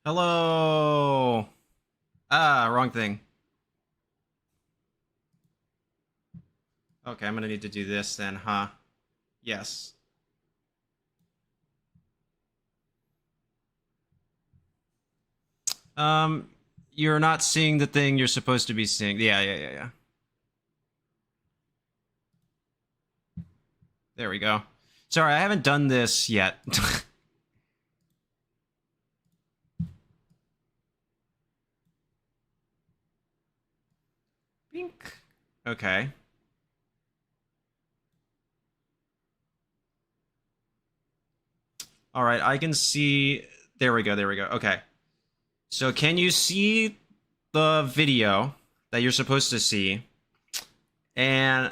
Hello. Ah, wrong thing. Okay, I'm gonna need to do this then, huh? Yes. Um, you're not seeing the thing you're supposed to be seeing. Yeah. There we go. Sorry, I haven't done this yet. Bink. Okay. All right, I can see. There we go. Okay. So, can you see the video that you're supposed to see? And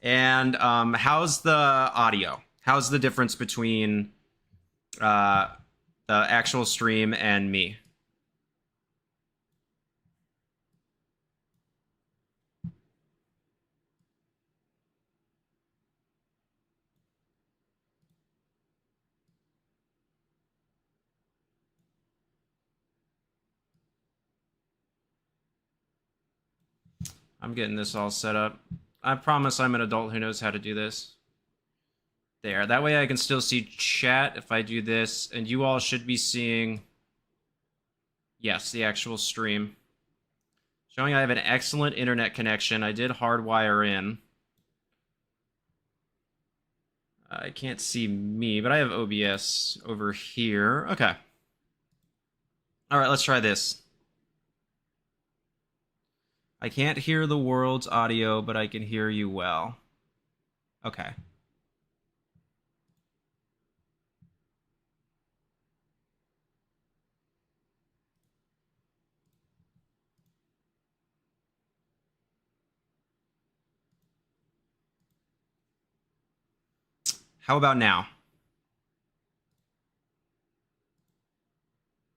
how's the audio? How's the difference between uh, the actual stream and me? I'm getting this all set up. I promise I'm an adult who knows how to do this. There. That way I can still see chat if I do this, and you all should be seeing, yes, the actual stream. Showing I have an excellent internet connection. I did hardwire in. I can't see me, but I have OBS over here. Okay. All right, let's try this. I can't hear the world's audio, but I can hear you well. Okay. How about now?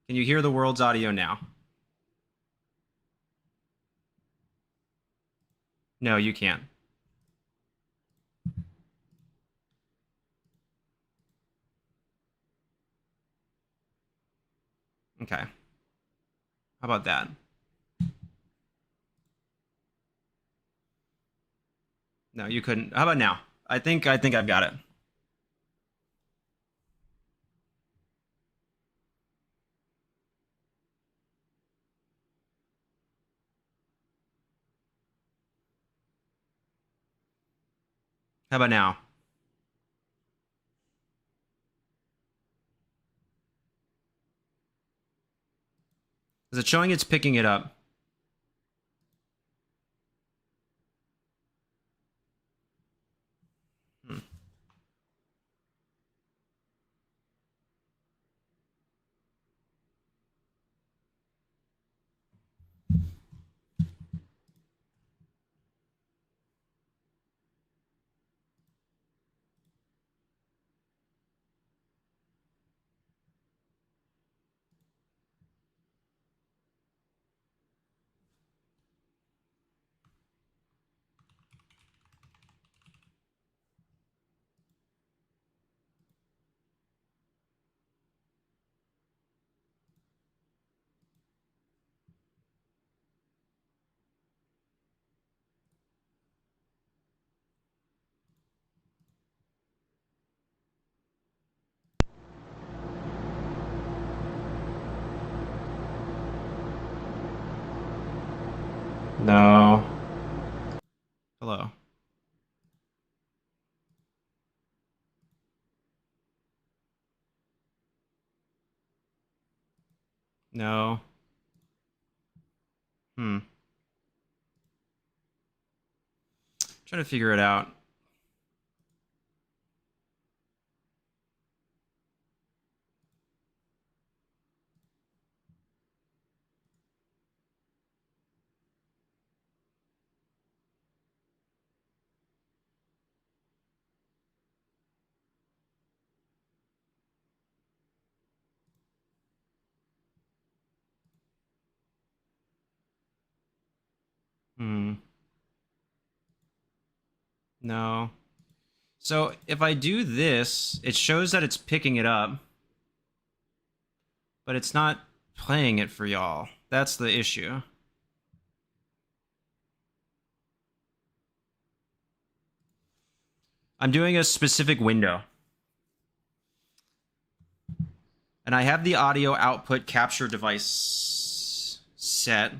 Can you hear the world's audio now? No, you can't. Okay. How about that? No, you couldn't. How about now? I think I've got it. How about now? Is it showing it's picking it up? Hmm. No. Hello. No. Hmm. Trying to figure it out. Hmm. No. So if I do this, it shows that it's picking it up. but it's not playing it for y'all. That's the issue. I'm doing a specific window. And I have the audio output capture device set.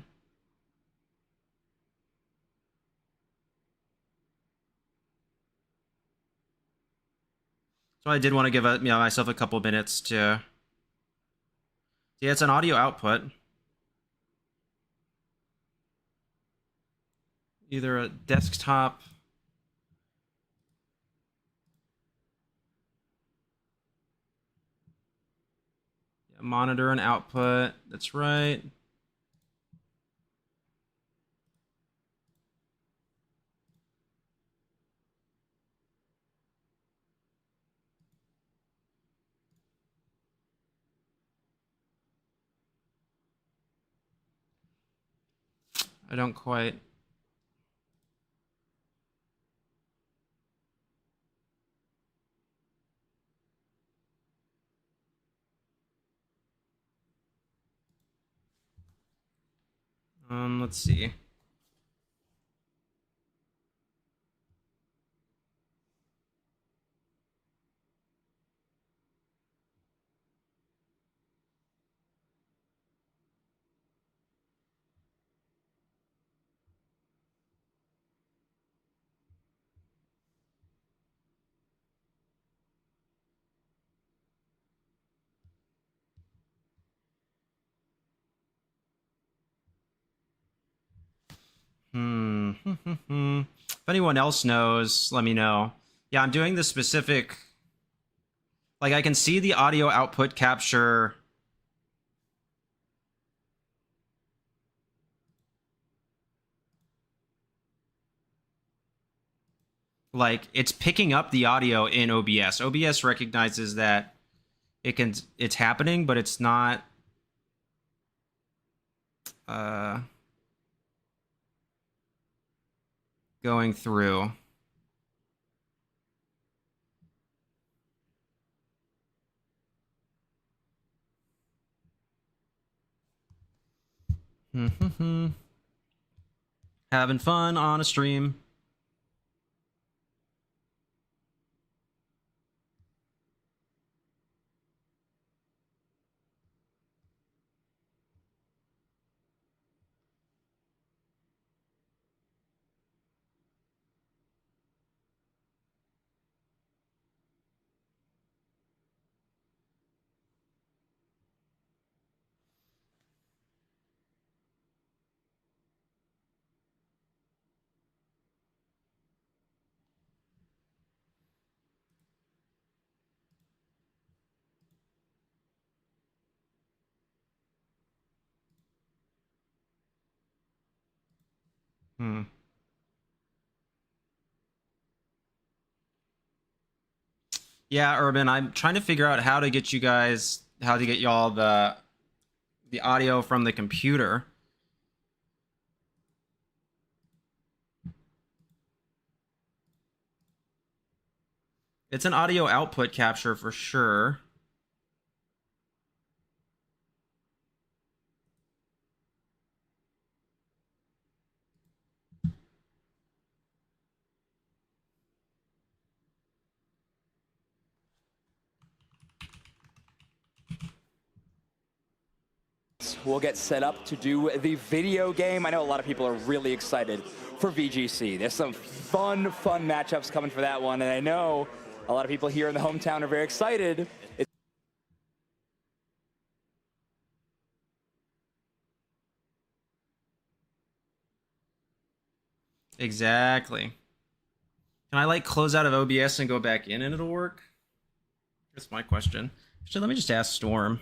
So I did want to give myself a couple minutes to... Yeah, it's an audio output. Either a desktop... monitor and output. That's right. I don't quite... let's see. If anyone else knows, let me know. Yeah, I'm doing the specific... Like, I can see the audio output capture... Like, it's picking up the audio in OBS. OBS recognizes that it's happening, but it's not... going through. Having fun on a stream. Yeah, Urban, I'm trying to figure out how to get y'all the audio from the computer. It's an audio output capture for sure. We'll get set up to do the video game. I know a lot of people are really excited for VGC. There's some fun matchups coming for that one, and I know a lot of people here in the hometown are very excited. Exactly. Can I like close out of OBS and go back in and it'll work? That's my question. Actually, let me just ask Storm.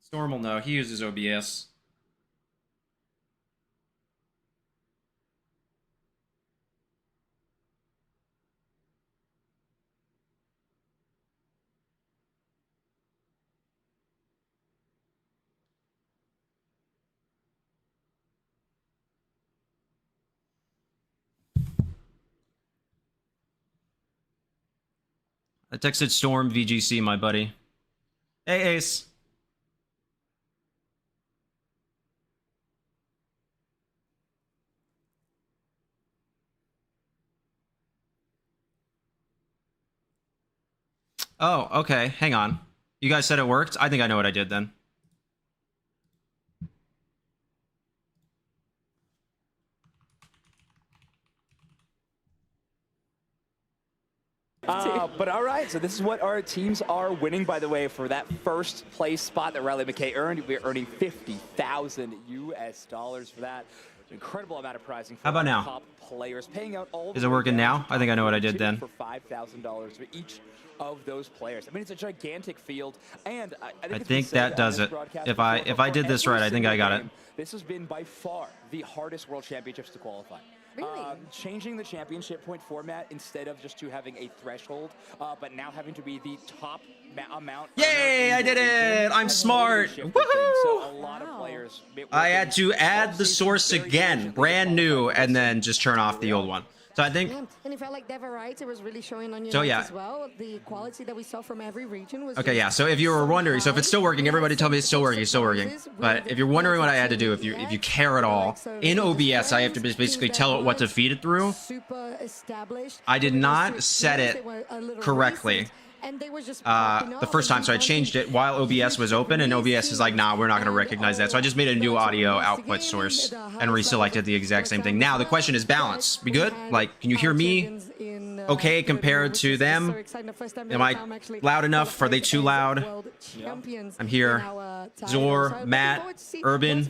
Storm will know. He uses OBS. I texted Storm VGC, my buddy. Hey, Ace. Oh, okay. Hang on. You guys said it worked? I think I know what I did then. But all right, so this is what our teams are winning, by the way, for that first place spot that Riley McKay earned. We're earning 50,000 US dollars for that. Incredible amount of prizing for How about now? top players, paying out all. Is it working now? I think I know what I did then. For $5,000 for each of those players. I mean, it's a gigantic field, and I think that does it. If I did this right, I think I got it. This has been by far the hardest World Championships to qualify. Really? Changing the championship point format instead of just having a threshold, but now having to be the top amount. Yay! I did it! I'm smart! So Woohoo! a lot of players. I had to add the source again, brand new, and then just turn off the old one. So I think. Yeah, and it felt like that variety was really showing on your So, nights yeah. as well. The quality that we saw from every region was Okay, yeah. So if you were wondering, so if it's still working, everybody tell me it's still working. It's still working. But if you're wondering what I had to do, if you care at all, in OBS I have to basically tell it what to feed it through. super established. I did not set it correctly. And they were just The first time, so I changed it while OBS was open, and OBS is like, nah, we're not going to recognize that. So I just made a new audio output source and reselected the exact same thing. Now the question is balance. We good? Like, can you hear me okay compared to them? Am I loud enough? Are they too loud? I'm here. Zor, Matt, Urban,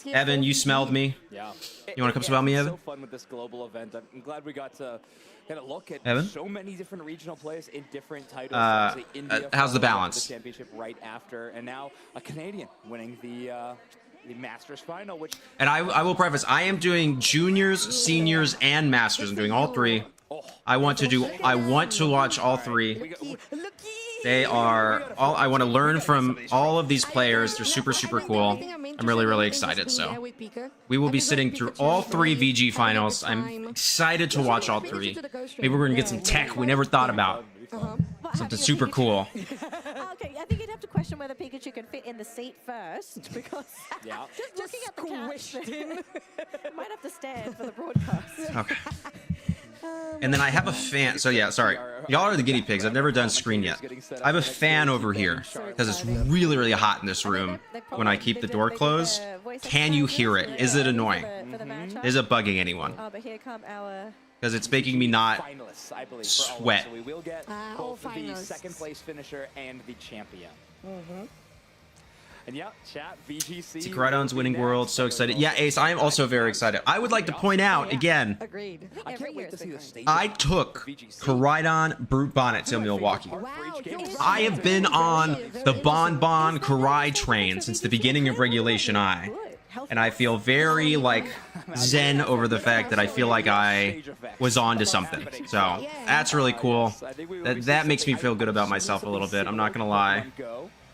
Evan, you smelled me. Yeah. You want to come smell me, Evan? So fun with this global event. I'm glad we got to get a look at Evan? so many different regional players in different titles. Obviously, India how's the following balance? The championship right after, and now a Canadian winning the Masters final, which. And I will preface, I am doing juniors, seniors, and masters. I'm doing all three. I want to watch all three. They are all. I want to learn from all of these players. They're super, super cool. I'm really, really excited. So we will be sitting through all three VG finals. I'm excited to watch all three. Maybe we're gonna get some tech we never thought about. Something super cool. Okay, I think you'd have to question whether Pikachu can fit in the seat first, because Yeah. just looking at the couch, in. might have to stand for the broadcast. Okay. And then I have a fan. So yeah, sorry. Y'all are the guinea pigs. I've never done screen yet. I have a fan over here because it's really, really hot in this room when I keep the door closed. Can you hear it? Is it annoying? Is it bugging anyone? But here come our... Because it's making me not Finalists, I believe, sweat. So we will get all both the finalists. second place finisher and the champion. And yeah, chat, VGC. Groudon's winning world. So excited. Yeah, Ace, I am also very excited. I would like to point out again, Agreed. I Every can't year wait to it's see been the stage. I took Koraidon Brute Bonnet to Milwaukee. Wow, I have been on the Bon Bon Karai train since the beginning of Regulation I. And I feel very, like, zen over the fact that I feel like I was on to something. So, that's really cool. That makes me feel good about myself a little bit. I'm not going to lie.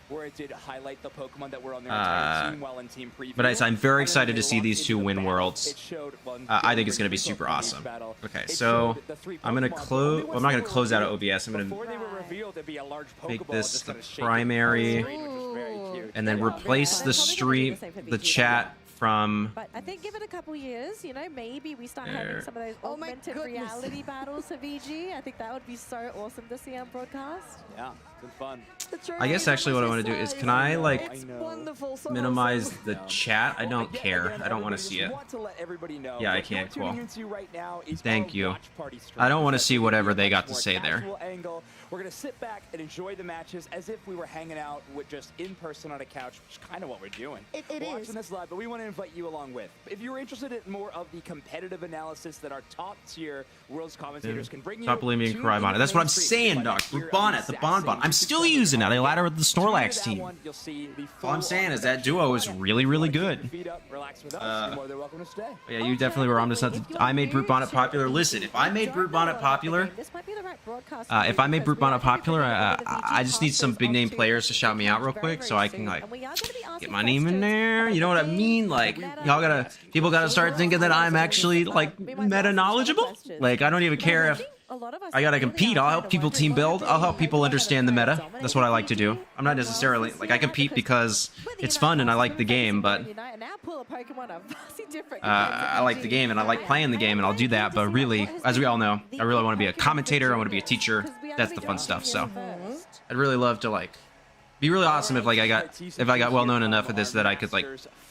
Where it did highlight the Pokemon that were on their entire team while in team preview. But I'm very excited to see these two win worlds. It showed, well, I think it's going to be super awesome. Okay, so I'm going to close. Well, I'm not going to close out of OBS. I'm going Before to they were revealed, it'd be a large make Pokeball this just the kinda shaking primary, the screen, which was very cute. and then replace the stream, the chat from. But I think give it a couple years, you know, maybe we start There. having some of those Oh my augmented goodness. reality battles for VG. I think that would be so awesome to see on broadcast. Yeah, it's been fun. I guess actually what I want to do is, can I like It's wonderful. So minimize awesome. the chat? I don't But yeah, care. again, I don't want to everybody, see just it. want to let everybody know Yeah, I what you're can, cool. tuning into right now is Thank our you. watch party stream. I don't want to So see it's whatever gonna be they a got much to say more there. casual angle. We're gonna sit back and enjoy the matches as if we were hanging out with just in person on a couch, which is kind of what we're doing. It Watching is. this live, but we want to invite you along with. If you're interested in more of the competitive analysis that our top tier World's commentators can bring you, Stop believing in tune Karai in Bonnet. to That's what I'm Main Street. saying, Find Doc. out here Brute on Bonnet, the exact Bon same Bon. I'm YouTube still channel. using it. I ladder with the Tune into Snorlax that team. one, you'll see the All I'm full saying is arc that duo is action. really, really Keep your good. feet up, relax with us. You're more than welcome to stay. Yeah, you definitely were on to something. I made Brute Bonnet popular. Listen, if I made Brute Bonnet popular, This might be the right broadcast if I made Brute Bonnet popular, I just need some big name players to shout me out real quick so I can like get my name in there. You know what I mean? Like people gotta start thinking that I'm actually like meta knowledgeable. Like I don't even care if lot of us I gotta really compete. are I'll kind help of people wondering team what build. happened. I'll help people Like, understand the kind of meta. That's what I like to do. I'm not necessarily like I compete because it's fun and I like the game, but I like the game and I like playing the game and I'll do that. But really, as we all know, I really want to be a commentator. I want to be a teacher. That's the fun stuff. So I'd really love to like be really awesome if like I got well known enough at this that I could like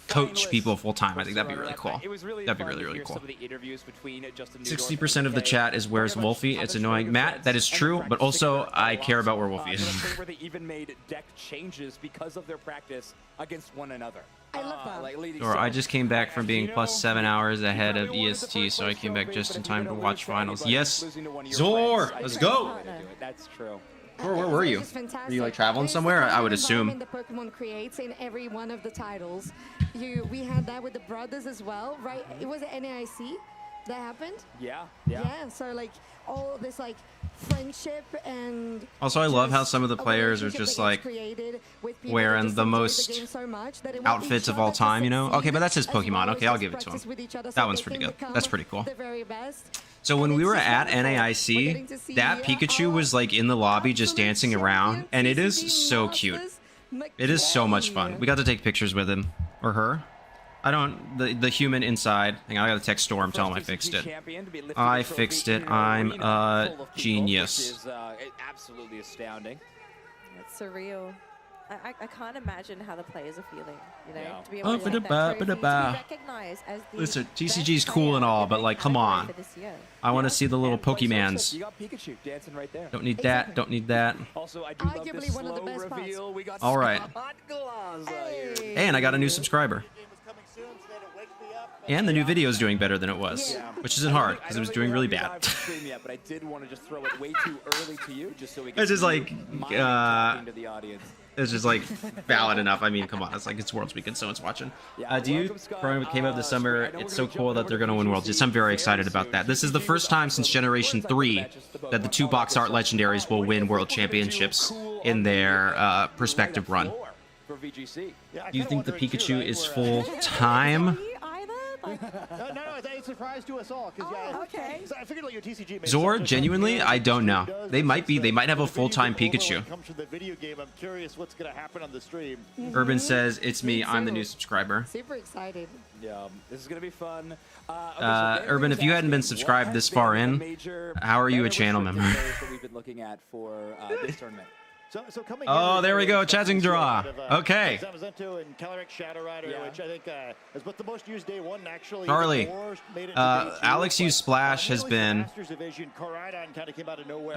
coach people full time. I think that'd be really cool. That'd be really cool. 60% of the chat is where's Wolfie. It's annoying, Matt. That is true, but also I care about where Wolfie is. Where they even made deck changes because of their practice against one another. I love that. Or I just came back from being plus 7 hours ahead of EST, so I came back just in time to watch finals. Yes, Zor, let's go. That's true. Where were you? Were you like traveling somewhere? I would assume. The Pokemon creates in every one of the titles. We had that with the brothers as well, right? It was NAIC that happened. Yeah. So like all this like friendship and. Also, I love how some of the players are just like wearing the most outfits of all time, you know? Okay, but that's his Pokemon. Okay, I'll give it to him. That one's pretty good. That's pretty cool. So when we were at NAIC, that Pikachu was like in the lobby just dancing around, and it is so cute. It is so much fun. We got to take pictures with him. Or her. I don't... The human inside. Hang on, I gotta text Storm, tell him I fixed it. I fixed it. I'm a genius. Absolutely astounding. It's surreal. I can't imagine how the players are feeling, you know, Yeah. to be able to take that trophy, to be recognized as the Listen, best TCG's player cool and all, in but their like, come on. category for this year. I want to see the little And vice versa. Pokemans. You got Pikachu dancing right there. Don't need that. Don't need that. Also, I do love Arguably this one of the slow best parts. reveal. We got All right. Scott Glaza here. And I got a new subscriber. And the new video is doing better than it was, which isn't hard because it was doing really bad. But I did want to just throw it way too early to you, just so we can It's just like, talking to the audience. it's just like valid enough. I mean, come on, it's like it's Worlds Weekend, so it's watching. Do you program came out this summer? It's so cool that they're gonna win Worlds. Yes, I'm very excited about that. This is the first time since Generation 3 that the 2 box art legendaries will win World Championships in their respective run. For VGC. Do you think the Pikachu is full time? No, it's a surprise to us all. okay. I figured like your TCG made Zor, so much genuinely, sense. I don't know. They might be. They might have a The video full-time game overall, Pikachu. when it comes to the video game, I'm curious what's going to happen on the stream. Urban says, it's me. I'm the new subscriber. Super excited. Yeah, this is gonna be fun. Urban, if you hadn't been subscribed this far in, how are you a channel member? That we've been looking at for this tournament. So coming Oh, here, there we go, it's Chazing Draw. Okay. Okay. Zamazento and Calyrex Shadow Rider, Yeah. which I think is what the most used day one actually. Charlie, Four made it to day two. Alex Hughes Splash has Really, the been Masters Division, Koraidon kind of came out of nowhere.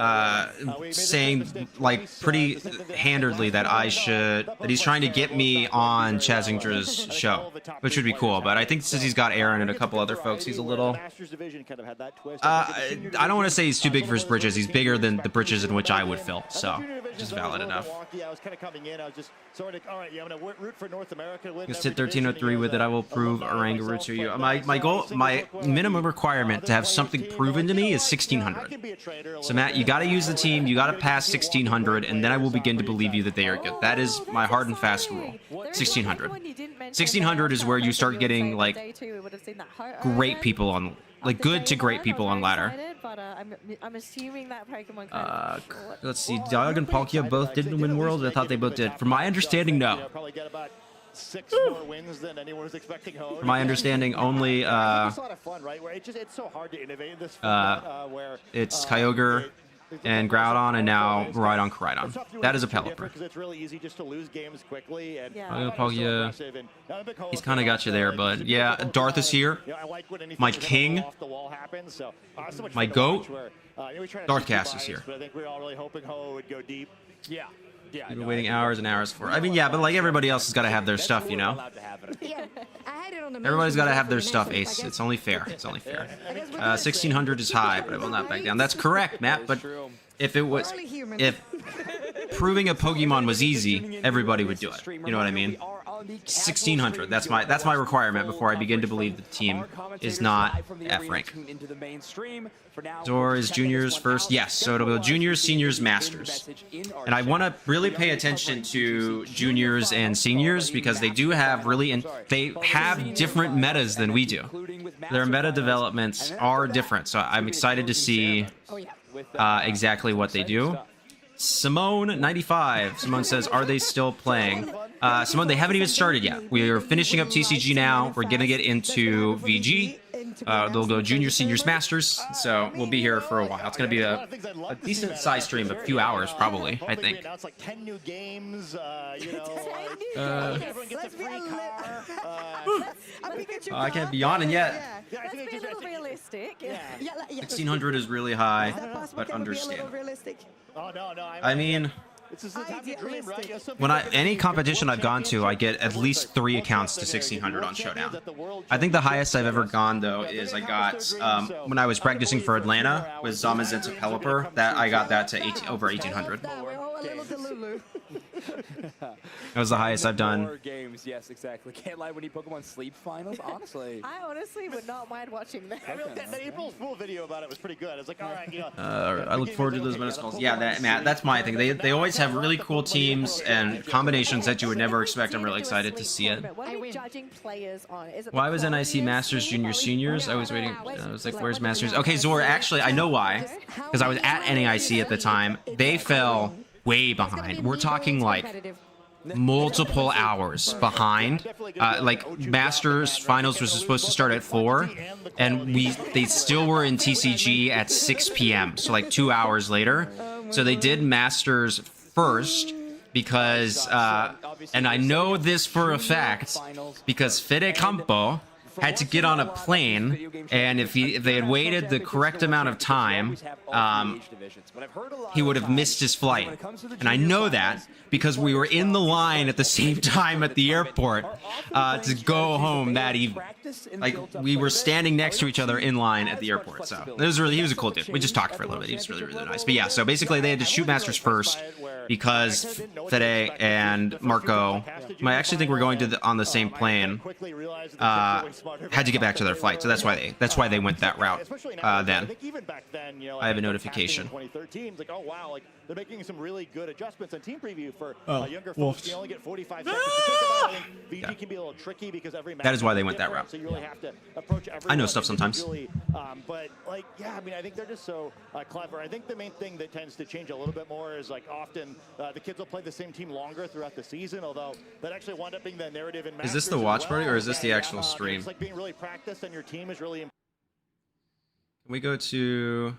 We made the same saying mistake like twice, pretty the same thing that handedly that I should that he's trying to get me on Chazindra's show, which would be cool. But I think since he's got Aaron and a couple other folks, he's a little. Masters Division kind of had that twist. I don't want to say he's too big for his britches. He's bigger than the britches in which I would fill, so just valid enough. I was kind of coming in. I was just sort of all right. Yeah, I'm gonna root for North America. You sit 1303 with it. I will prove Oranguru to you. My goal, my minimum requirement to have something proven to me is 1600. So Matt, you got to use the team. You got to pass 1600, and then I will begin to believe you that they are good. That is my hard and fast rule. 1600. 1600 is where you start getting like great people on, like good to great people on ladder. I'm assuming that Pokemon Let's see, Dialga and Palkia both didn't win Worlds. I thought they both did. From my understanding, no. Probably get about 6 more wins than anyone was expecting. From my understanding, only it's a lot of fun, right? Where it's so hard to innovate in this format, where it's Kyogre and Groudon, and now Rhydon Koraidon. That is a Pelipper. Because it's really easy just to lose games quickly. And Palkia, he's kind of got you there, but yeah, Darth is here. My king, my goat, Darth Cass is here. I think we were all really hoping Ho would go deep. Yeah. We've been waiting hours and hours for. I mean, yeah, but like everybody else has got to have their stuff, you know. Yeah, I had it on the Everybody's got to have their mention, stuff, so I Ace. guess- It's only fair. It's only fair. 1600 is high, but I will not back down. That's correct, Matt. But if it was, Early human. if proving a Pokemon was easy, everybody would do it. You know what I mean? 1600. That's my requirement before I begin to believe the team is not F rank. Zor is juniors first. Yes, so it'll be juniors, seniors, masters. And I want to really pay attention to juniors and seniors because they do have they have different metas than we do. Their meta developments are different, so I'm excited to see exactly what they do. Simone95. Simone says, are they still playing? Simone, they haven't even started yet. We're finishing up TCG now. We're going to get into VG. They'll go juniors, seniors, masters. So we'll be here for a while. It's going to be a decent size stream, a few hours probably, I think. It's like 10 new games, everyone gets a free car. I can't be on it yet. Let's be a little realistic. 1600 is really high, but understand. Oh, no, I mean, this is the time to dream, right? when any competition I've gone to, I get at least 3 accounts to 1600 on Showdown. I think the highest I've ever gone though is I got when I was practicing for Atlanta with Zamazenta Pelipper, that I got that to over 1800. That was the highest I've done. More games, yes, exactly. Can't lie, when you Pokemon Sleep finals, honestly. I honestly would not mind watching that. The April Fool video about it was pretty good. It's like, all right, I look forward to those minutes calls. Yeah, Matt, that's my thing. They always have really cool teams and combinations that you would never expect. I'm really excited to see it. What are we judging players on? Is it Why was NIC Masters Junior Seniors? I was waiting. I was like, where's Masters? Okay, Zora, actually, I know why. Because I was at NAIC at the time. They fell way behind. We're talking like multiple hours behind. Like Masters finals was supposed to start at 4, and they still were in TCG at 6 p.m. So like 2 hours later. So they did Masters first because, and I know this for a fact, because Fede Campo had to get on a plane, and if they had waited the correct amount of time, he would have missed his flight. And I know that because we were in the line at the same time at the airport to go home that evening. Like, we were standing next to each other in line at the airport. So it was he was a cool dude. We just talked for a little bit. He was really, really nice. But yeah, so basically they had to shoot Masters first because Fede and Marco, I actually think we're going to on the same plane, had to get back to their flight. So that's why they went that route. Then I have a notification. Like, oh wow, like they're making some really good adjustments on team preview for younger folks. You only get 45 seconds to think about it. VG can be a little tricky because every match that is why they went that route. So you really have to approach everyone. I know stuff sometimes. But like, yeah, I mean, I think they're just so clever. I think the main thing that tends to change a little bit more is like often the kids will play the same team longer throughout the season, although that actually wound up being the narrative in Masters. Is this the watch party or is this the actual stream? It's like being really practiced and your team is really important. Can we go to...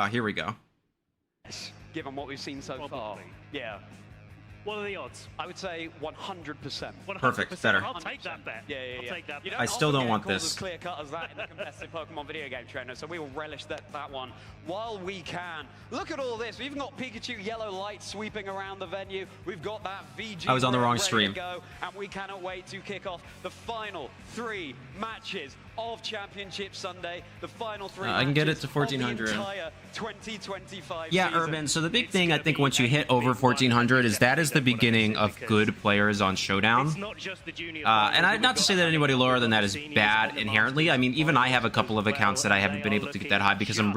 here we go. Given what we've seen so far. Yeah. What are the odds? I would say 100%. Perfect. Better. I'll take that bet. Yeah. I'll take that bet. I still don't want this. this. As clear cut as that in the competitive Pokemon video game trainer, so we will relish that one while we can. Look at all this. We've even got Pikachu Yellow Light sweeping around the venue. We've got that VG. I was on the wrong ready to stream. Go, and we cannot wait to kick off the final 3 matches of Championship Sunday. The final 3 I can get it to 1400. 2025 yeah, season. Urban. So the big thing I think once you hit over 1400 is that is the beginning of good players on Showdown. And not to say that anybody lower than that is bad inherently. I mean, even I have a couple of accounts that I haven't been able to get that high because I'm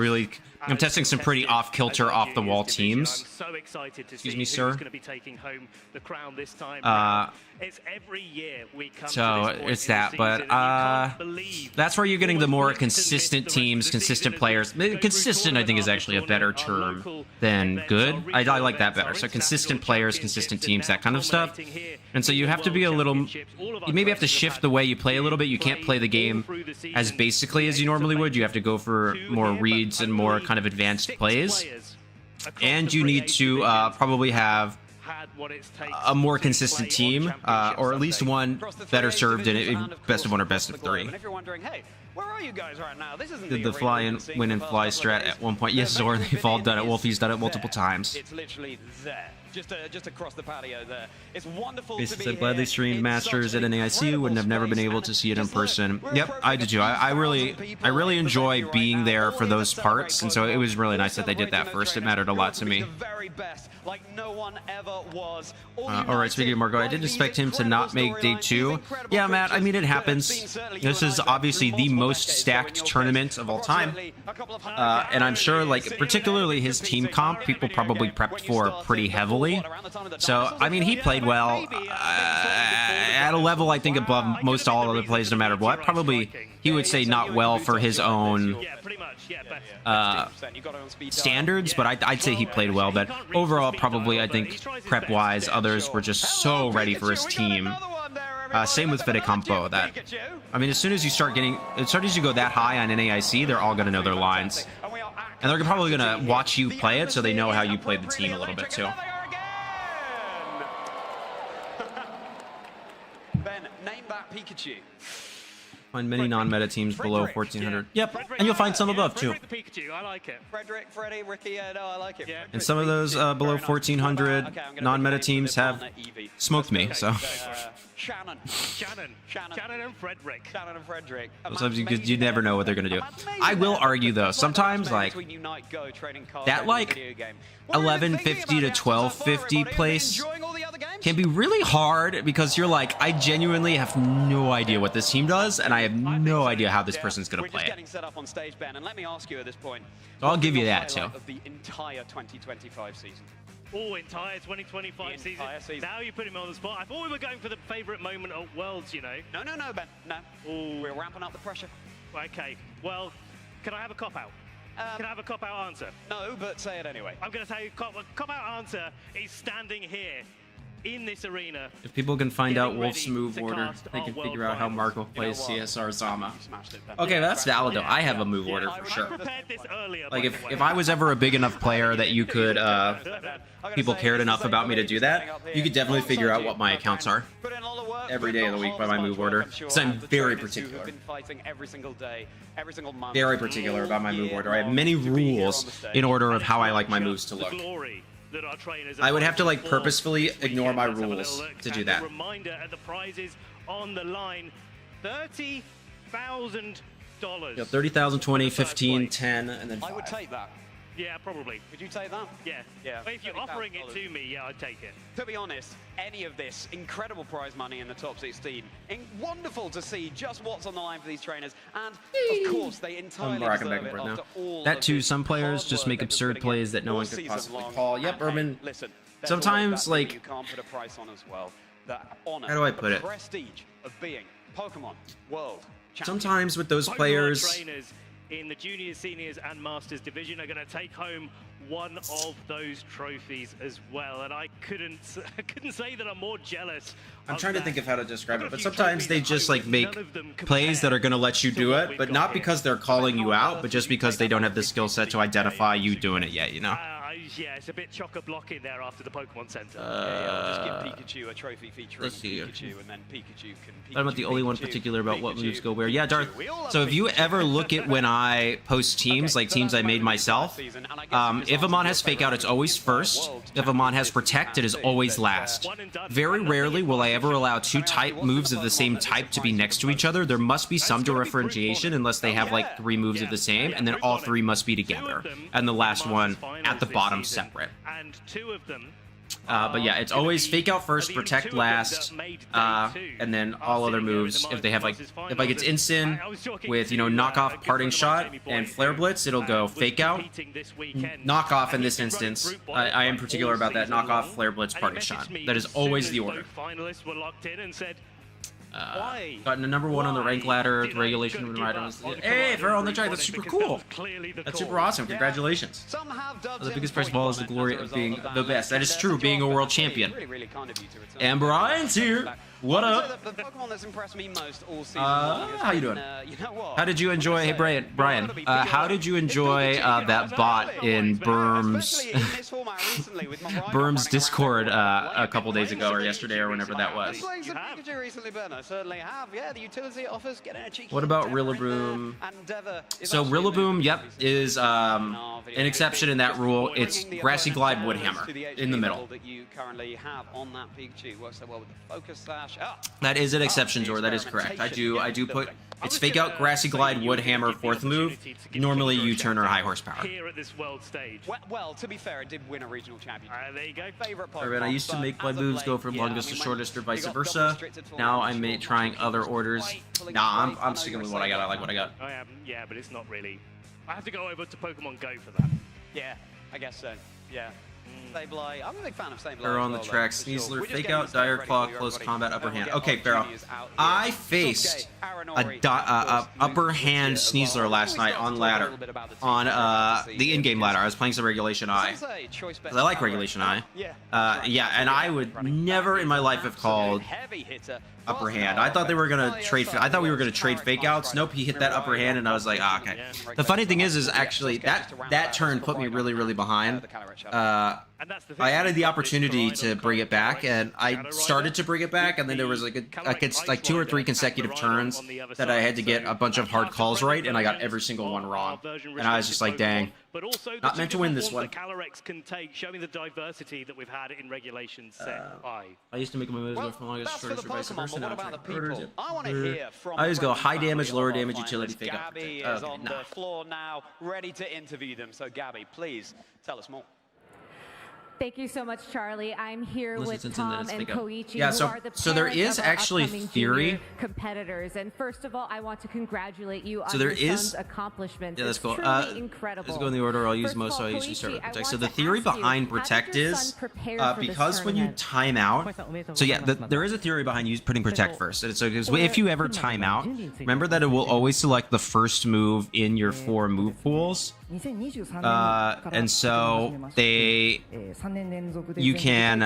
testing some pretty off-kilter, off-the-wall teams. So excited to Excuse see me, sir. who's going to be taking home the crown this time. It's every year we come so to this point it's in the that, season, but and you can't believe that's where you're getting the more what's left to consistent live the rest teams, of the consistent season players. as we go Consistent, through I think, is tournament actually a after better tournament. term Our than local good. events, I our like that regional better. So events, consistent our players, international consistent championships, teams, that kind of stuff. culminating here And so you have to be a little... You maybe have to shift the way you play a little bit. You can't play the game as basically as you normally would. You have to go for more reads and more kind of advanced plays. And you need to probably have a more consistent team, or at least one better served in it, best of 1 or best of 3. And if you're wondering, hey, where are you guys right now? This isn't Did the fly and win and fly strat at one point? Yes, Zor, they've all done it. Wolfie's done it multiple times. It's literally there. Just across the patio there. It's wonderful He to be said, glad they here. streamed It's Masters such at an NAIC. incredible Wouldn't have never been space, able and to see it in just look, person. we're Yep, I did too. I really enjoy being there for those parts, and so it was really nice that they did that first. It mattered a lot to me. Alright, speaking of Margot, I didn't expect him to not make day 2. Yeah, Matt, I mean, it happens. This is obviously the most stacked tournament of all time. And I'm sure, like, particularly his team comp, people probably prepped for pretty heavily. So, I mean, he played well at a level, I think, above most all other players, no matter what. Probably, he would say not well for his own standards, but I'd say he played well. But overall, probably, I think, prep-wise, others were just so ready for his team. Same with Fedecampo. That, I mean, as soon as you go that high on NAIC, they're all going to know their lines. And they're probably going to watch you play it, so they know how you play the team a little bit, too. Ben, name that Pikachu. Find many non-meta teams below 1,400. Yep, and you'll find some above, too. Pikachu, I like it. Frederick, Freddy, Ricky, yeah, no, I like it. Yeah. And some of those below 1,400 non-meta teams have smoked me, so... Shannon and Frederick. Sometimes you never know what they're going to do. I will argue, though, sometimes, like, that, like, 1150 to 1250 place can be really hard because you're like, I genuinely have no idea what this team does, and I have no idea how this person's going to play it. So I'll give you that, too. The entire 2025 season. Oh, entire 2025 season. Now you put him on the spot. I thought we were going for the favourite moment at Worlds, you know. No, Ben. No. Ooh. We're ramping up the pressure. Okay. Well, can I have a cop-out? Can I have a cop-out answer? No, but say it anyway. I'm going to tell you, cop-out answer is standing here in this arena. If people can find out Wolf's move order, they can figure out how Marco plays CSR Zama. Okay, that's valid though. I have a move order for sure. Like if I was ever a big enough player that you could, people cared enough about me to do that, you could definitely figure out what my accounts are every day of the week by my move order. Because I'm very particular. Very particular about my move order. I have many rules in order of how I like my moves to look. I would have to like purposefully ignore my rules to do that. Reminder at the prizes on the line, $30,000. Yeah, 30,000, 20, 15, 10, and then 5. I would take that. Yeah, probably. Would you take that? Yeah. But if you're offering it to me, yeah, I'd take it. To be honest, any of this incredible prize money in the top 16, wonderful to see just what's on the line for these trainers, and of course they entirely deserve it after all that too, some players just make absurd plays that no one could possibly call. Yep, Urban. Listen, sometimes like you can't put a price on as well. The honor, how do I put it? Prestige of being Pokemon World Champion. Sometimes with those players. Trainers in the juniors, seniors, and masters division are going to take home one of those trophies as well, and I couldn't say that I'm more jealous. I'm trying to think of how to describe it, but sometimes they just like make plays that are going to let you do it, but not because they're calling you out, but just because they don't have the skill set to identify you doing it yet, you know? Yeah, it's a bit chock-a-block in there after the Pokemon Center. I'll just give Pikachu a trophy featuring Pikachu, and then Pikachu can... I'm not the only one particular about what moves go where. Yeah, Darth. So if you ever look at when I post teams, like teams I made myself, if Amon has Fake Out, it's always first. If Amon has Protect, it is always last. Very rarely will I ever allow two type moves of the same type to be next to each other. There must be some differentiation unless they have like 3 moves of the same, and then all 3 must be together. And the last one at the bottom separate. And 2 of them but yeah, it's always Fake Out first, Protect last, and then all other moves. If they have like, if like it's instant with, you know, Knock Off, Parting Shot, and Flare Blitz, it'll go Fake Out, Knock Off in this instance. I am particular about that. Knock Off, Flare Blitz, Parting Shot. That is always the order. Finalists were locked in and said, gotten a number 1 on the rank ladder, the regulation of the riders. Hey, if you're on the track, that's super cool. That's super awesome. Congratulations. The biggest prize of all is the glory of being the best. That is true, being a world champion. And Brian's here. What up? How you doing? How did you enjoy? Hey, Brian. How did you enjoy that bot in Berm's Discord a couple days ago, or yesterday, or whenever that was? What about Rillaboom? So Rillaboom, yep, is an exception in that rule. It's Grassy Glide Woodhammer in the middle. That you currently have on that Pikachu works so well with the focus sash. flash. Ah. That is an exception, Zor. That is correct. I do put it's fake out, grassy glide, wood hammer, fourth move. Normally U-turn or high horsepower. Here at this world stage. Well, to be fair, it did win a regional championship. There you go. Favorite Pokemon. Alright, I used to make my moves go from longest to shortest or vice versa. Now I'm trying other orders. Nah, I'm sticking with what I got. I like what I got. I am, yeah, but it's not really. I have to go over to Pokemon Go for that. Yeah, I guess so. Yeah. Sableye. I'm a big fan of Sableye. Pharaoh on the track, Sneasler, fake out, dire claw, close combat, upper hand. Okay, Pharaoh. I faced a upper hand Sneasler last night on ladder, on the in-game ladder. I was playing some Regulation I. I like Regulation I. Yeah, and I would never in my life have called upper hand. I thought they were gonna trade. I thought we were gonna trade fake outs. Nope, he hit that upper hand, and I was like, ah, okay. The funny thing is actually that turn put me really behind. I added the opportunity to bring it back, and I started to bring it back, and then there was like 2 or 3 consecutive turns that I had to get a bunch of hard calls right, and I got every single one wrong. And I was just like, dang. But also Not meant to win this one. Calyrex can take, showing the diversity that we've had in regulation set 5. I used to make my moves go from longest to shortest or vice versa. Now about the people? I want to hear from I always go high damage, lower damage, utility, fake out. Gabby is on the floor now, ready to interview them. So Gabby, please tell us more. Thank you so much, Charlie. I'm here with Tom and Koichi, yeah, who are the so there is of our actually upcoming theory junior competitors. And first of all, I want to congratulate you on there your is son's accomplishments. Yeah, that's It's cool. truly incredible. Let's go in the order I'll use First most, of so all, I usually start with Koichi, I Protect. So want the to theory ask you, behind how did Protect your is son prepare for this because when you tournament? time out, so yeah, there is a theory behind putting Protect first. And so if you ever time out, remember that it will always select the first move in your 4 move pools. And so you can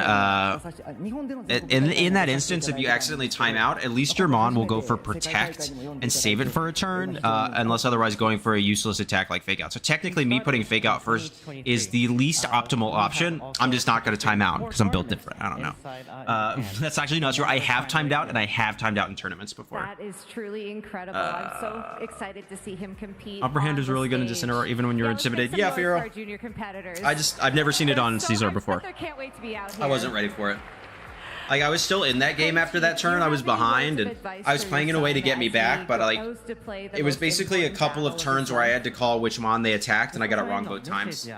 in that instance, if you accidentally time out, at least your Mon will go for Protect and save it for a turn, unless otherwise going for a useless attack like Fake Out. So technically me putting Fake Out first is the least optimal option. I'm just not going to time out because I'm built different. I don't know. That's actually not true. I have timed out, and I have timed out in tournaments before. That is truly incredible. I'm so excited to see him compete. Upper hand is really good in Disintegrate, even when you're intimidated. Yeah, Firo. I've never seen it on Caesar before. Can't wait to be out here. I wasn't ready for it. Like, I was still in that game after that turn. I was behind, and I was playing in a way to get me back, but like, it was basically a couple of turns where I had to call which Mon they attacked, and I got it wrong both times.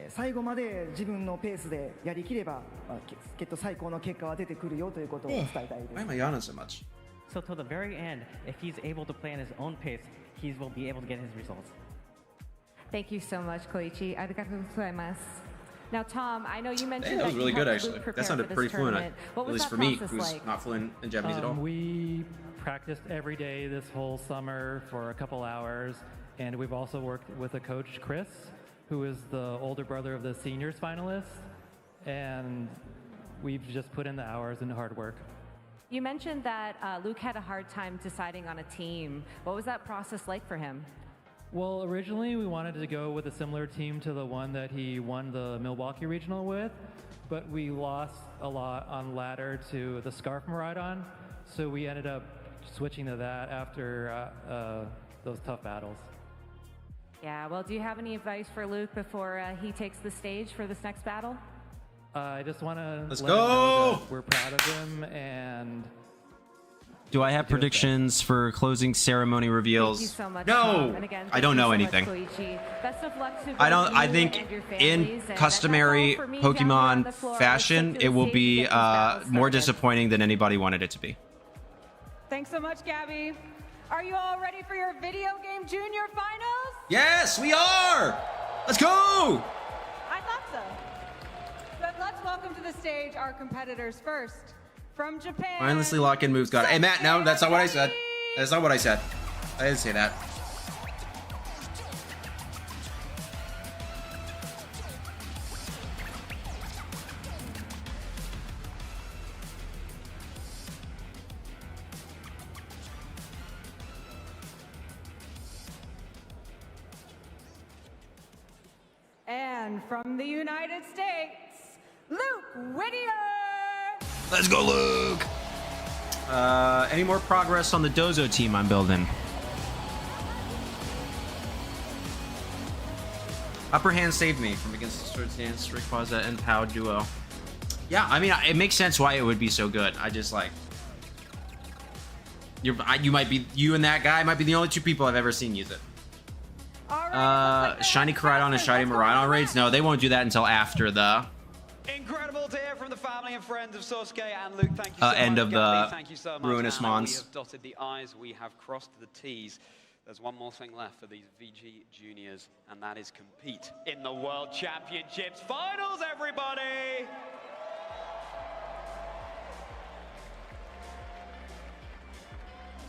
最後まで自分のペースでやりきれば、きっと最高の結果は出てくるよということを伝えたいです。 Why am I yawning so much? So till the very end, if he's able to play at his own pace, he will be able to get his results. Thank you so much, Koichi. Arigatou gozaimasu. Now, Tom, I know you mentioned that was really good, actually. Luke That sounded pretty fluent, at least for me, who's like? not fluent in Japanese at all. We practiced every day this whole summer for a couple hours, and we've also worked with a coach, Chris, who is the older brother of the seniors finalist, and we've just put in the hours and hard work. You mentioned that Luke had a hard time deciding on a team. What was that process like for him? Well, originally we wanted to go with a similar team to the one that he won the Milwaukee Regional with, but we lost a lot on ladder to the Scarf Miraidon, so we ended up switching to that after those tough battles. Yeah, well, do you have any advice for Luke before he takes the stage for this next battle? I just want to Let's let him know go! that we're proud of him, and Do I have predictions for closing ceremony reveals? Thank you so much, No, Tom. And again, I don't know thank you so anything. much, Koichi. Best of luck to I don't. both I you think and your in families, and customary that's all for me down here on the Pokemon floor. fashion, Let's take it to will the stage be to get this battle more started. disappointing than anybody wanted it to be. Thanks so much, Gabby. Are you all ready for your video game junior finals? Yes, we are. Let's go. I thought so. But let's welcome to the stage our competitors first. From Japan. Mindlessly lock in moves. Got it. Hey Matt, no, that's not what I said. That's not what I said. I didn't say that. And from the United States, Luke Whittier. Let's go, Luke. Any more progress on the Dozo team I'm building? Upper hand saved me from against the Sword Dance, Rick Pazza, and Pow duo. Yeah, I mean, it makes sense why it would be so good. I just like you and that guy might be the only two people I've ever seen use it. Shiny Koraidon and Shiny Miraidon raids? No, they won't do that until after the Incredible to hear from the family and friends of Sasuke and Luke. Thank you so end much. of Gabby, the thank you so much. Ruinous And Mons. We have dotted the I's, we have crossed the T's. There's one more thing left for these VG juniors, and that is compete in the World Championships finals, everybody!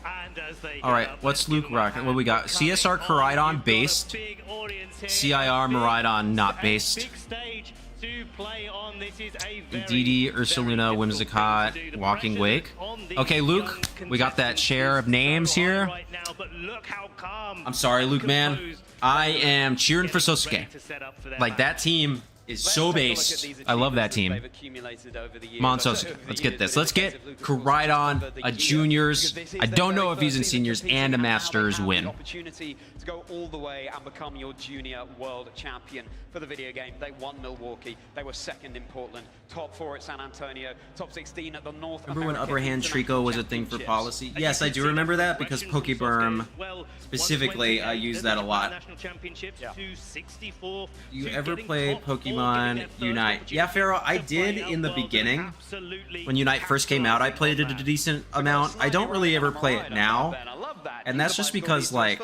And as they All right, what's Luke rocking? What we got? CSR Koraidon based, CIR Miraidon not based. DD, Ursaluna, Whimsicott, Walking Wake. Okay, Luke, we got that share of names here. I'm sorry, Luke, man. I am cheering for Sasuke. Like, that team is so based. I love that team. Come on, Sasuke. Let's get this. Let's get Koraidon, a juniors. I don't know if he's in seniors, and a masters win. Opportunity to go all the way and become your junior world champion for the video game. They won Milwaukee. They were second in Portland, top 4 at San Antonio, top 16 at the North Remember when American Upper Hand Trico was a thing for policy? Yes, I do remember that because Pokeburm specifically used that a lot. You ever play Pokemon Unite? Yeah, Pharaoh, I did in the beginning. When Unite first came out, I played it a decent amount. I don't really ever play it now. And that's just because, like,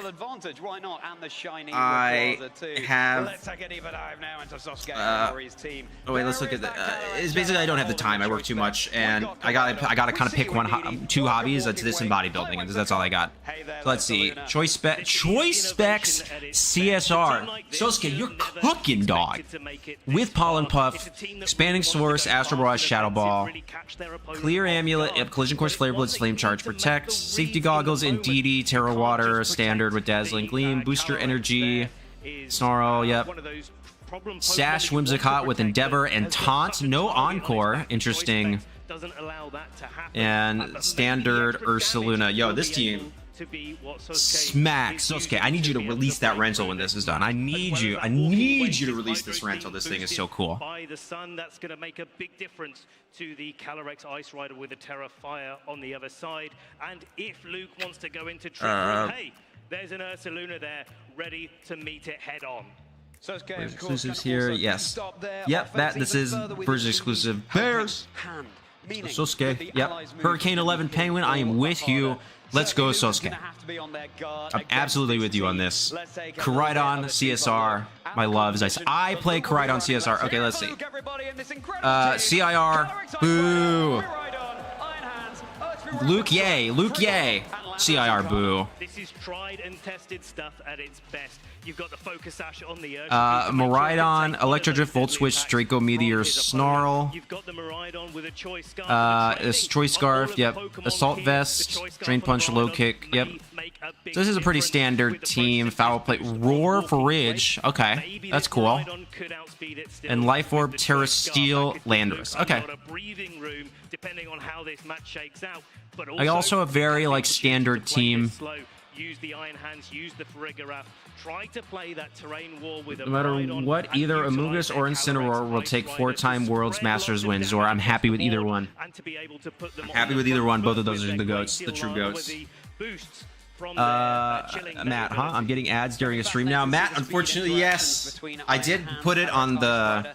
I have... oh wait, let's look at the... it's basically I don't have the time. I work too much, and I gotta kind of pick two hobbies. That's this and bodybuilding, and that's all I got. So let's see. Choice Specs CSR. Sasuke, you're cooking, dog. With Pollen Puff, Expanding Source, Astro Barrage, Shadow Ball, Clear Amulet, yep, Collision Course, Flare Blitz, Flame Charge, Protect, Safety Goggles, Indeedee, Terra Water, Standard with Dazzling Gleam, Booster Energy, Snarl, yep. Sash Whimsicott with Endeavor and Taunt, no Encore, interesting. And Standard Ursaluna. Yo, this team smacks. Sasuke, I need you to release that rental when this is done. I need you to release this rental. This thing is so cool. By the sun, that's going to make a big difference to the Calyrex Ice Rider with the Terra Fire on the other side. And if Luke wants to go into trickery, hey, there's an Ursaluna there ready to meet it head on. Exclusives here, yes. Yep, this is version exclusive. Bears. Sasuke, yep. Hurricane 11 Penguin, I am with you. Let's go, Sasuke. I'm absolutely with you on this. Koraidon, CSR, my loves. I play Koraidon, CSR. Okay, let's see. CIR, boo. Luke, yay. Luke, yay. CIR, boo. This is tried and tested stuff at its best. You've got the Focus Sash on the Miraidon, Electrodrift, Volt Switch, Draco Meteor, Snarl. You've got the Miraidon with a Choice Scarf. Choice Scarf, yep. Assault Vest, Drain Punch, Low Kick, yep. So this is a pretty standard team. Foul Plate, Roar for Ridge. Okay, that's cool. And Life Orb, Terra Steel, Landorus. Okay. I also a very like standard team. Use the Iron Hands, use the Farigiraf. Try to play that terrain war with no matter what, either Amogus or Incineroar will take 4-time Worlds Masters wins, or I'm happy with either one. I'm happy with either one. Both of those are the GOATs, the true GOATs. Matt, huh? I'm getting ads during a stream now. Matt, unfortunately, yes. I did put it on the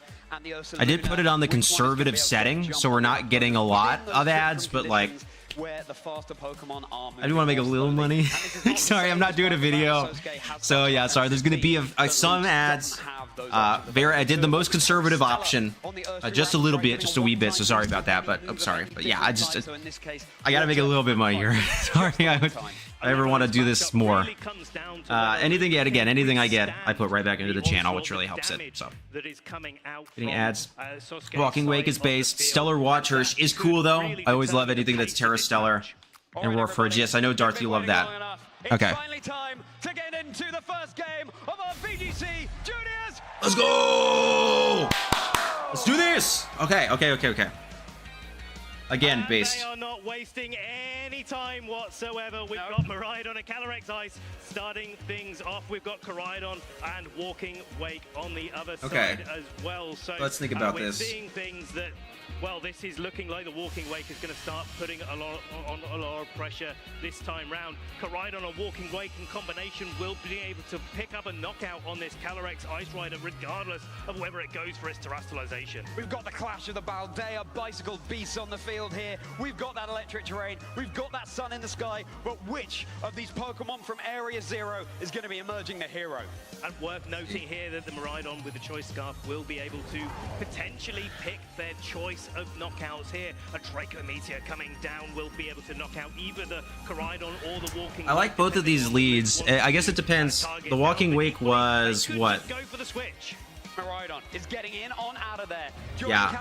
conservative setting, so we're not getting a lot of ads, but like I do want to make a little money. Sorry, I'm not doing a video. So yeah, sorry. There's going to be some ads. I did the most conservative option, just a little bit, just a wee bit. So sorry about that. But I'm sorry. But yeah, I got to make a little bit money here. Sorry, I ever want to do this more. Anything I get, I put right back into the channel, which really helps it. So getting ads. Walking Wake is based. Stellar Watchers is cool though. I always love anything that's Terra Stellar. And Roar Fridge. Yes, I know Darth, you love that. Okay. Let's go! Let's do this! Okay. Again, based. They are not wasting any time whatsoever. We've got Miraidon and Calyrex Ice starting things off. We've got Coridon and Walking Wake on the other side as well. So let's think about we're this. seeing things that, well, this is looking like the Walking Wake is going to start putting a lot of pressure this time round. Coridon and Walking Wake in combination will be able to pick up a knockout on this Calyrex Ice Rider, regardless of whether it goes for its terrestrialization. We've got the clash of the Baldea bicycle beasts on the field here. We've got that electric terrain. We've got that sun in the sky. But which of these Pokemon from Area 0 is going to be emerging the hero? And worth noting here that the Miraidon with the Choice Scarf will be able to potentially pick their choice of knockouts here. A Draco Meteor coming down will be able to knock out either the Coridon or the Walking Wake. I like both of these leads. I guess it depends. The Walking Wake was what? Go for the switch. Miraidon is getting in on out of there. Yeah.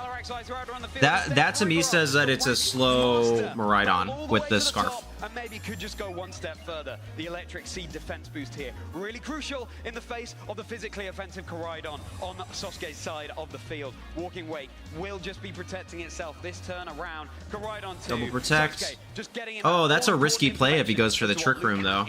That to me says that it's a slow Miraidon with the scarf. And maybe could just go one step further. The electric seed defense boost here, really crucial in the face of the physically offensive Coridon on Sasuke's side of the field. Walking Wake will just be protecting itself this turn around. Coridon too. Double protect. Sasuke just getting in. Oh, that's a risky play if he goes for the Trick Room though.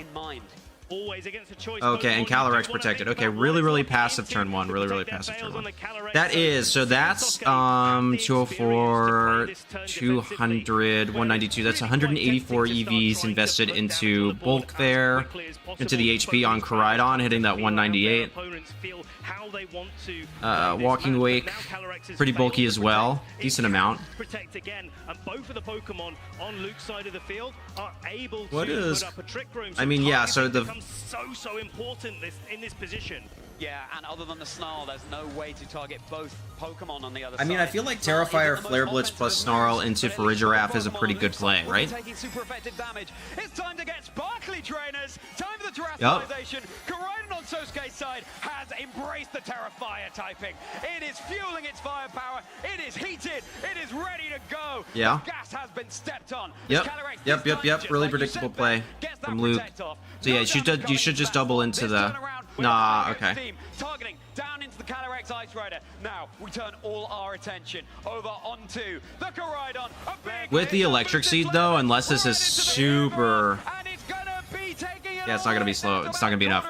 Always against a choice. Okay, and Calyrex protected. Okay, really passive turn one. Really passive turn one. That is, so that's 204, 200, 192. That's 184 EVs invested into bulk there, into the HP on Coridon, hitting that 198. Walking Wake, pretty bulky as well. Decent amount. Protect again, and both of the Pokemon on Luke's side of the field are able to put up a Trick Room. I mean, yeah, so the so important in this position. Yeah, and other than the Snarl, there's no way to target both Pokemon on the other side. I mean, I feel like Terrifier, Flare Blitz plus Snarl into Farigiraf is a pretty good play, right? Taking super effective damage. It's time to get sparkly trainers. Time for the terrestrialization. Coridon on Sosuke's side has embraced the Terrifier typing. It is fueling its firepower. It is heated. It is ready to go. Yeah. The gas has been stepped on. Yep. Really predictable play from Luke. So yeah, you should just double into the. Nah, okay. Targeting down into the Calyrex Ice Rider. Now we turn all our attention over onto the Coridon. With the electric seed though, unless this is super. Yeah, it's not gonna be slow. It's not gonna be enough.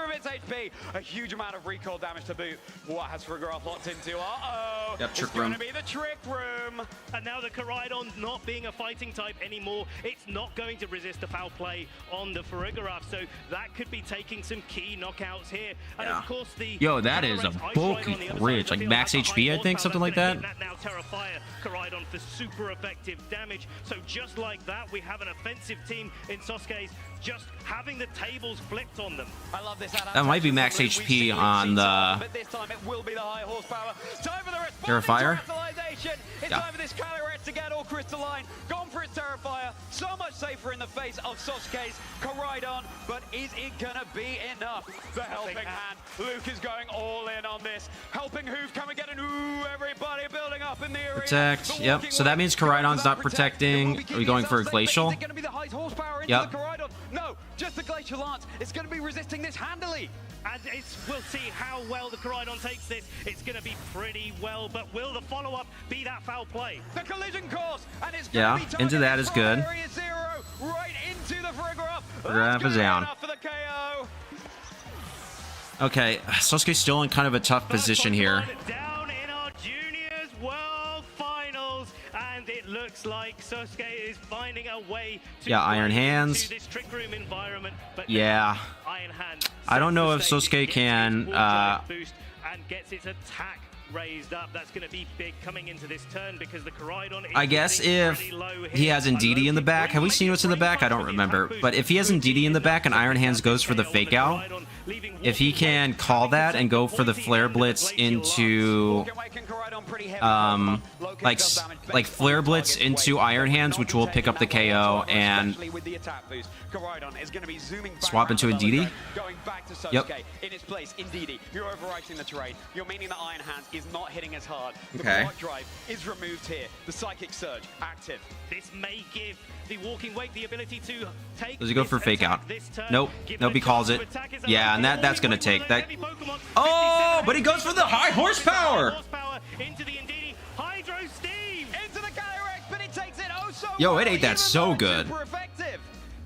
A huge amount of recoil damage to boot. What has Farigiraf locked into? Uh-oh. Yep, Trick Room. Room. It's going to be the Trick Room. And now the Coridon not being a fighting type anymore, it's not going to resist the foul play on the Farigiraf. So that could be taking some key knockouts here. And of course the Yo, that is a bulky bridge, like max HP, I think, something like that. Now Terrifier Coridon for super effective damage. So just like that, we have an offensive team in Sasuke's just having the tables flipped on them. I love this. That might be max HP on the But this time it will be the high horsepower. Time for the Terrifier. It's time for this Calyrex to get all crystalline. Gone for its Terrifier. So much safer in the face of Sasuke's Coridon. But is it gonna be enough? The helping hand. Luke is going all in on this. Helping Hoof, can we get an ooh? Everybody building up in the arena. Protect. Yep. So that means Coridon's not protecting. Are we going for a Glacial? Yep. No, just the Glacial Lance. It's going to be resisting this handily. And we'll see how well the Coridon takes this. It's going to be pretty well, but will the follow-up be that foul play? The collision course, and it's into that is good. Area 0, right into the Farigiraf. Farigiraf is down. For the KO. Okay, Sasuke's still in kind of a tough position here. Down in our Juniors World Finals, and it looks like Sasuke is finding a way to Iron Hands. this Trick Room environment. But yeah. Iron Hand. I don't know if Sasuke can Boost and gets its attack raised up. That's going to be big coming into this turn because the Coridon is I guess if he has Indeedee in the back. Have we seen what's in the back? I don't remember. But if he has Indeedee in the back and Iron Hands goes for the fake out, if he can call that and go for the Flare Blitz into like Flare Blitz into Iron Hands, which will pick up the KO and swap into Indeedee. Yep. In its place, Indeedee, you're overwriting the terrain. You're meaning that Iron Hands is not hitting as hard. The block drive is removed here. The Psychic Surge active. This may give the Walking Wake the ability to take. Does he go for fake out? Nope. Nope, he calls it. Yeah, and that's gonna take that. Oh, but he goes for the high horsepower. Into the Indeedee Hydro Steam. Into the Calyrex, but it takes it oh Yo, it ate that so good.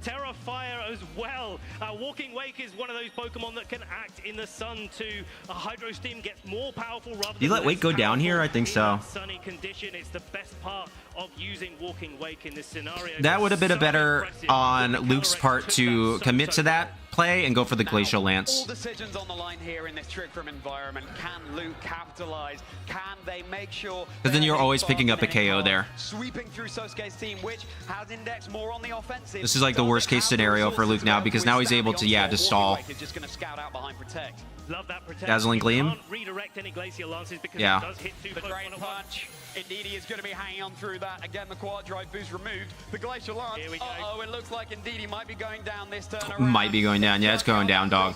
Terra Fire as well. Walking Wake is one of those Pokemon that can act in the sun too. Hydro Steam gets more powerful rather than Do you let Wake go down here? I think so. Sunny condition. It's the best part of using Walking Wake in this scenario. That would have been a better on Luke's part to commit to that play and go for the Glacial Lance. All decisions on the line here in this Trick Room environment. Can Luke capitalize? Can they make sure? Because then you're always picking up a KO there. Sweeping through Sosuke's team, which has indexed more on the offensive. This is like the worst case scenario for Luke now because now he's able to, yeah, just stall. Just going to scout out behind Protect. Love that Protect. Dazzling Gleam. Can't redirect any Glacial Lances because Yeah. it does hit two The Drain Punch. Indeed, he is going to be hanging on through that. Again, the Quad Drive boost removed. The Glacial Lance. Here we go. Uh-oh, it looks like indeed he might be going down this turn around. Might be going down. Yeah, it's going down, dog.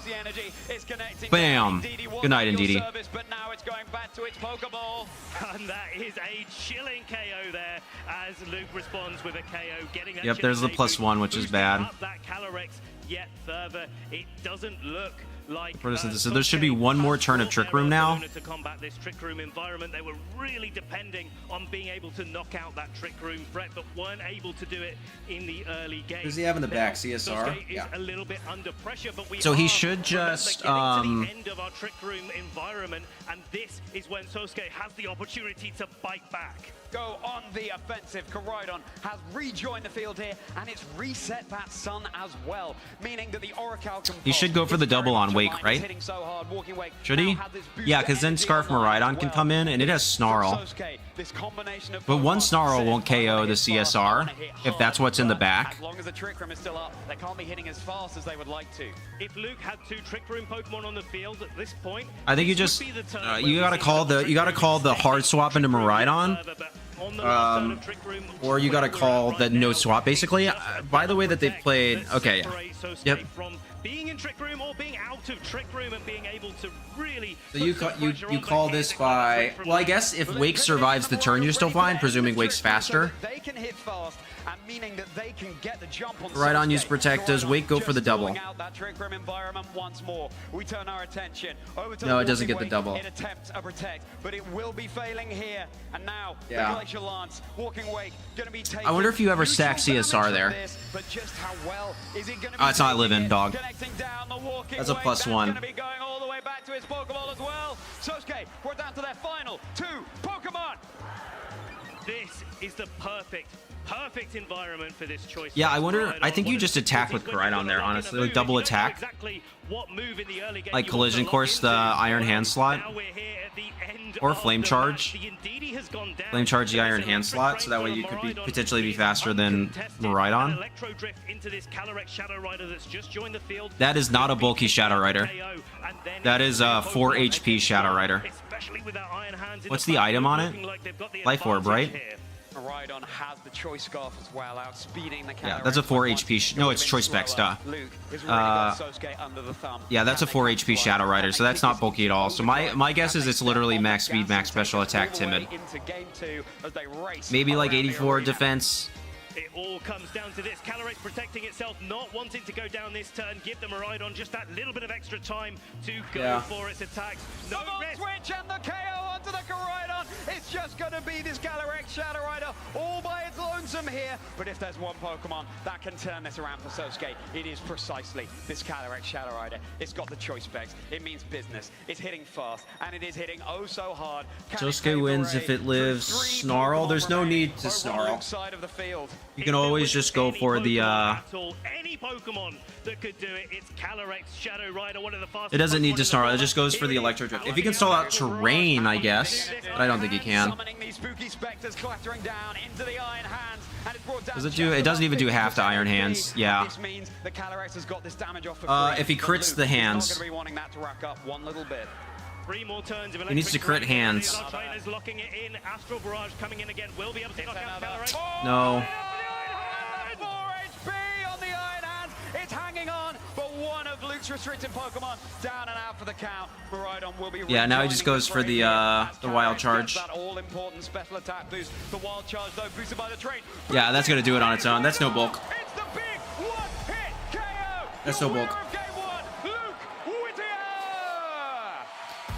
Bam. Good night, Indeedee. But now it's going back to its Pokeball. And that is a chilling KO there as Luke responds with a KO. Getting that Yep, there's the +1, which is bad. Up that Calyrex yet further. It doesn't look like So there should be one more turn of Trick Room now. to combat this Trick Room environment. They were really depending on being able to knock out that Trick Room threat, but weren't able to do it in the early game. Does he have in the back, Now, CSR? Sosuke is Yeah. a little bit under pressure, but we So he are, should just, remember, getting to the end of our Trick Room environment, and this is when Sosuke has the opportunity to bite back. Go on the offensive. Koraidon has rejoined the field here, and it's reset that sun as well, meaning that the Oracle can. He should go for the double on Wake, right? Hitting so hard, Walking Wake Should he? now has this boost Yeah, of because then energy Scarf online as Miraidon can well. come in, and it has Snarl. Sosuke, this combination of But one Pokemon Snarl set won't fire, KO the hit fast, CSR, wanna hit if that's hard, what's in the but back. As long as the Trick Room is still up, they can't be hitting as fast as they would like to. If Luke had two Trick Room Pokemon on the field at this point, I think you just you gotta call the hard swap into Miraidon, or you gotta call the no swap. Basically, by the way that they've played, okay, yep. Being in Trick Room or being out of Trick Room and being able to really. So you call this by, well, I guess if Wake survives the turn, you're still fine, presuming Wake's faster. They can hit fast, and meaning that they can get the jump on Right on, use Sosuke. Protect. Does Wake go for the double? Just out that Trick Room environment once more. We turn our attention over to No, the it doesn't Walking get the Wake double. in attempt a Protect, but it will be failing here. And now Yeah. the Glacial Lance, Walking Wake, going to be taking. I wonder if you ever stack CSR there. But just how well is it going to be? Oh, it's not taking living, it? dog. Connecting down the Walking That's a Wake. +1. That's going to be going all the way back to its Pokeball as well. Sosuke, we're down to their final two Pokemon. This is the perfect environment for this choice. Yeah, I wonder. I think you just attack with Koraidon there, honestly, like double attack, Exactly what move in the early game like you Collision want to Course, the lock into. Iron Hand slot, Now we're here at the end or of Flame the Charge. match. The Indeedee has gone down. Flame Charge the There Iron is an Hand electric slot, so that way rain you from could Miraidon. potentially be It is faster than uncontested. Miraidon. An Electro Drift into this Calyrex Shadow Rider that's just joined the field. That is not a bulky Shadow Rider. That is a 4 HP Shadow Rider. Especially with that Iron Hands in What's the the front, item on it? looking like they've got the Life Orb, right? advantage here. Koraidon has the Choice Scarf as well, outspeeding the Yeah, that's a 4 HP. No, it's Choice Specs, duh. Luke has really got Sosuke under the thumb. Yeah, that's a 4 HP Shadow Rider, so that's not bulky at all. So my guess is it's literally max speed, max special attack, timid. Into game 2 as they race Maybe like around the 84 arena. defense. It all comes down to this. Calyrex protecting itself, not wanting to go down this turn. Give the Miraidon just that little bit of extra time to go Yeah. for its attacks. No Come on, risk. switch and the KO onto the Koraidon. It's just going to be this Calyrex Shadow Rider all by its lonesome here. But if there's one Pokemon that can turn this around for Sosuke, it is precisely this Calyrex Shadow Rider. It's got the choice specs. It means business. It's hitting fast, and it is hitting oh so hard. Can it Sosuke pave the wins way if it through lives. 3 Snarl. Pokemon There's no remaining need to over on snarl. Luke's side of the field? You can always just go for the Any Pokemon that could do it, it's Calyrex Shadow Rider, one of the fastest. It doesn't need Pokemon to in the snarl, it world. just goes for the Electro Drift. If he can stall out terrain, I guess. But I don't think he can. Summoning these spooky specters clattering down into the Iron Hands, and it's brought down Does it do? It doesn't even do half the Iron Hands. Yeah. This means the Calyrex has got this damage off for free. If he but crits Luke the is hands. not going to be wanting that to rack up one little bit. 3 more turns of He needs to crit Electric Rain. hands. Our trainers locking it in. Astral Barrage coming in again. Will be able to knock out Calyrex. No. 4 HP on the Iron Hands. It's hanging on, but one of Luke's restricted Pokemon down and out for the count. Miraidon will be Yeah, now he just rejoining goes for the fray. Wild Calyrex Charge. gets that all-important special attack boost. The Wild Charge, though, boosted by the train. Yeah, that's gonna do it on its own. That's no bulk. It's the big one-hit KO. That's no bulk. Winner of game 1, Luke Whittier.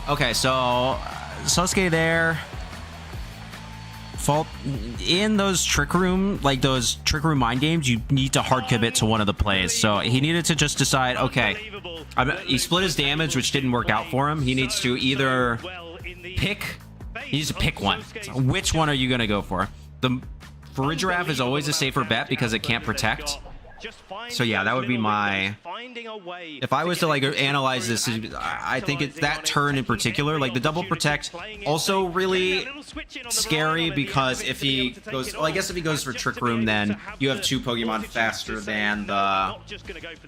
Okay, so Sosuke there. Fault in those trick room mind games, you need to hard commit to one of the plays. So he needed to just decide, okay, he split his damage, which didn't work out for him. He needs to either pick one. So which one are you going to go for? The Farigiraf is always a safer bet because it can't protect. So yeah, that would be my... If I was to like analyze this, I think it's that turn in particular, like the double protect, also really scary because if he goes, well, I guess if he goes for Trick Room, then you have 2 Pokemon faster than the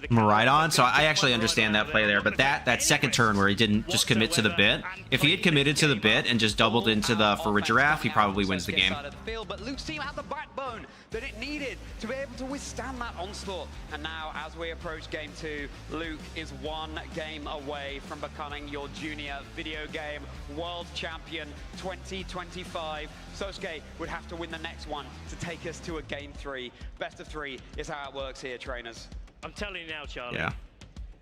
Miraidon. So I actually understand that play there, but that second turn where he didn't just commit to the bit, if he had committed to the bit and just doubled into the Farigiraf, he probably wins the game. But Luke's team had the backbone that it needed to be able to withstand that onslaught. And now, as we approach game 2, Luke is 1 game away from becoming your junior video game world champion 2025. Sosuke would have to win the next one to take us to a game 3. Best of 3 is how it works here, trainers. I'm telling you now, Charlie. Yeah.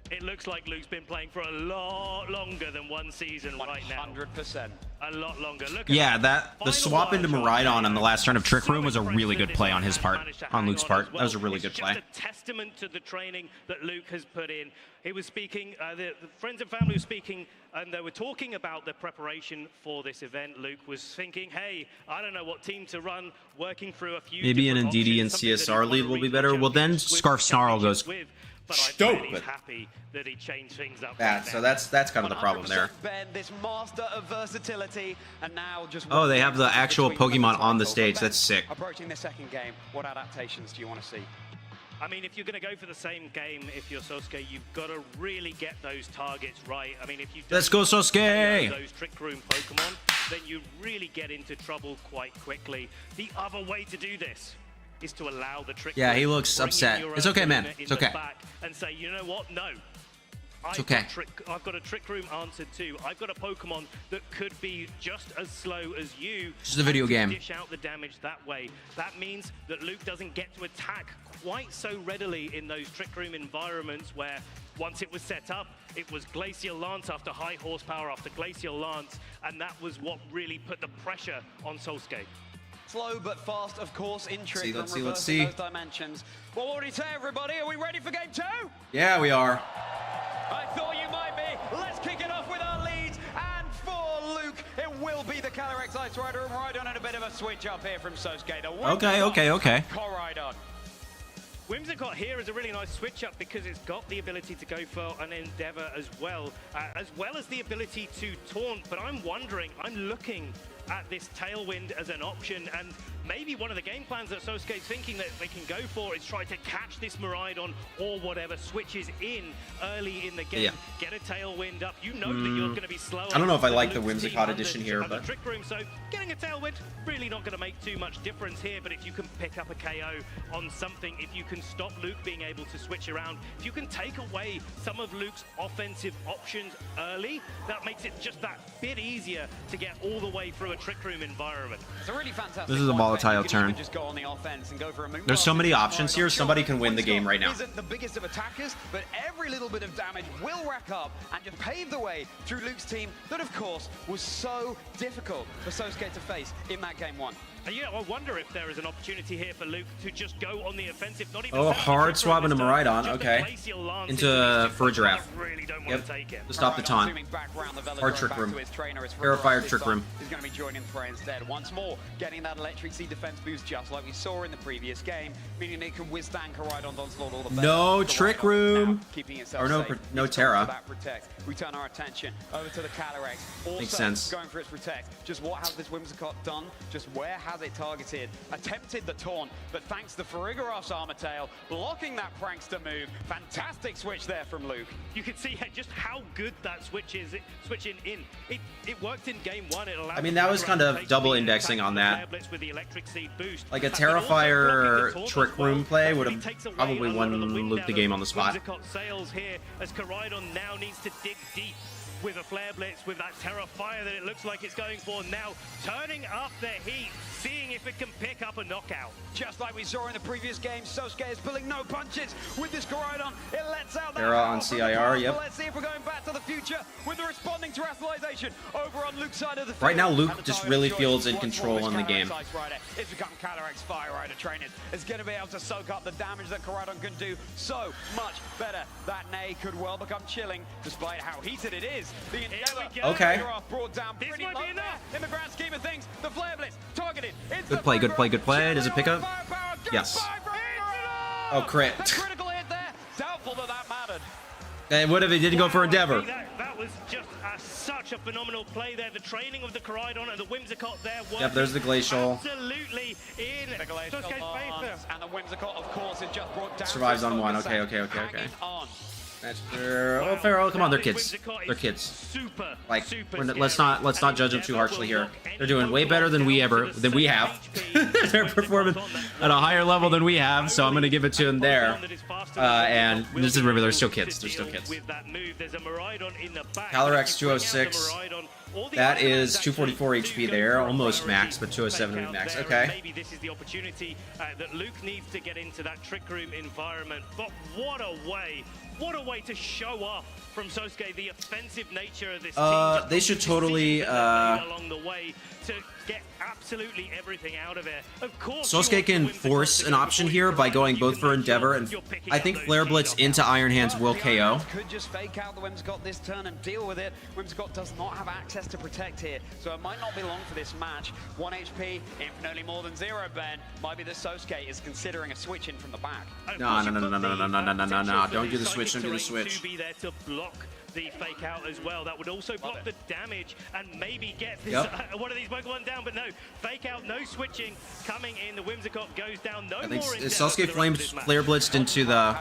It looks like Luke's been playing for a lot longer than 1 season right now. 100%. A lot longer. Look Yeah, the swap into Miraidon on the last turn of Trick Room was a really good play on his part, on Luke's part. That was a really good play. It's just a testament to the training that Luke has put in. He was speaking, the friends and family were speaking, and they were talking about the preparation for this event. Luke was thinking, hey, I don't know what team to run, working through a few Maybe an Indeedee and CSR lead will be better. Well, then Scarf Snarl goes stupid. Happy that he changed things up. Bad. So that's kind of the problem there. Ben, this master of versatility, and now just oh, they have the actual Pokemon on the stage. That's sick. Approaching the second game, what adaptations do you want to see? I mean, if you're going to go for the same game, if you're Sosuke, you've got to really get those targets right. I mean, if you let's go Sosuke! Those Trick Room Pokemon, then you really get into trouble quite quickly. The other way to do this is to allow the Trick Yeah, Room, he looks upset. It's okay, man. It's okay. And say, you know what? No. It's okay. I've got a Trick Room answer too. I've got a Pokemon that could be just as slow as you. This is a video game. Dish out the damage that way. That means that Luke doesn't get to attack quite so readily in those Trick Room environments where once it was set up, it was Glacial Lance after high horsepower after Glacial Lance, and that was what really put the pressure on Sosuke. Slow but fast, of course, in Trick Room. Let's see. Those dimensions. Well, what do you say, everybody? Are we ready for game 2? Yeah, we are. I thought you might be. Let's kick it off with our leads. And for Luke, it will be the Calyrex Ice Rider and Rhydon, and a bit of a switch up here from Sosuke. Okay. Coridon. Whimsicott here is a really nice switch up because it's got the ability to go for an Endeavor as well as the ability to taunt. But I'm looking at this Tailwind as an option, and maybe one of the game plans that Sosuke's thinking that they can go for is try to catch this Miraidon or whatever switches in early in the game. Yeah. Get a Tailwind up. You know that you're going to be slower. I don't know if I like the Whimsicott edition here, but Trick Room, so getting a Tailwind really not going to make too much difference here. But if you can pick up a KO on something, if you can stop Luke being able to switch around, if you can take away some of Luke's offensive options early, that makes it just that bit easier to get all the way through a Trick Room environment. It's a really fantastic this is a volatile turn. Just go on the offense and go for a move. There's so many options here. Somebody can win the game right now. Isn't the biggest of attackers, but every little bit of damage will rack up and just pave the way through Luke's team that, of course, was so difficult for Sosuke to face in that game 1. Yeah, I wonder if there is an opportunity here for Luke to just go on the offensive. Not even hard swap into Miraidon. Okay. Into Farigiraf. Yep. To stop the taunt. Hard Trick Room. Airfire Trick Room. He's going to be joining the fray instead. Once more, getting that Electric Sea defense boost just like we saw in the previous game, meaning it can withstand Coridon's onslaught all the better. No Trick Room. Keeping itself or no, safe. no Terra. We turn our attention over to the Calyrex. Also makes sense. Going for its protect. Just what has this Whimsicott done? Just where has it targeted? Attempted the taunt, but thanks to Farigiraf's Armor Tail, blocking that prankster move. Fantastic switch there from Luke. You can see just how good that switch is. Switching in. It worked in game 1. It allowed I mean, that was kind of double indexing on that. Like a Terrafire Trick Room play would have probably won Luke the game on the spot. Sails here as Coridon now needs to dig deep with a Flare Blitz, with that Terrafire that it looks like it's going for now, turning up the heat, seeing if it can pick up a knockout. Just like we saw in the previous game, Sosuke is pulling no punches with this Coridon. It lets out that Terra on CIR, yep. Let's see if we're going back to of the future with the responding terrestrialization over on Luke's side of the field. Right now, Luke just really feels in control in the game. It's become Calyrex Fire Rider training. It's going to be able to soak up the damage that Koraidon can do so much better. That Nay could well become chilling, despite how heated it is. The Endeavor Okay. brought down pretty low there in the grand scheme of things. The Flare Blitz targeted. Good play, good play, good play. Does it pick up? Yes. Oh, crit. Critical hit there. Doubtful that mattered. And what if it didn't go for Endeavor? That was just such a phenomenal play there. The training of the Koraidon and the Whimsicott there. Yep, there's the Glacial. Absolutely in the Glacial and the Whimsicott, of course, is just brought down. Survives on one. Okay. Match for Pharaoh. Come on, they're kids. They're kids. Like, let's not judge them too harshly here. They're doing way better than we have. They're performing at a higher level than we have, so I'm gonna give it to them there. And just remember, they're still kids. They're still kids. Calyrex 206. That is 244 HP there, almost max, but 207 max. Okay. Maybe this is the opportunity that Luke needs to get into that trick room environment. But what a way to show off from Sosuke the offensive nature of this team. They should totally along the way to get absolutely everything out of it. Of course, Sosuke can force an option here by going both for Endeavor, and I think Flare Blitz into Iron Hands will KO. Could just fake out the Whimsicott this turn and deal with it. Whimsicott does not have access to protect here, so it might not be long for this match. 1 HP, infinitely more than 0, Ben. Might be that Sosuke is considering a switch in from the back. No. Don't do the switch, don't do the switch. To be there to block the fake out as well. That would also block the damage and maybe get this, one of these Pokemon down, but no. Fake out, no switching coming in. The Whimsicott goes down. No I think more Sasuke Flames Flare Blitzed into the...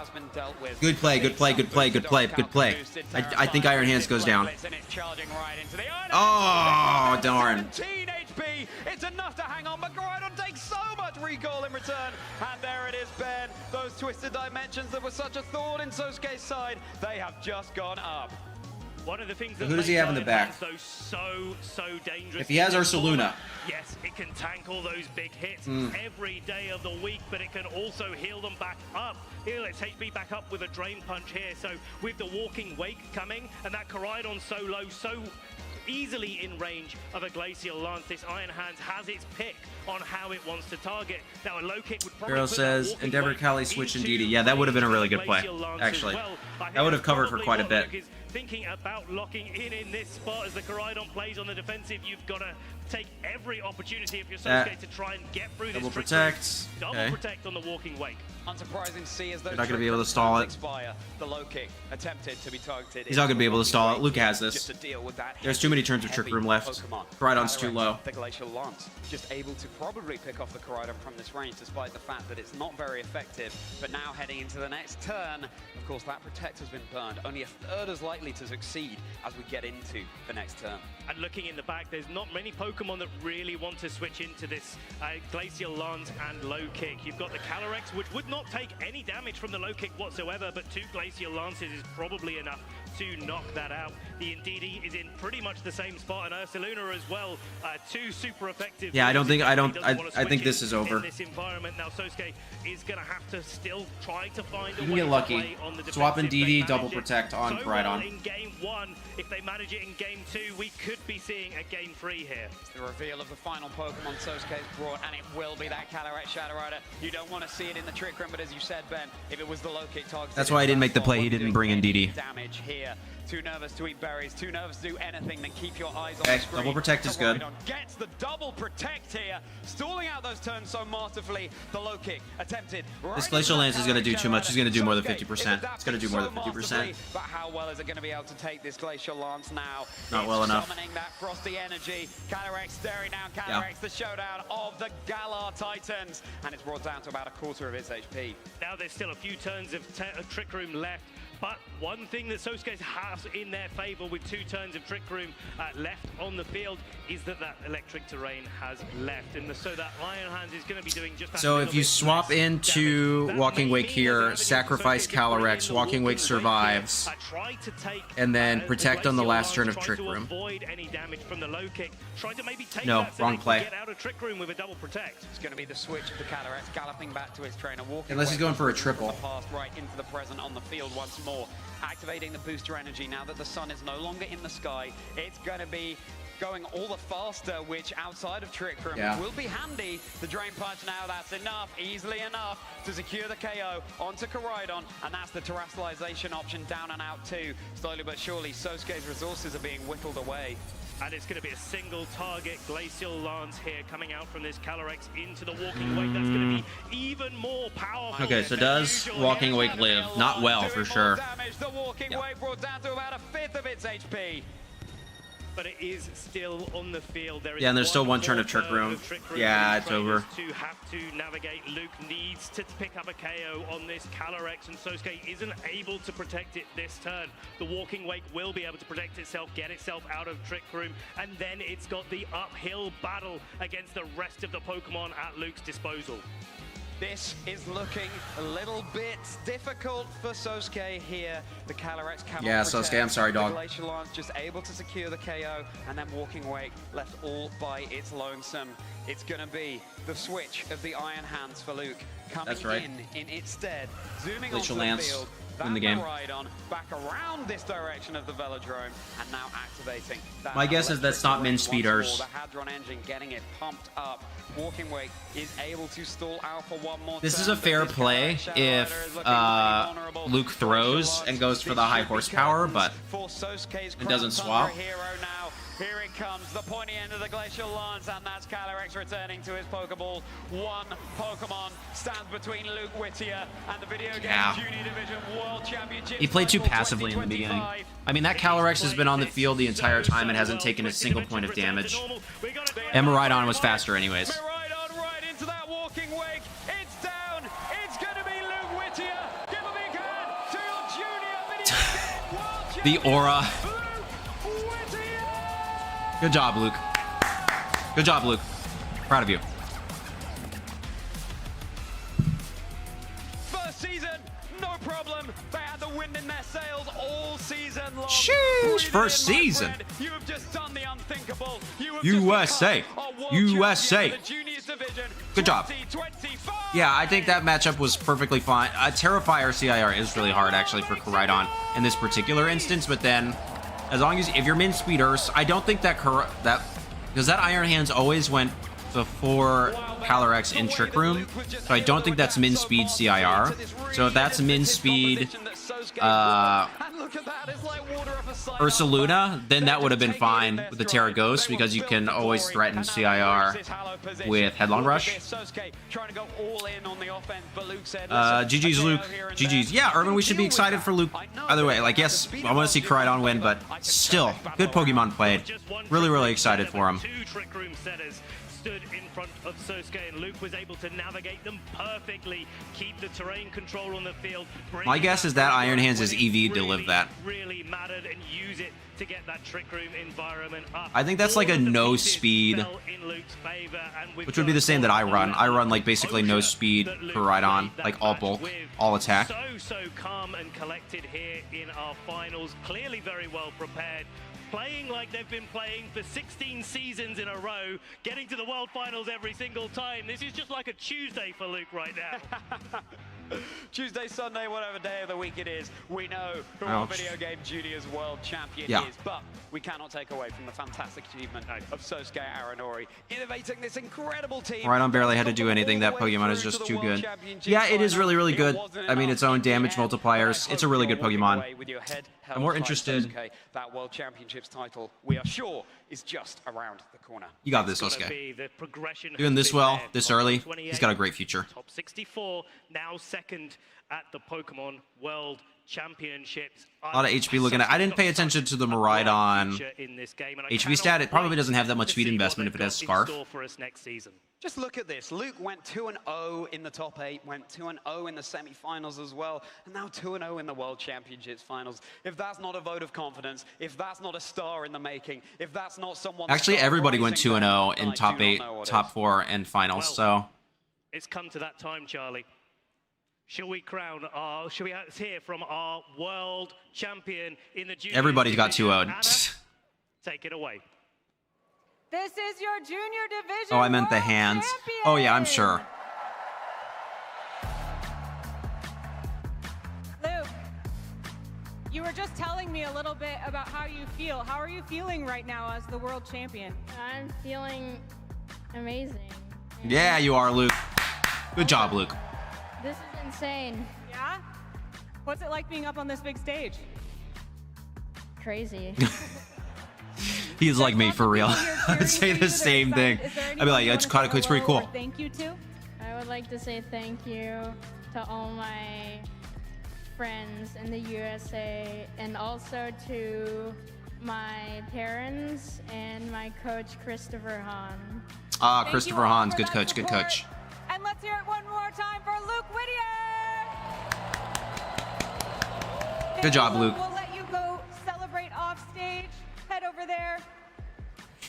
Good play. I think Iron Hands goes down. Oh, darn. 17 HP. It's enough to hang on, but Koraidon takes so much recoil in return. And there it is, Ben. Those twisted dimensions that were such a thorn in Sosuke's side, they have just gone up. One of the things who does he have in the back? So dangerous. If he has Ursaluna. Yes, it can tank all those big hits every day of the week, but it can also heal them back up. Heal its HP back up with a Drain Punch here. So with the Walking Wake coming and that Koraidon so low, so easily in range of a Glacial Lance, this Iron Hands has its pick on how it wants to target. Now a low kick would probably Girl says Endeavor Kali switch and DD. Yeah, that would have been a really good play, actually. That would have covered for quite a bit. Thinking about locking in this spot as the Koraidon plays on the defensive. You've got to take every opportunity if you're Sosuke to try and get through this. Double protect. Double protect on the Walking Wake. Unsurprising to see as though you're not going to be able to stall it. The low kick attempted to be targeted. He's not going to be able to stall it. Luke has this. There's too many turns of Trick Room left. Koraidon's too low. The Glacial Lance just able to probably pick off the Koraidon from this range, despite the fact that it's not very effective. But now heading into the next turn, of course, that Protect has been burned. Only a third as likely to succeed as we get into the next turn. And looking in the back, there's not many Pokemon that really want to switch into this Glacial Lance and low kick. You've got the Calyrex, which would not take any damage from the low kick whatsoever, but 2 Glacial Lances is probably enough to knock that out. The Indeedee is in pretty much the same spot, and Ursaluna as well. 2 super effective. Yeah, I think this is over. In this environment now, Sosuke is going to have to still try to find a you can way get lucky. On the Swap Indeedee, double protect on Koraidon. In game 1, if they manage it in game 2, we could be seeing a game 3 here. It's the reveal of the final Pokemon Sosuke's brought, and it will be that Calyrex Shadow Rider. You don't want to see it in the Trick Room, but as you said, Ben, if it was the low kick target, that's why I didn't make the play. He didn't bring in DD. Damage here. Too nervous to eat berries, too nervous to do anything, then keep your eyes on the screen. Double protect is good. Gets the double protect here, stalling out those turns so masterfully. The low kick attempted. This Glacial Lance is going to do too much. He's going to do more than 50%. It's going to do more than 50%. But how well is it going to be able to take this Glacial Lance now? Not well enough. Summoning that frosty energy. Calyrex staring down Calyrex, the showdown of the Galar Titans. And it's brought down to about a quarter of its HP. Now there's still a few turns of Trick Room left. But one thing that Sosuke has in their favor with 2 turns of Trick Room left on the field is that electric terrain has left. And so that Iron Hands is going to be doing just that. So if you swap into Walking Wake here, sacrifice Calyrex, Walking Wake survives, and then protect on the last turn of Trick Room. No, wrong play. Get out of Trick Room with a double protect. It's going to be the switch of the Calyrex galloping back to his trainer, walking unless he's going for a triple. Past right into the present on the field once more. more. Activating the booster energy now that the sun is no longer in the sky. It's going to be going all the faster, which outside of Trick Room will be handy. The Drain Punch now, that's enough, easily enough to secure the KO onto Koraidon, and that's the terrestrialization option down and out too. Slowly but surely, Sosuke's resources are being whittled away. And it's going to be a single target Glacial Lance here coming out from this Calyrex into the Walking Wake. That's going to be even more powerful. Okay, so does Walking Wake live? Not well, for sure. The Walking Wake brought down to about a fifth of its HP. But it is still on the field. There is and there's still one turn of Trick Room. Yeah, it's over. To have to navigate. Luke needs to pick up a KO on this Calyrex, and Sosuke isn't able to protect it this turn. The Walking Wake will be able to protect itself, get itself out of Trick Room, and then it's got the uphill battle against the rest of the Pokemon at Luke's disposal. This is looking a little bit difficult for Sosuke here. The Calyrex cannot Sosuke, I'm sorry, dog. Glacial Lance just able to secure the KO, and then Walking Wake left all by its lonesome. It's going to be the switch of the Iron Hands for Luke coming in its stead. Zooming onto the field. In the game. Koraidon back around this direction of the Velodrome, and now activating that. My guess is that's not min speeders. The Hadron engine getting it pumped up. Walking Wake is able to stall Alpha one more. This is a fair play if Luke throws and goes for the high horsepower, but it doesn't swap. Here it comes, the pointy end of the Glacial Lance, and that's Calyrex returning to his Pokeball. One Pokemon stands between Luke Whittier and the Video Game Junior Division World Championship. He played too passively in the beginning. I mean, that Calyrex has been on the field the entire time and hasn't taken a single point of damage. And Miraidon was faster anyways. Miraidon right into that Walking Wake. It's down. It's going to be Luke Whittier. Give a big hand to your Junior Video Game World Champion. The aura. Good job, Luke. Good job, Luke. Proud of you. First season, no problem. They had the wind in their sails all season long. Sheesh, first season. You have just done the unthinkable. USA. USA. Good job. Yeah, I think that matchup was perfectly fine. Terrifier CIR is really hard, actually, for Koraidon in this particular instance, but then as long as if you're min speeders, I don't think that because that Iron Hands always went before Calyrex in Trick Room, so I don't think that's min speed CIR. So if that's min speed Ursaluna, then that would have been fine with the Terra Ghost because you can always threaten CIR with Headlong Rush. GG's Luke. GG's. Yeah, Urban, we should be excited for Luke. Either way, like, yes, I want to see Koraidon win, but still, good Pokemon played. Really, really excited for him. Stood in front of Sosuke, and Luke was able to navigate them perfectly, keep the terrain control on the field. My guess is that Iron Hands is EV to live that. Really mattered, and use it to get that Trick Room environment up. I think that's like a no speed, which would be the same that I run. I run like basically no speed for Koraidon, like all bulk, all attack. So calm and collected here in our finals. Clearly very well prepared. Playing like they've been playing for 16 seasons in a row, getting to the World Finals every single time. This is just like a Tuesday for Luke right now. Tuesday, Sunday, whatever day of the week it is, we know who our Video Game Juniors World Champion is, but we cannot take away from the fantastic achievement of Sosuke Aranori, innovating this incredible team. Koraidon barely had to do anything. That Pokemon is just too good. Yeah, it is really, really good. I mean, its own damage multipliers. It's a really good Pokemon. I'm more interested. That World Championships title, we are sure, is just around the corner. You got this, Sosuke. Doing this well, this early, he's got a great future. Top 64, now second at the Pokemon World Championships. A lot of HP looking at. I didn't pay attention to the Miraidon HP stat. It probably doesn't have that much speed investment if it has Scarf. Just look at this. Luke went 2-0 in the top 8, went 2-0 in the semi-finals as well, and now 2-0 in the World Championships finals. If that's not a vote of confidence, if that's not a star in the making, if that's not someone... Actually, everybody went 2-0 in top 8, top 4, and finals, so... It's come to that time, Charlie. Shall we crown our... Shall we hear from our world champion in the junior... Everybody's got 2-0. Take it away. This is your junior division. Oh, I meant the hands. Champion. Oh, yeah, I'm sure. Luke, You were just telling me a little bit about how you feel. How are you feeling right now as the world champion? I'm feeling amazing. Yeah, you are, Luke. Good job, Luke. This is insane. Yeah? What's it like being up on this big stage? Crazy. He's like me for real. I would say the same thing. I'd be like, it's kind of it's pretty cool. Thank you to? I would like to say thank you to all my friends in the USA and also to my parents and my coach Christopher Hahn. Christopher Hahn's good coach, good coach. And let's hear it one more time for Luke Whittier. Good job, Luke. We'll let you go celebrate off stage. Head over there.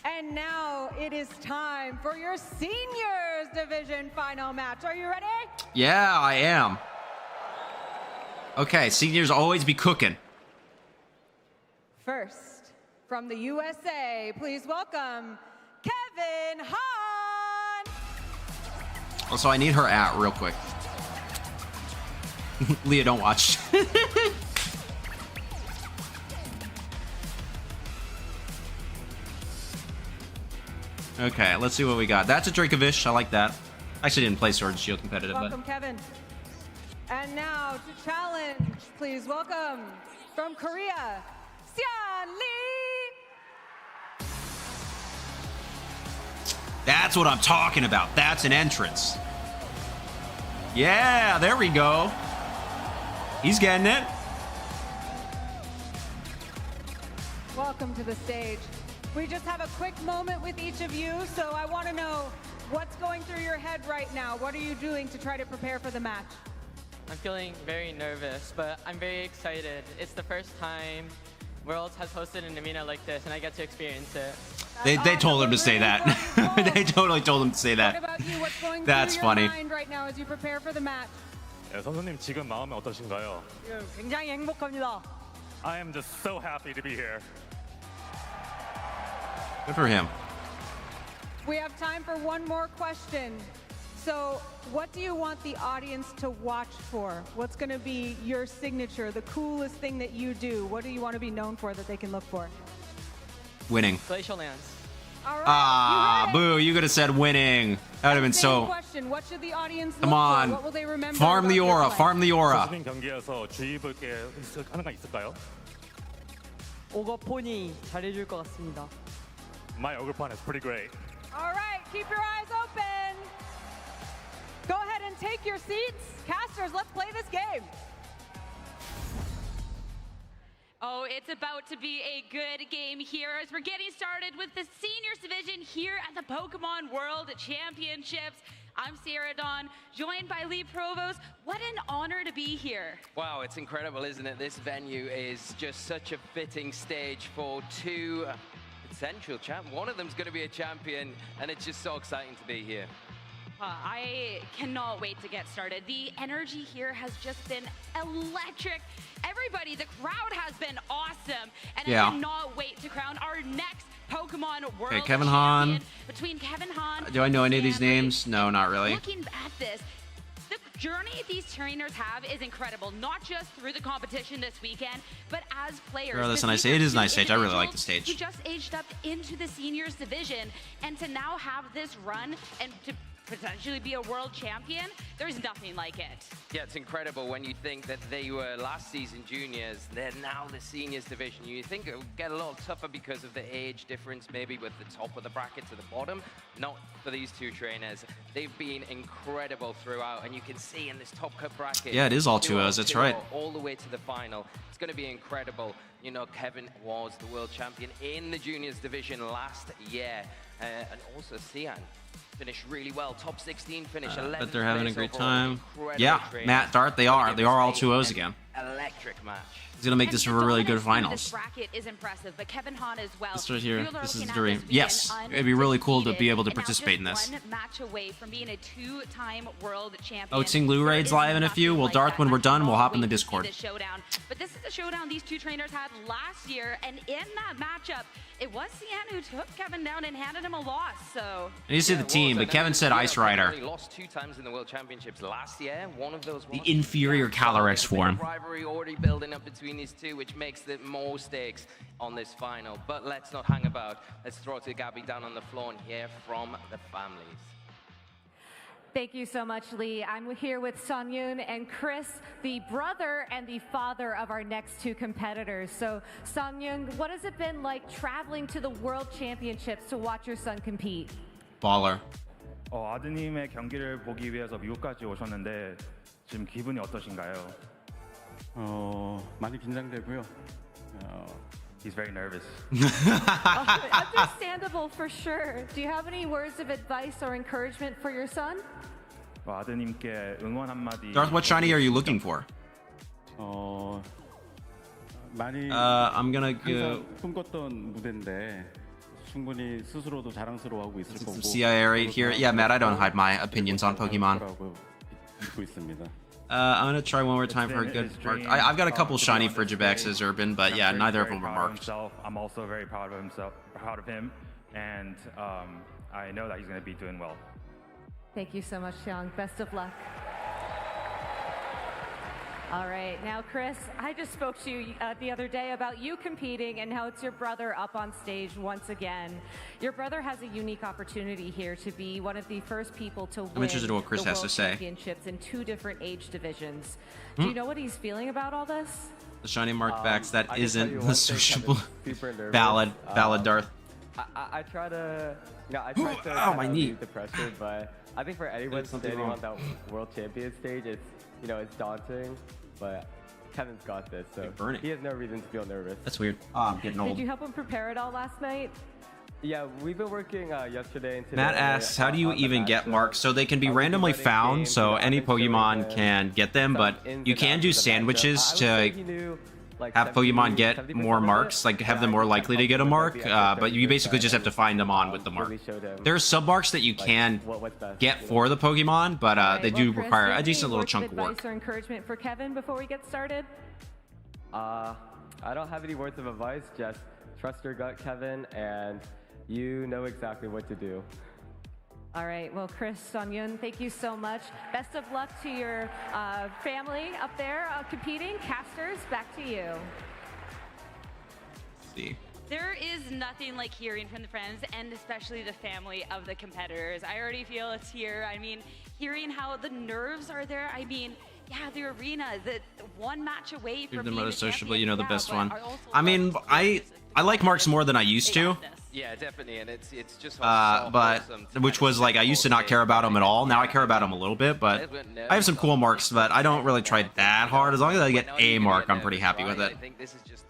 And now it is time for your seniors division final match. Are you ready? Yeah, I am. Okay, seniors always be cooking. First, from the USA, please welcome Kevin Hahn. Also, I need her at real quick. Leah, don't watch. Okay, let's see what we got. That's a Dracovish. I like that. Actually didn't play Sword and Shield competitive, Welcome, Kevin. And now to challenge, please welcome from Korea, Xian Lee. That's what I'm talking about. That's an entrance. Yeah, there we go. He's getting it. Welcome to the stage. We just have a quick moment with each of you, so I want to know what's going through your head right now. What are you doing to try to prepare for the match? I'm feeling very nervous, but I'm very excited. It's the first time Worlds has hosted an arena like this, and I get to experience it. They told him to say that. They totally told him to say that. What about you? What's going That's through your funny. mind right now as you prepare for the match? 선수님 지금 마음이 어떠신가요? 굉장히 행복합니다. I am just so happy to be here. Good for him. We have time for one more question. So, what do you want the audience to watch for? What's going to be your signature, the coolest thing that you do? What do you want to be known for that they can look for? Winning. Glacial Lands. All right. Ah, boo. You could have said winning. That would have been Same so... question. What should the audience Come look on. for? What will they remember? Farm the about aura. your play? Farm the aura. 선수님 경기에서 주의 볼 게 하나가 있을까요? 오거폰이 잘해줄 것 같습니다. My ogre plan is pretty great. All right, keep your eyes open. Go ahead and take your seats. Casters, let's play this game. Oh, it's about to be a good game here as we're getting started with the seniors division here at the Pokemon World Championships. I'm Sierra Dawn, joined by Lee Provost. What an honor to be here. Wow, it's incredible, isn't it? This venue is just such a fitting stage for two potential champions. One of them's going to be a champion, and it's just so exciting to be here. I cannot wait to get started. The energy here has just been electric. Everybody, the crowd has been awesome. And Yeah. I cannot wait to crown our next Pokemon World Okay, Kevin Champion Hahn. between Kevin Hahn. Do I know any of these names? No, not really. Looking at this, the journey these trainers have is incredible, not just through the competition this weekend, but as players. Oh, that's a nice These are stage. It is a two nice stage. I really like the individuals stage. Who just aged up into the seniors division, and to now have this run and to potentially be a world champion, there's nothing like it. Yeah, it's incredible when you think that they were last season juniors, they're now the seniors division. You think it would get a little tougher because of the age difference, maybe with the top of the bracket to the bottom. Not for these two trainers. They've been incredible throughout, and you can see in this top cut bracket. Yeah, it is all 2-0s, that's right. All the way to the final. It's going to be incredible. You know, Kevin was the world champion in the juniors division last year, and also Xian finished really well. Top 16 finish, 11th But they're having a place great overall. time. Incredible Yeah, trainers. Matt, Dart, they are. They are all 2-0s again. Electric match. He's going to make this a really good This finals. bracket is impressive, but Kevin Hahn as well. This right here, We are this is looking the at dream. weekend Yes, it'd be really cool to be able to undefeated, and now participate in just this. one match away from being a two-time world champion. Oh, Ting Lu There raids is live in a few. nothing Well, like Darth, that. when we're I done, we'll cannot hop in the wait to see Discord. this showdown. But this is a showdown these two trainers had last year, and in that matchup, it was Xian who took Kevin down and handed him a loss. So I need to see the team, but Kevin said Ice Rider. He lost 2 times in the World Championships last year. One of those The inferior Calyrex form. rivalry already building up between these two, which makes it more stakes on this final. But let's not hang about. Let's throw it to Gabby down on the floor and hear from the families. Thank you so much, Lee. I'm here with Song-Yoon and Chris, the brother and the father of our next two competitors. So, Song-Yoon, what has it been like traveling to the World Championships to watch your son compete? Baller. 아드님의 경기를 보기 위해서 미국까지 오셨는데 지금 기분이 어떠신가요? 많이 긴장되고요. He's very nervous. Understandable for sure. Do you have any words of advice or encouragement for your son? 아드님께 응원 한마디. Darth, what shiny are you looking for? 많이 I'm gonna go. 꿈꿨던 무대인데 충분히 스스로도 자랑스러워하고 있을 거고. Some CIA right here. Yeah, Matt, I don't hide my opinions on Pokemon. 믿고 있습니다. I'm gonna try one more time for a good mark. I've got a couple shiny Frigibaxes, Urban, but yeah, neither of them were marked. I'm also very proud of him, and I know that he's going to be doing well. Thank you so much, Xiang. Best of luck. All right, now, Chris, I just spoke to you the other day about you competing and how it's your brother up on stage once again. Your brother has a unique opportunity here to be one of the first people to win interested in what Chris the has to World say. Championships in 2 different age divisions. Do you know what he's feeling about all this? The shiny mark backs, that isn't the sociable valid Darth. I try to, I try to Ow, my knee. relieve the pressure, but I think for anyone standing on that world champion stage, it's, it's daunting, but Kevin's got this, so he has no reason to feel nervous. That's weird. I'm getting old. Did you help him prepare it all last night? Yeah, we've been working yesterday and today. Matt asks, how do you even get marks? So they can be randomly found, so any Pokemon can get them, but you can do sandwiches to have Pokemon get more marks, like have them more likely to get a mark, but you basically just have to find them on with the mark. There are sub-marks that you can get for the Pokemon, but they do require a decent little chunk of work. Advice or encouragement for Kevin before we get started? I don't have any words of advice, just trust your gut, Kevin, and you know exactly what to do. All right, well, Chris, Song-Yoon, thank you so much. Best of luck to your family up there competing. Casters, back to you. See. There is nothing like hearing from the friends and especially the family of the competitors. I already feel it's here. I mean, hearing how the nerves are there. I mean, yeah, the arena, the one match away from being the sociable, you know, the best one. I also I mean, I like marks more than I used to. Yeah, definitely, and it's just but which was like I used to not care about them at all. Now I care about them a little bit, but I have some cool marks, but I don't really try that hard. As long as I get a mark, I'm pretty happy with it.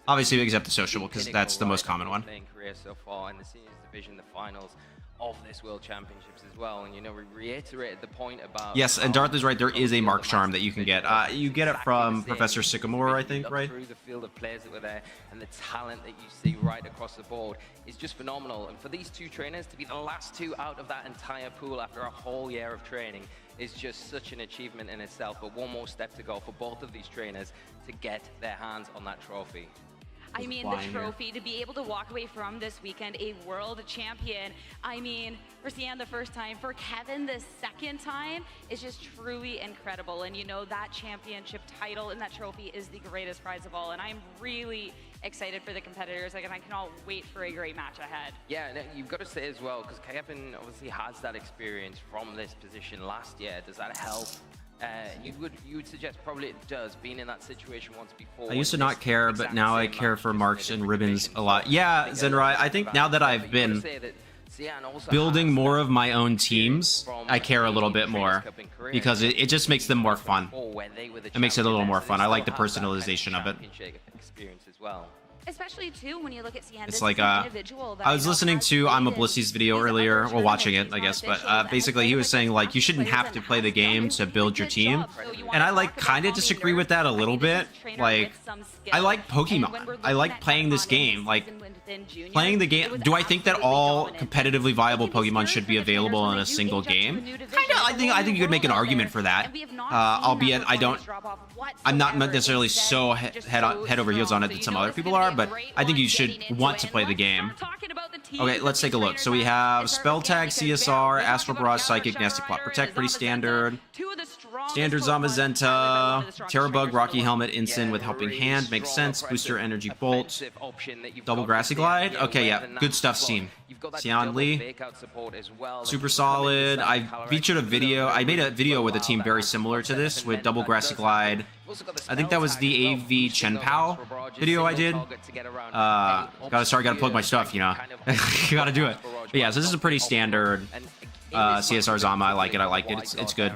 Obviously, except the sociable, because that's the most common one. Career so far in the seniors division, the finals of this World Championships as well, and we reiterated the point about Yes, and Darth is right. There is a mark charm that you can get. You get it from Professor Sycamore, I think, right? Through the field of players that were there, and the talent that you see right across the board is just phenomenal. And for these two trainers to be the last two out of that entire pool after a whole year of training is just such an achievement in itself. But one more step to go for both of these trainers to get their hands on that trophy. I mean, the trophy, to be able to walk away from this weekend a world champion. I mean, for Sian the first time, for Kevin the second time, is just truly incredible. And that championship title and that trophy is the greatest prize of all. And I'm really excited for the competitors. And I cannot wait for a great match ahead. Yeah, and you've got to say as well, because Kevin obviously has that experience from this position last year. Does that help? You would suggest probably it does, being in that situation once before. I used to not care, but now I care for marks and ribbons a lot. Yeah, Zenrai, I think now that I've been building more of my own teams, I care a little bit more because it just makes them more fun. It makes it a little more fun. I like the personalization of it. Experience as well. Especially too when you look at Sian, It's like I was listening to I'm a Blissy's video earlier, or watching it, I guess, but basically he was saying like you shouldn't have to play the game to build your team, and I like kind of disagree with that a little bit. Like I like Pokemon, I like playing this game, like playing the game. Do I think that all competitively viable Pokemon should be available in a single game? Kinda, I think you could make an argument for that. Albeit I'm not necessarily so head over heels on it that some other people are, but I think you should want to play the game. Okay, let's take a look. So we have Spell Tag, CSR, Astral Barrage, Psychic, Nasty Plot Protect, pretty standard. Standard Zamazenta, Terrabug, Rocky Helmet, Ensign with Helping Hand. Makes sense. Booster Energy Bolt. Double Grassy Glide. Okay, yeah. Good stuff, team. Xian Li. Super solid. I featured a video. I made a video with a team very similar to this with Double Grassy Glide. I think that was the AV Chen Pao video I did. Gotta plug my stuff, you know. Gotta do it. But yeah, so this is a pretty standard CSR Zama. I like it. It's good.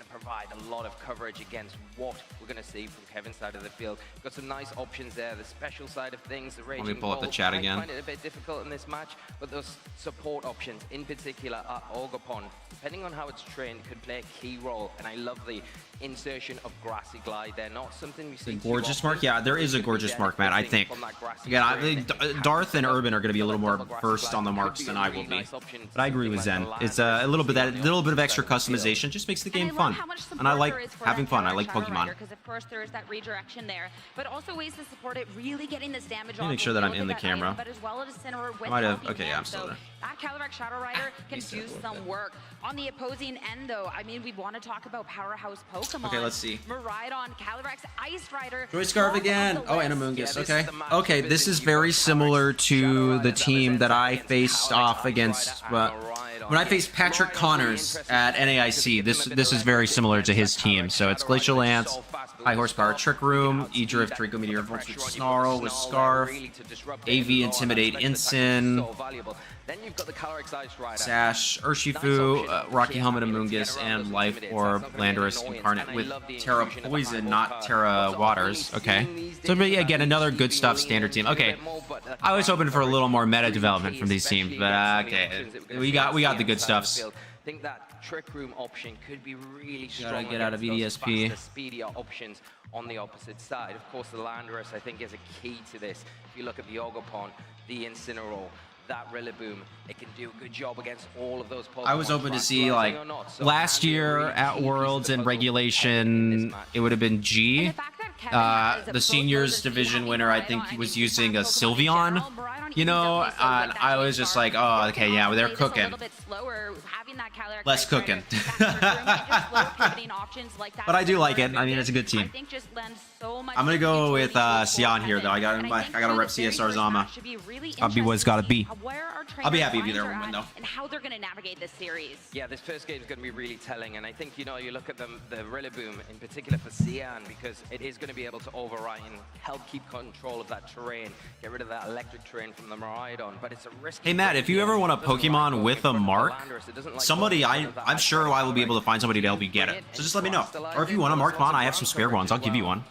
Provide a lot of coverage against what we're going to see from Kevin's side of the field. Got some nice options there. The special side of things, the raging Let me pull up the chat again. I find it a bit difficult in this match, but those support options, in particular, Ogopon, depending on how it's trained, could play a key role. And I love the insertion of Grassy Glide there. Not something we see. The gorgeous mark? Yeah, there is a gorgeous mark, Matt, I think. Again, I think Darth and Urban are going to be a little more versed on the marks than I will be. But I agree with Zen. It's a little bit of extra customization just makes the game fun. And I like having fun. I like Pokemon. Because of course there is that redirection there, but also ways to support it, really getting this damage Let me make sure that I'm in the camera. But as well as Incineroar with I might have. Okay, yeah, I'm still there. That Calyrex Shadow Rider can do some work. On the opposing end, though, I mean, we want to talk about powerhouse Pokemon. Okay, let's see. Miraidon, Calyrex Ice Rider. Joy Scarf again. Oh, and Amoonguss. Okay. Okay, this is very similar to the team that I faced off against. When I faced Patrick Connors at NAIC, this is very similar to his team. So it's Glacial Lance, High Horsepower Trick Room, E-Drift, Draco Meteor, Voltage Snarl with Scarf, AV Intimidate Ensign, Sash, Urshifu, Rocky Helmet Amoonguss, and Life Orb Landorus Incarnate with Terra Poison, not Terra Waters. Okay. So again, another good stuff standard team. Okay. I was hoping for a little more meta development from these teams, but okay. We got the good stuffs. I think that Trick Room option could be really strong. Gotta get out of EDSP. Faster, speedier options on the opposite side. Of course, the Landorus, I think, is a key to this. If you look at the Ogopon, the Incineroar, that Rillaboom, it can do a good job against all of those Pokemon. I was hoping to see, like, last year at Worlds and Regulation, it would have been G. The Seniors Division winner, I think, he was using a Sylveon. You know, I was just like, oh, okay, yeah, well, they're cooking. Less cooking. But I do like it. I mean, it's a good team. I'm gonna go with Xian here, though. I gotta rep CSR Zama. I'll be what it's gotta be. I'll be happy if either one win, though. And how they're gonna navigate this series. Yeah, this first game is gonna be really telling, and I think, you know, you look at the Rillaboom in particular for Xian, because it is gonna be able to override and help keep control of that terrain, get rid of that electric terrain from the Miraidon, but it's a risk. Hey Matt, if you ever want a Pokemon with a mark, somebody, I'm sure I will be able to find somebody to help you get it. So just let me know. Or if you want a marked mon, I have some spare ones. I'll give you one.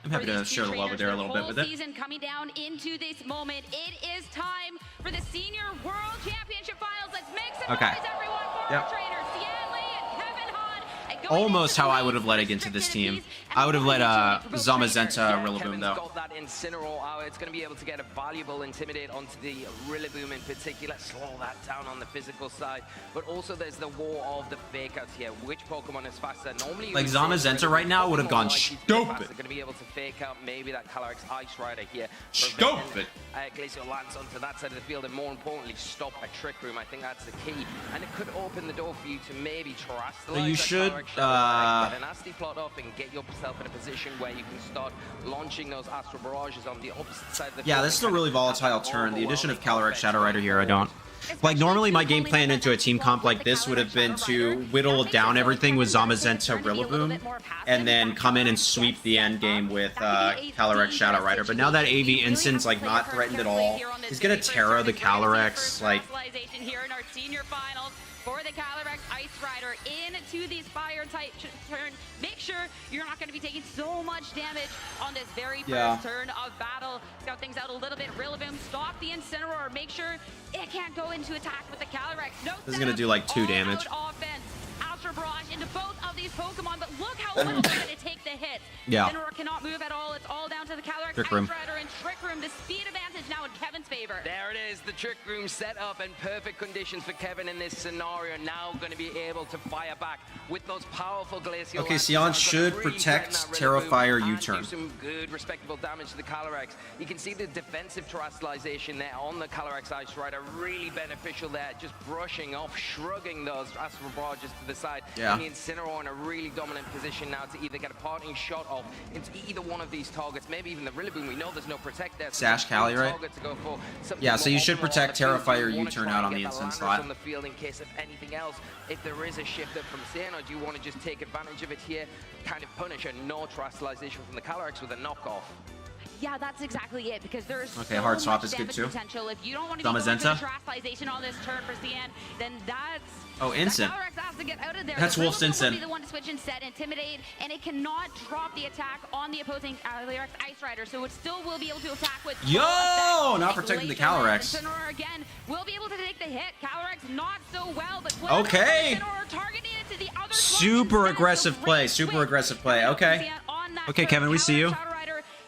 I'm happy to share the love with there a little bit with it. Season coming down into this moment, it is time for the Senior World Championship Finals. Let's make some noise, everyone, for our trainers, Xian Li and Kevin Hahn. Almost how I would have let it into this team. I would have let Zamazenta Rillaboom, though. Got that Incineroar out. It's going to be able to get a valuable Intimidate onto the Rillaboom in particular. Slow that down on the physical side. But also there's the war of the fake outs here. Which Pokemon is faster? Normally, like Zamazenta right now would have gone stupid. They're going to be able to fake out maybe that Calyrex Ice Rider here. Stupid. Glacial Lance onto that side of the field, and more importantly, stop a Trick Room. I think that's the key. And it could open the door for you to maybe terrestrialize. You should get a nasty plot off and get yourself in a position where you can start launching those Astral Barrages on the opposite side of the field. Yeah, this is a really volatile turn. The addition of Calyrex Shadow Rider here, I don't. Like, normally my game plan into a team comp like this would have been to whittle down everything with Zamazenta Rillaboom, and then come in and sweep the end game with Calyrex Shadow Rider. But now that AV Ensign's, like, not threatened at all, he's gonna Terra the Calyrex, like... Here in our senior finals for the Calyrex Ice Rider into these fire type turn. Make sure you're not going to be taking so much damage on this very first turn of battle. Scout things out a little bit. Rillaboom, stop the Incineroar. Make sure it can't go into attack with the Calyrex. No, this is going to do like 2 damage. Offense. Astral Barrage into both of these Pokemon, but look how little they're going to take the hit. Yeah. Incineroar cannot move at all. It's all down to the Calyrex Ice Rider and Trick Room. The speed advantage now in Kevin's favor. There it is, the Trick Room set up and perfect conditions for Kevin in this scenario. Now going to be able to fire back with those powerful Glacial. Okay, Xian should protect Terrafire U-turn. Do some good, respectable damage to the Calyrex. You can see the defensive terrestrialization there on the Calyrex Ice Rider. Really beneficial there, just brushing off, shrugging those Astral Barrages to the side. Yeah. And the Incineroar in a really dominant position now to either get a parting shot off into either one of these targets, maybe even the Rillaboom. We know there's no protect there. Sash Callie, right? Yeah, so you should protect Terrifier U-turn out on the instant slot. On the field in case of anything else. If there is a shift up from Sienna, do you want to just take advantage of it here, kind of punish a no terrestrialization from the Calyrex with a knockoff? Yeah, that's exactly it, because there's okay, so hard swap much is good damage too. Potential. If you don't want to be going for the terrestrialization on this turn for Cien, then that's... Oh, instant. Calyrex has to get out of there. That's Wolf's instant. Will be the one to switch instead, intimidate, and it cannot drop the attack on the opposing Calyrex Ice Rider, so it still will be able to attack with... Yo! Not protecting the Calyrex. Incineroar again will be able to take the hit. Calyrex not so well, but... Okay! Targeting it to the other super aggressive play. Super aggressive play. Okay. Okay, Kevin, we see you.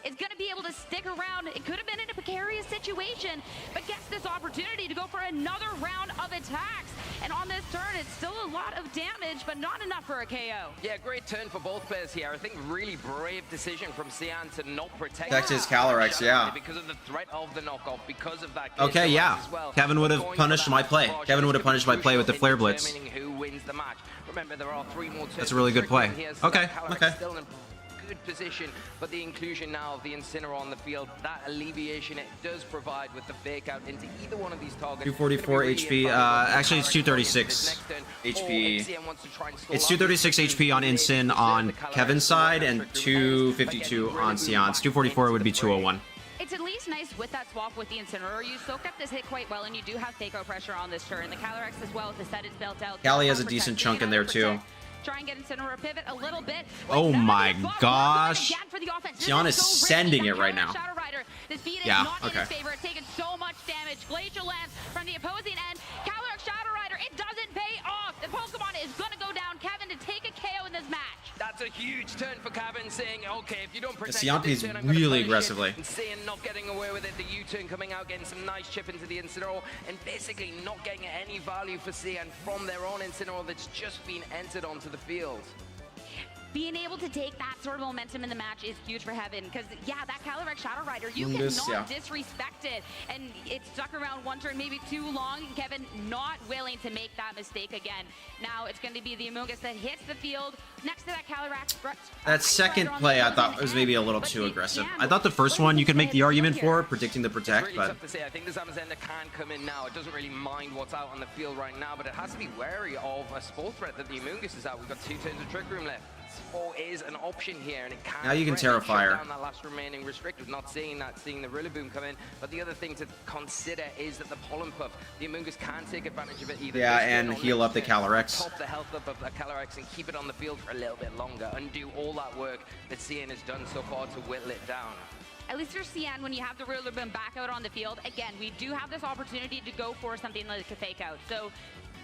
Is going to be able to stick around. It could have been in a precarious situation, but gets this opportunity to go for another round of attacks. And on this turn, it's still a lot of damage, but not enough for a KO. Yeah, great turn for both players here. I think really brave decision from Cien to not protect his Calyrex, yeah. Because of the threat of the knockoff, because of that. Okay, yeah. Kevin would have punished my play. Kevin would have punished my play with the Flare Blitz. Who wins the match. Remember, there are 3 more turns. That's a really good play. Okay, okay. Good position, but the inclusion now of the Incineroar on the field, that alleviation it does provide with the fake out into either one of these targets. 244 HP. Actually, it's 236 HP. It's 236 HP on Incin on Kevin's side and 252 on Sion's. 244 would be 201. It's at least nice with that swap with the Incineroar. You soak up this hit quite well, and you do have fake out pressure on this turn. The Calyrex as well, to set its belt out. Callie has a decent chunk in there too. Try and get Incineroar pivot a little bit. Oh my gosh. Sion is sending it right now. Yeah, okay. Taking so much damage. Glacial Lance from the opposing end. Calyrex Shadow Rider, it doesn't pay off. The Pokemon is going to go down. Kevin to take a KO in this match. That's a huge turn for Kevin, saying, okay, if you don't protect Sion plays really aggressively. And Sion not getting away with it, the U-turn coming out, getting some nice chip into the Incineroar, and basically not getting any value for Sion from their own Incineroar that's just been entered onto the field. Being able to take that sort of momentum in the match is huge for Heaven, because yeah, that Calyrex Shadow Rider, you cannot disrespect it, and it stuck around one turn, maybe too long. Kevin not willing to make that mistake again. Now it's going to be the Amoonguss that hits the field next to that Calyrex. That second play I thought was maybe a little too aggressive. I thought the first one you could make the argument for, predicting the protect, it's really tough to say. I think the Zamazenta can come in now. It doesn't really mind what's out on the field right now, but it has to be wary of a spore threat that the Amoonguss is out. We've got 2 turns of Trick Room left. Or is an option here, and it can now you can Terrifier down that last remaining restrictive. Not seeing that, seeing the Rillaboom come in. But the other thing to consider is that the Pollen Puff, the Amoonguss can take advantage of it either. Yeah, and heal up the Calyrex. Top the health up of the Calyrex and keep it on the field for a little bit longer, and do all that work that Cien has done so far to whittle it down. At least for Cien, when you have the Rillaboom back out on the field, again, we do have this opportunity to go for something like a fake out. So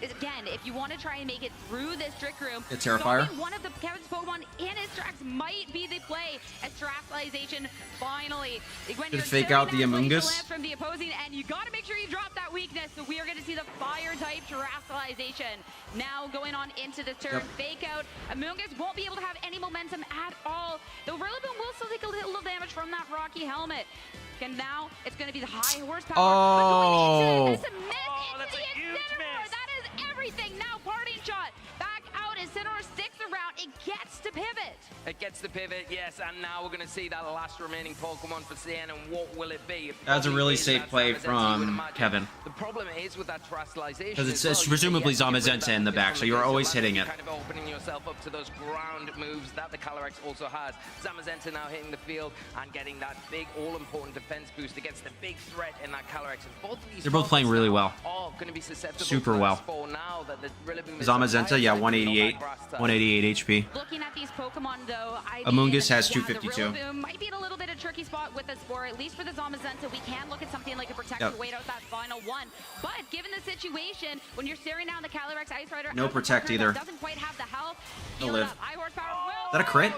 again, if you want to try and make it through this Trick Room, the Terrifier, one of the Kevin's Pokemon in his tracks might be the play as Terrestrialization finally. When you're fake out the Amoonguss from the opposing end, you got to make sure you drop that weakness. So we are going to see the Fire type Terrestrialization now going on into this turn. Fake out. Amoonguss won't be able to have any momentum at all. The Rillaboom will still take a little damage from that Rocky helmet. And now it's going to be the high horsepower. Oh, it's a miss. That's a huge miss. That is everything. Now parting shot. Back out as Incineroar sticks around. It gets to pivot. It gets the pivot, yes, and now we're going to see that last remaining Pokemon for Cien, and what will it be? That's a really safe play from Kevin. The problem is with that terrestrialization, because it's presumably Zamazenta in the back, so you're always hitting it. Kind of opening yourself up to those ground moves that the Calyrex also has. Zamazenta now hitting the field and getting that big all-important defense boost against the big threat in that Calyrex. And both of these they're both playing really well. Going to be susceptible super well. Now that the Zamazenta, yeah, 188 HP. Looking at these Pokemon, though, Amoonguss has 252. The Rillaboom might be in a little bit of tricky spot with the Spore. At least for the Zamazenta, we can look at something like a Protect to wait out that final one. But given the situation, when you're staring down the Calyrex Ice Rider, no Protect either. Doesn't quite have the health. He'll live. High horsepower Is that a crit?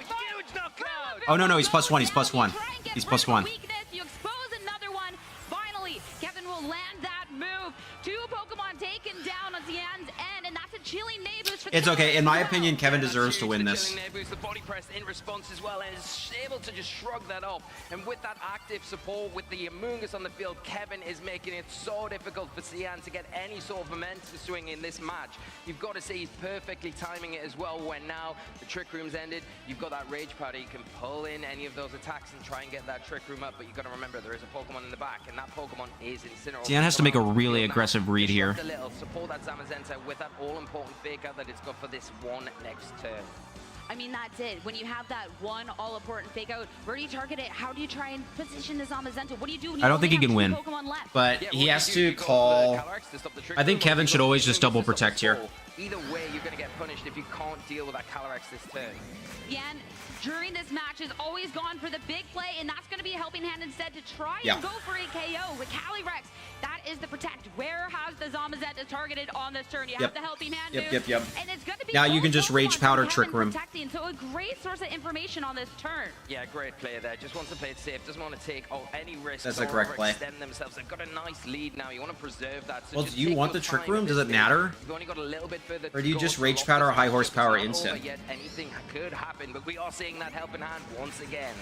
Oh no, he's +1. He's +1. He's +1. You expose another one. Finally, Kevin will land that move. 2 Pokemon taken down on the end, and that's a chilling nade boost It's okay. In my opinion, Kevin deserves to win this. The body press in response as well, and is able to just shrug that off. And with that active support, with the Amoongus on the field, Kevin is making it so difficult for Xian to get any sort of momentum swing in this match. You've got to say he's perfectly timing it as well, when now the Trick Room's ended. You've got that Rage Powder. You can pull in any of those attacks and try and get that Trick Room up, but you've got to remember there is a Pokemon in the back, and that Pokemon is Incineroar. Xian has to make a really aggressive read here. A little support that Zamazenta with that all-important fake out that it's got for this one next turn. I mean, that's it. When you have that one all-important fake out, where do you target it? How do you try and position the Zamazenta? What do you do when you I don't think he can win, Pokemon left? but he has to call. I think Kevin should always just double protect here. Either way, you're going to get punished if you can't deal with that Calyrex this turn. Yan, during this match, has always gone for the big play, and that's going to be a helping hand instead to try and go for a KO with Calyrex. That is the protect. Where has the Zamazenta targeted on this turn? You have the helping hand move, and it's going to be now you can just Rage Powder Trick Room. So a great source of information on this turn. Yeah, great player there. Just wants to play it safe. Doesn't want to take any risks. That's the correct play. Extend themselves. They've got a nice lead now. You want to preserve that. So well, do you want the Trick Room? Does it matter? You've only got a little bit further. Or do you just Rage Powder High Horsepower instant? Yet anything could happen, but we are seeing that helping hand once again.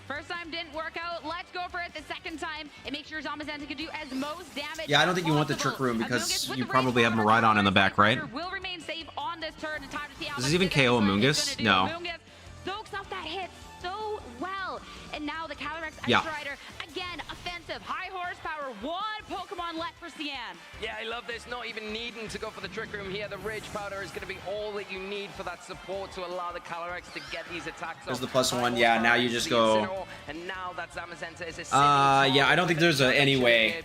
First time didn't work out. Let's go for it the second time and make sure Zamazenta can do as most damage. Yeah, I don't think you want the Trick Room because you probably have Miraidon in the back, right? Will remain safe on this turn. Time to see how Does this even KO Amoongus? No. Amoongus soaks up that hit so well. And now the Calyrex Ice Rider, again, offensive, high horsepower, one Pokemon left for Xian. Yeah, I love this, not even needing to go for the Trick Room here. The Rage Powder is going to be all that you need for that support to allow the Calyrex to get these attacks There's off. the +1, yeah, now you just go... And now that Zamazenta is yeah, I don't think there's any way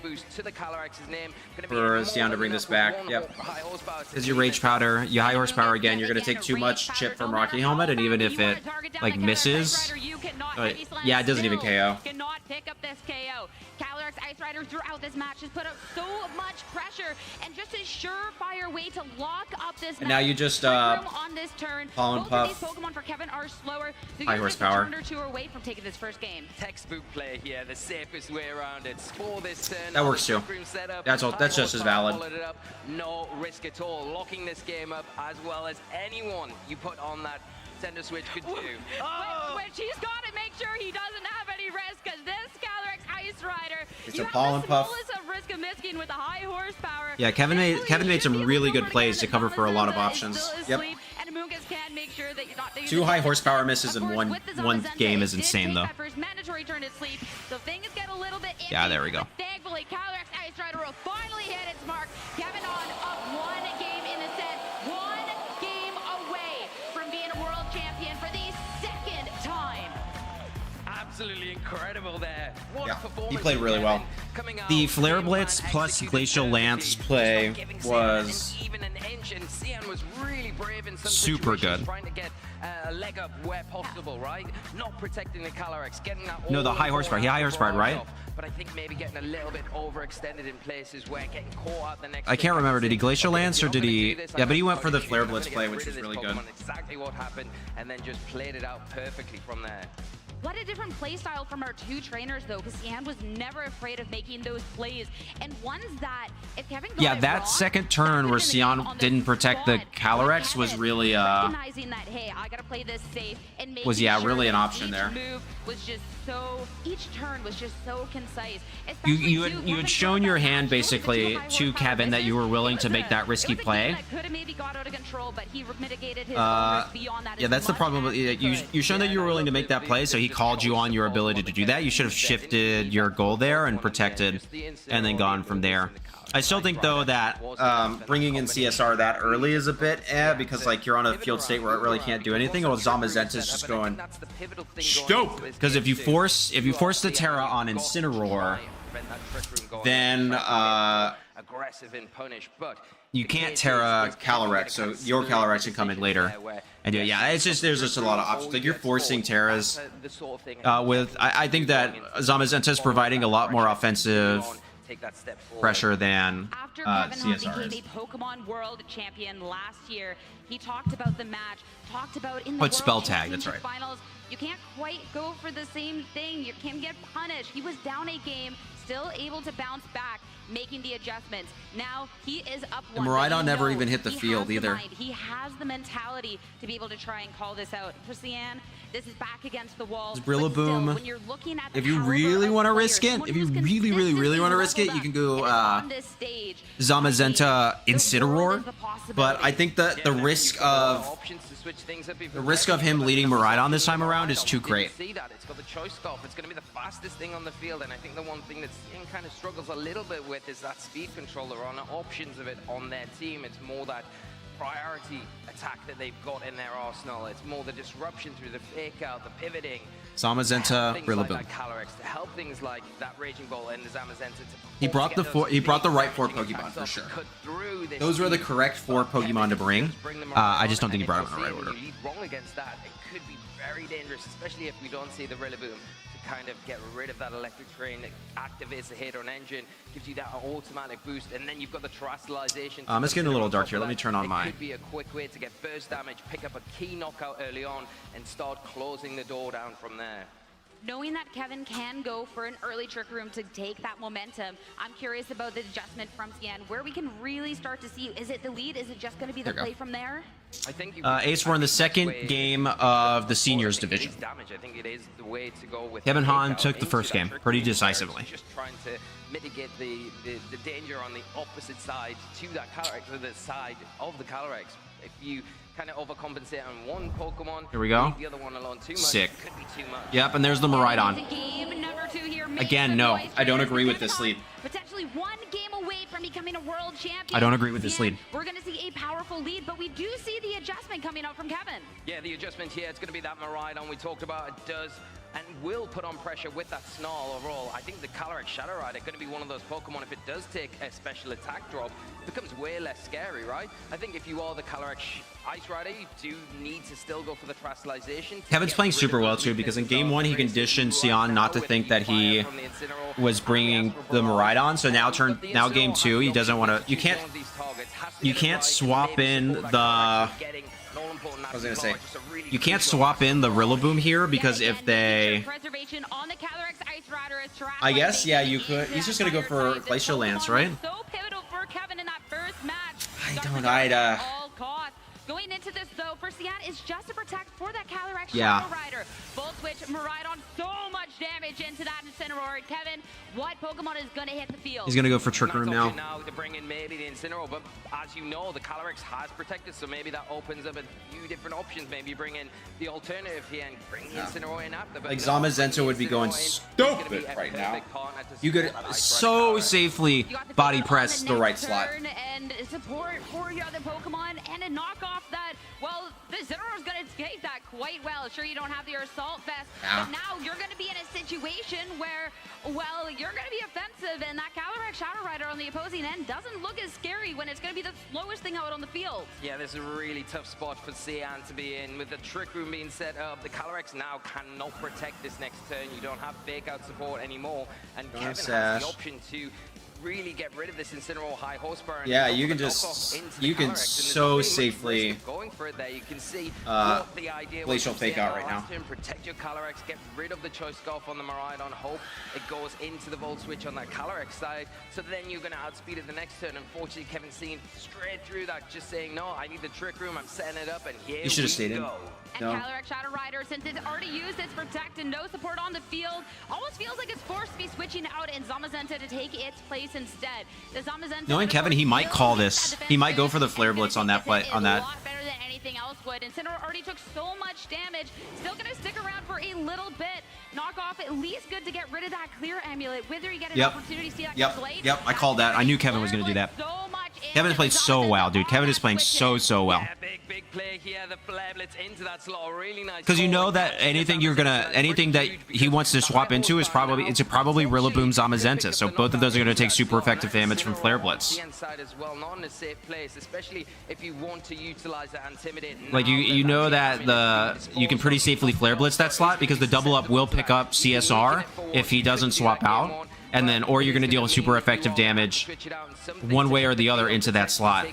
for Xian to bring this back. Yep. Because you Rage Powder, you High Horsepower again, you're going to take too much chip from Rocky Helmet, and even if it, like, misses... yeah, it doesn't even KO. Cannot pick up this KO. Calyrex Ice Rider throughout this match has put up so much pressure, and just a surefire way to lock up this match. And now you just on this turn. Pollen Puff. Both of these Pokemon for Kevin are slower, so High you're just a horsepower. turn or two away from taking this first game. Textbook play here, the safest way around it. Spore this turn. That works too. That's just as valid. No risk at all. Locking this game up as well as anyone you put on that Sender Switch could do. Which he's got to make sure he doesn't have any risk, because this Calyrex Ice Rider, It's you a have Pollen the Puff. smallest of risk of missing with a high horsepower. Yeah, Kevin made some really good plays to cover for a lot of options. Yep. And Amoongus can make sure that you're not, that 2 high horsepower misses in one game is insane, though. that first mandatory turn to sleep, so things get a little bit iffy. Yeah, there we go. But thankfully, Calyrex Ice Rider will finally hit its mark. Kevin on up one game in the set, one game away from being a world champion for the second time. Absolutely incredible there. What Yeah, performance he played really well. The Flare Blitz plus Glacial Lance play was even an inch, and Xian was really brave in some super situations, good. trying to get a leg up where possible, right? Not protecting the Calyrex, getting that No, the high horsepower. He high horsepower, right? But I think maybe getting a little bit overextended in places where getting caught out the next. I can't remember. Did he Glacial Lance or did he? Yeah, but he went for the Flare Blitz play, which was really good. Exactly what happened, and then just played it out perfectly from there. What a different play style from our two trainers, though, because Xian was never afraid of making those plays, and ones that, if Kevin got Yeah, it that wrong, second turn where Xian didn't protect the Calyrex was really recognizing that, hey, I gotta play this safe, and making was yeah sure really an that option each there. move was just so, each turn was just so concise. You had shown your hand basically to Kevin that you were willing to make that risky play. That could have maybe got out of control, but he mitigated his own risk beyond that. Yeah, that's the problem. You shown that you were willing to make that play, so he called you on your ability to do that. You should have shifted your goal there and protected, and then gone from there. I still think though that bringing in CSR that early is a bit because like you're on a field state where it really can't do anything. Or Zamazenta's just going stop, because if you force the Terra on Incineroar, then aggressive and punish, but you can't Terra Calyrex, so your Calyrex can come in later. And yeah, it's just there's just a lot of options. Like you're forcing Terras with. I think that Zamazenta is providing a lot more offensive pressure than After Kevin CSR became is. a Pokemon World Champion last year, he talked about the match, talked about in the Oh, it's spell World tag, that's Championship right. Finals, you can't quite go for the same thing. You can get punished. He was down a game, still able to bounce back, making the adjustments. Now he is up And one. Miraidon never even hit the field either. He has the mentality to be able to try and call this out. For Cyan, this is back against the wall. Rillaboom. When you're looking at the If you caliber really of want to players, risk it, someone if you who's really want to risk it, you can go Zamazenta Incineroar. But I think that the risk of him leading Miraidon this time around is too great. See that it's got the choice golf. It's going to be the fastest thing on the field, and I think the one thing that Cyan kind of struggles a little bit with is that speed control. There aren't options of it on their team. It's more that priority attack that they've got in their arsenal. It's more the disruption through the fake out, the pivoting. Zamazenta, Rillaboom. Like Calyrex to help things like that Raging Ball and the Zamazenta to He brought the right 4 Pokemon for sure. Those were the correct 4 Pokemon to bring. I just don't think he brought them in the right order. You lead wrong against that, it could be very dangerous, especially if we don't see the Rillaboom to kind of get rid of that electric train that activates the Hadron engine, gives you that automatic boost, and then you've got the terrestrialization. It's getting a little dark here. Let me turn on my... It could be a quick way to get burst damage, pick up a key knockout early on, and start closing the door down from there. Knowing that Kevin can go for an early Trick Room to take that momentum, I'm curious about the adjustment from Cyan, where we can really start to see, is it the lead? Is it just going to be the play from there? I think Ace, we're in the second game of the seniors division. I think it is the way to go with Kevin Hahn took the first game pretty decisively. Just trying to mitigate the danger on the opposite side to that Calyrex, or the side of the Calyrex. If you kind of overcompensate on one Pokemon, here we go. leave the other one alone too much, Sick. it could be too much. Yep, and there's the Miraidon. Game number 2 here. Again, no, I don't agree with this lead. Potentially one game away from becoming a world champion. I don't agree with this lead. We're going to see a powerful lead, but we do see the adjustment coming out from Kevin. Yeah, the adjustment here, it's going to be that Miraidon we talked about. It does and will put on pressure with that Snarl overall. I think the Calyrex Shadow Rider going to be one of those Pokemon, if it does take a special attack drop, it becomes way less scary, right? I think if you are the Calyrex Ice Rider, you do need to still go for the Terastallization. Kevin's playing super well too, because in game 1 he conditioned Cyan not to think that he was bringing the Miraidon. So now game 2 he doesn't want to. You can't swap in the. I was gonna say, you can't swap in the Rillaboom here, because if they... I guess, yeah, you could. He's just gonna go for Glacial Lance, right? Going into this, though, for Cyan is just to protect for that Calyrex Yeah. Shadow Rider. Volt Switch, Miraidon, so much damage into that Incineroar. Kevin, what Pokemon is going to hit the field? He's gonna go for Trick Room now. Now to bring in maybe the Incineroar, but as you know, the Calyrex has protected, so maybe that opens up a few different options. Maybe you bring in the alternative here and bring the Incineroar in after. But Like Zamazenta would be going stupid right now. You could so safely body press the right slot. And support for your other Pokemon and a knockoff that, well, the Incineroar is going to take that quite well. Sure, you don't have your Assault Vest, but now you're going to be in a situation where, well, you're going to be offensive, and that Calyrex Shadow Rider on the opposing end doesn't look as scary when it's going to be the slowest thing out on the field. Yeah, this is a really tough spot for Cyan to be in. With the Trick Room being set up, the Calyrex now cannot protect this next turn. You don't have fake out support anymore, and Kevin has the option to really get rid of this Incineroar high horsepower. Yeah, you can just, you can so safely going for it there. You can see the idea Glacial Fake Out right now. Protect your Calyrex, get rid of the Choice Scarf on the Miraidon, hope it goes into the Volt Switch on that Calyrex side, so then you're going to outspeed it the next turn. Unfortunately, Kevin's seen straight through that, just saying, no, I need the Trick Room, I'm setting it up, and here You should have we stayed in. go. And Calyrex Shadow Rider, since it's already used its Protect and no support on the field, almost feels like it's forced to be switching out and Zamazenta to take its place instead. The Zamazenta, Knowing Kevin, he might call this. He might go for the Flare Blitz on that play. On that. A lot better than anything else would. Incineroar already took so much damage. Still going to stick around for a little bit. Knock off, at least good to get rid of that Clear Amulet. Whether you get an opportunity to see that Blade. Yep, I called that. I knew Kevin was going to do that. Kevin played so well, dude. Kevin is playing so well. Yeah, big play here. The Flare Blitz into that slot. Really nice. Because you know that anything that he wants to swap into is probably Rillaboom Zamazenta. So both of those are going to take super effective damage from Flare Blitz. Inside as well, not in a safe place, especially if you want to utilize that Intimidate. Like you know that you can pretty safely Flare Blitz that slot, because the double up will pick up CSR if he doesn't swap out, and then or you're going to deal with super effective damage one way or the other into that slot.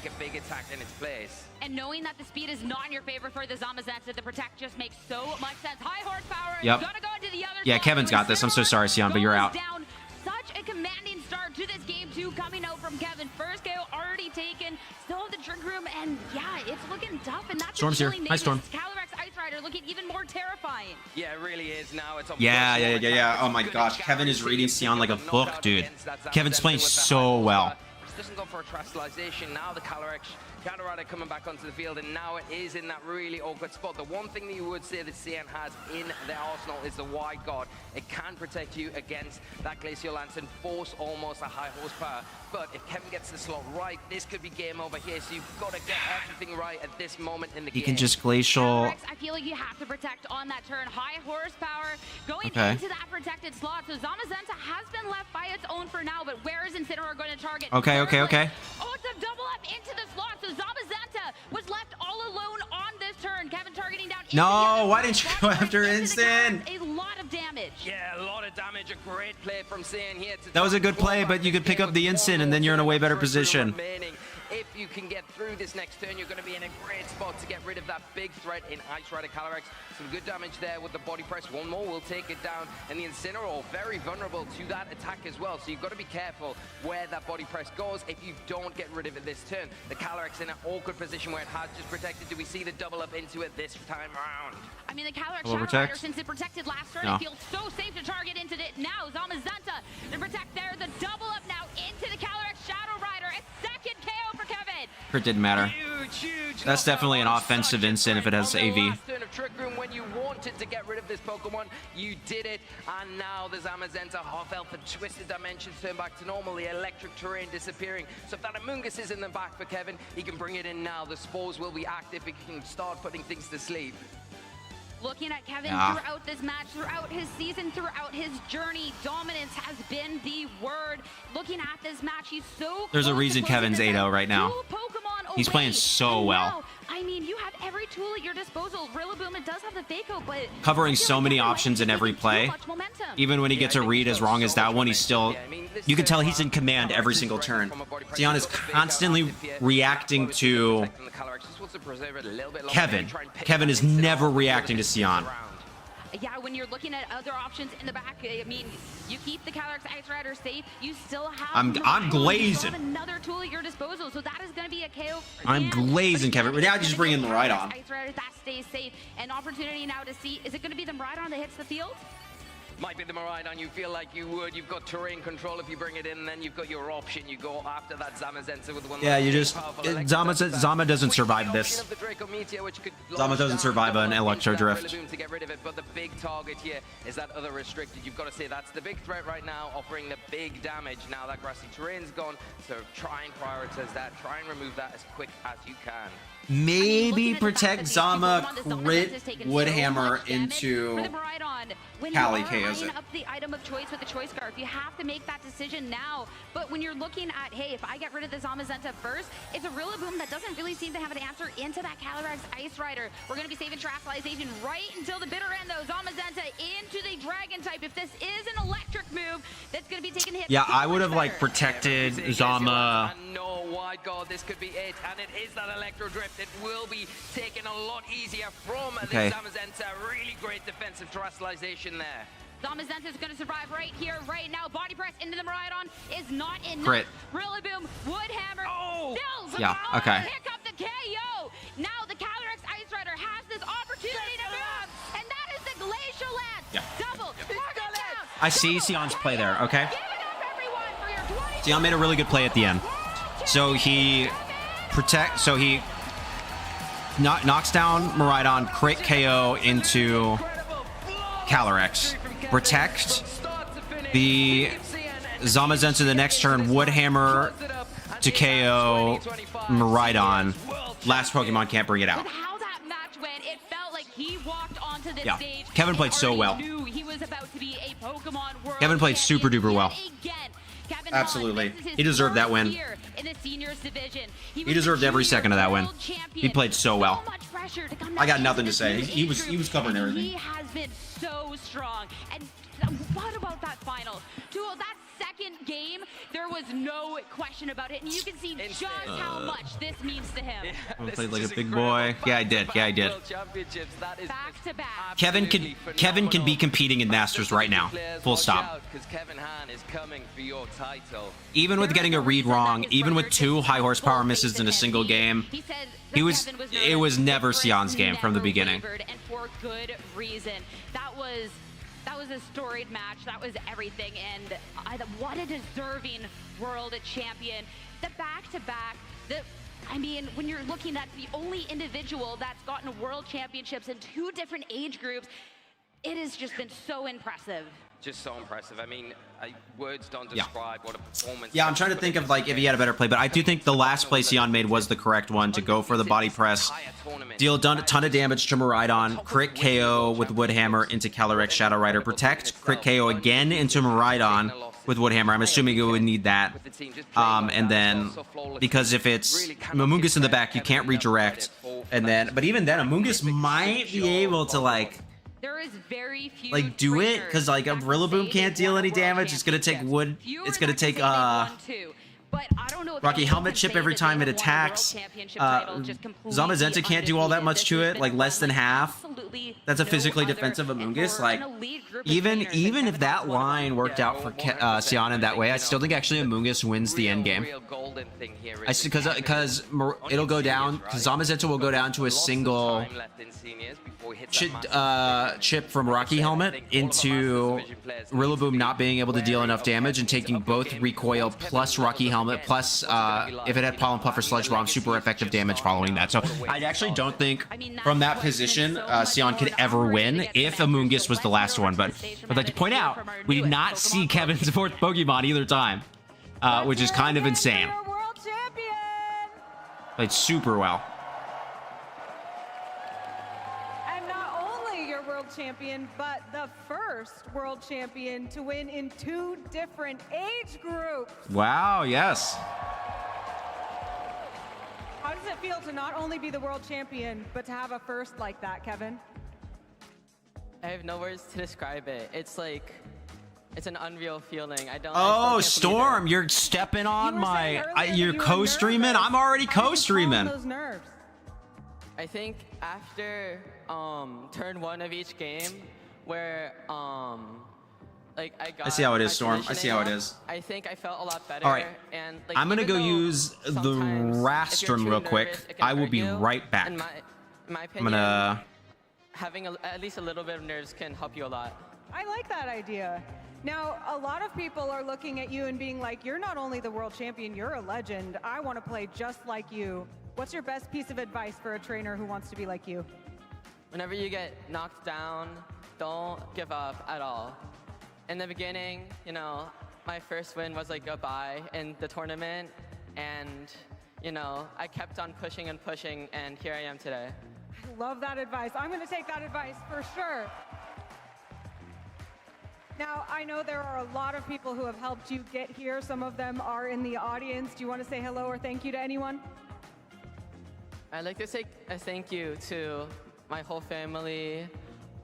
And knowing that the speed is not in your favor for the Zamazenta, the Protect just makes so much sense. High horsepower. Yep. Gonna go into the other Yeah, slot. Kevin's got this. I'm so sorry, Cyan, but you're out. Down. Such such a commanding start to this game two coming out from Kevin. First KO already taken, still have the trick room, and yeah, it's looking tough, and that's Storm's here. Hi, Storm. Calyrex Ice Rider looking even more terrifying. Yeah, it really is now. It's Yeah. Oh my gosh, Kevin is reading Sion like a book, dude. Kevin's playing so well. Doesn't go for a trustalization. Now the Calyrex Rider coming back onto the field, and now it is in that really awkward spot. The one thing that you would say that CN has in their arsenal is the wide guard. It can protect you against that Glacial Lance and force almost a high horsepower. But if Kevin gets the slot right, this could be game over here. So you've got to get everything right at this moment in the game. He can just glacial. I feel like you have to protect on that turn. High horsepower going into that protected slot. So Zamazenta has been left by its own for now, but where is Incineroar going to target? Okay. Oh, it's a double up into the slot. So Zamazenta was left all alone on this turn. Kevin targeting down. No, why didn't you go after Instant? A lot of damage. Yeah, a lot of damage. A great play from CN here. That was a good play, but you could pick up the Instant, and then you're in a way better position. If you can get through this next turn, you're going to be in a great spot to get rid of that big threat in Ice Rider Calyrex. Some good damage there with the body press. One more will take it down. And the Incineroar, very vulnerable to that attack as well. So you've got to be careful where that body press goes if you don't get rid of it this turn. The Calyrex in an awkward position where it has just protected. Do we see the double up into it this time around? I mean, the Calyrex Shadow Rider, since it protected last turn, it feels so safe to target into it now. Zamazenta to protect there. The double up now into the Calyrex Shadow Rider. A second KO for Kevin. It didn't matter. Huge That's definitely an offensive Instant if it has AV. Last turn of Trick Room, when you wanted to get rid of this Pokemon, you did it. And now the Zamazenta half health and Twisted Dimensions turn back to normal. The electric terrain disappearing. So if that Amoonguss is in the back for Kevin, he can bring it in now. The spores will be active. He can start putting things to sleep. Looking at Kevin throughout this match, throughout his season, throughout his journey, dominance has been the word. Looking at this match, he's so There's a reason Kevin's 8-0 right now. He's playing so well. I mean, you have every tool at your disposal. Rillaboom, it does have the Fako, but Covering so many options in every play. Even when he gets a read as wrong as that one, he's still... You can tell he's in command every single turn. Sion is constantly reacting to Kevin. Kevin is never reacting to Sion. Yeah, when you're looking at other options in the back, I mean, you keep the Calyrex Ice Rider safe. You still have I'm glazing. another tool at your disposal, so that is going to be a KO. I'm glazing, Kevin. Now just bring in the Rhydon. Ice Rider, that stays safe. An opportunity now to see, is it going to be the Rhydon that hits the field? Might be the Miraidon, you feel like you would. You've got terrain control if you bring it in, and then you've got your option. You go after that Zamazenta with one. Yeah, you just... Zama doesn't survive this. Zama doesn't survive an Electro Drift. To get rid of it, but the big target here is that other restricted. You've got to say that's the big threat right now, offering the big damage. Now that grassy terrain's gone, so try and prioritize that. Try and remove that as quick as you can. Maybe protect Zama, crit Woodhammer into Cali KOs it. Up the item of choice with the choice scarf, you have to make that decision now. But when you're looking at, hey, if I get rid of the Zamazenta first, it's a Rillaboom that doesn't really seem to have an answer into that Calyrex Ice Rider. We're going to be saving Terastallization right until the bitter end, though. Zamazenta into the Dragon type. If this is an electric move, that's going to be taking hits. Yeah, I would have like protected Zama. No wide guard, this could be it, and it is that Electro Drift. It will be taken a lot easier from the Zamazenta. Really great defensive terastallization there. Zamazenta is going to survive right here, right now. Body press into the Miraidon is not enough. Crit. Rillaboom, Woodhammer, still survive. Yeah, okay. Pick up the KO. Now the Calyrex Ice Rider has this opportunity to move, and that is the Glacial Lance. Yeah. Double. I see Sion's play there, okay? Sion made a really good play at the end. So he knocks down Miraidon, crit KO into Calyrex. Protect the Zamazenta the next turn, Woodhammer to KO Miraidon. Last Pokemon can't bring it out. How that match went, it felt like he walked onto this stage. Kevin played so well. He was about to be a Pokemon World Kevin played super duper well. Kevin Absolutely. He deserved that win. In the seniors division. He deserved every second of that win. He played so well. I got nothing to say. He was covering everything. He has been so strong. And what about that final? That second game, there was no question about it, and you can see just how much this means to him. I played like a big boy. Yeah, I did. Yeah, I did. Back to back. Kevin can be competing in Masters right now. Full stop. Even with getting a read wrong, even with 2 high horsepower misses in a single game, it was never Sion's game from the beginning. And for good reason. That was a storied match. That was everything. And what a deserving world champion. The back-to-back, I mean, when you're looking at the only individual that's gotten world championships in 2 different age groups, it has just been so impressive. Just so impressive. I mean, words don't describe what a performance. Yeah, I'm trying to think of like if he had a better play, but I do think the last play Sion made was the correct one, to go for the body press, deal a ton of damage to Miraidon, crit KO with Woodhammer into Calyrex Shadow Rider, protect, crit KO again into Miraidon with Woodhammer. I'm assuming it would need that. And then, because if it's Amoonguss in the back, you can't redirect. And then, but even then, Amoonguss might be able to like... There is very few like do it, because like a Rillaboom can't deal any damage. It's gonna take wood. It's gonna take Rocky Helmet chip every time it attacks. Zamazenta can't do all that much to it, like less than half. That's a physically defensive Amoonguss. Like even if that line worked out for Sion in that way, I still think actually Amoonguss wins the end game. I see, because it'll go down. Because Zamazenta will go down to a single chip from Rocky Helmet into Rillaboom not being able to deal enough damage and taking both recoil plus Rocky Helmet plus if it had Pollen Puff or Sludge Bomb, super effective damage following that. So I actually don't think from that position Sion could ever win if Amoonguss was the last one. But I'd like to point out we did not see Kevin's 4th Pokemon either time, which is kind of insane. Played super well. Champion, but the first world champion to win in 2 different age groups. Wow, yes. How does it feel to not only be the world champion, but to have a first like that, Kevin? I have no words to describe it. It's like, it's an unreal feeling. Oh, Storm, you're stepping on you're co-streaming? I'm already co-streaming. I think after turn 1 of each game, where like I see how it is, Storm. I see how it is. I think I felt a lot better. All right, and like, I'm gonna go use the Rastrum real quick. I will be right back. In my opinion, I'm gonna having at least a little bit of nerves can help you a lot. I like that idea. Now, a lot of people are looking at you and being like, you're not only the world champion, you're a legend. I want to play just like you. What's your best piece of advice for a trainer who wants to be like you? Whenever you get knocked down, don't give up at all. In the beginning, you know, my first win was like a bye in the tournament, and, you know, I kept on pushing and pushing, and here I am today. I love that advice. I'm going to take that advice for sure. Now, I know there are a lot of people who have helped you get here. Some of them are in the audience. Do you want to say hello or thank you to anyone? I'd like to say a thank you to my whole family,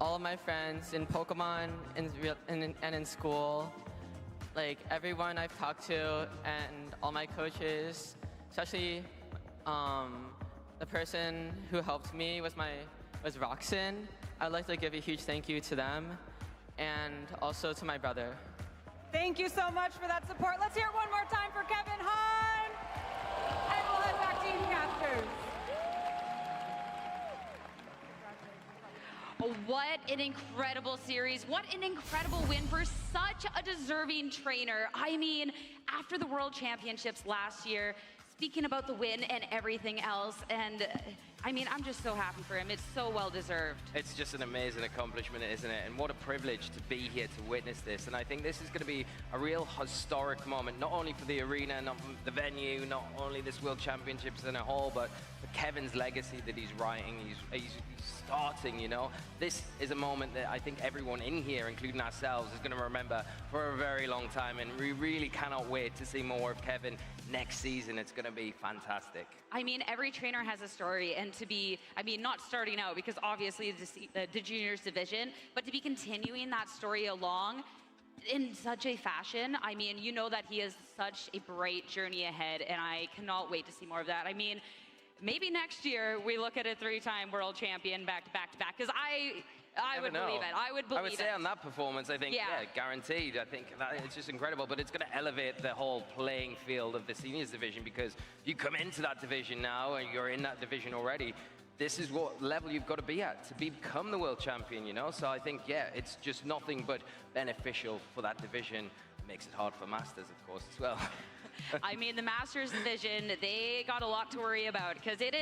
all of my friends in Pokemon and in school, like everyone I've talked to and all my coaches, especially the person who helped me was Roxanne. I'd like to give a huge thank you to them and also to my brother. Thank you so much for that support. Let's hear it one more time for Kevin Hahn. And we'll head back to you, Masters. What an incredible series. What an incredible win for such a deserving trainer. I mean, after the World Championships last year, speaking about the win and everything else, and I mean, I'm just so happy for him. It's so well deserved. It's just an amazing accomplishment, isn't it? And what a privilege to be here to witness this. And I think this is going to be a real historic moment, not only for the arena, not the venue, not only this World Championships in a whole, but for Kevin's legacy that he's writing, he's starting, you know. This is a moment that I think everyone in here, including ourselves, is going to remember for a very long time. And we really cannot wait to see more of Kevin next season. It's going to be fantastic. I mean, every trainer has a story, and to be, I mean, not starting out, because obviously the juniors division, but to be continuing that story along, in such a fashion. I mean, you know that he has such a bright journey ahead, and I cannot wait to see more of that. I mean, maybe next year we look at a 3-time world champion back to back to back, because I would believe it. I would believe it. I would say on that performance, I think, yeah, guaranteed. I think that it's just incredible, but it's going to elevate the whole playing field of the seniors division, because you come into that division now and you're in that division already. This is what level you've got to be at to become the world champion, you know? So I think, yeah, it's just nothing but beneficial for that division. It makes it hard for Masters, of course, as well. I mean, the Masters division, they got a lot to worry about, because it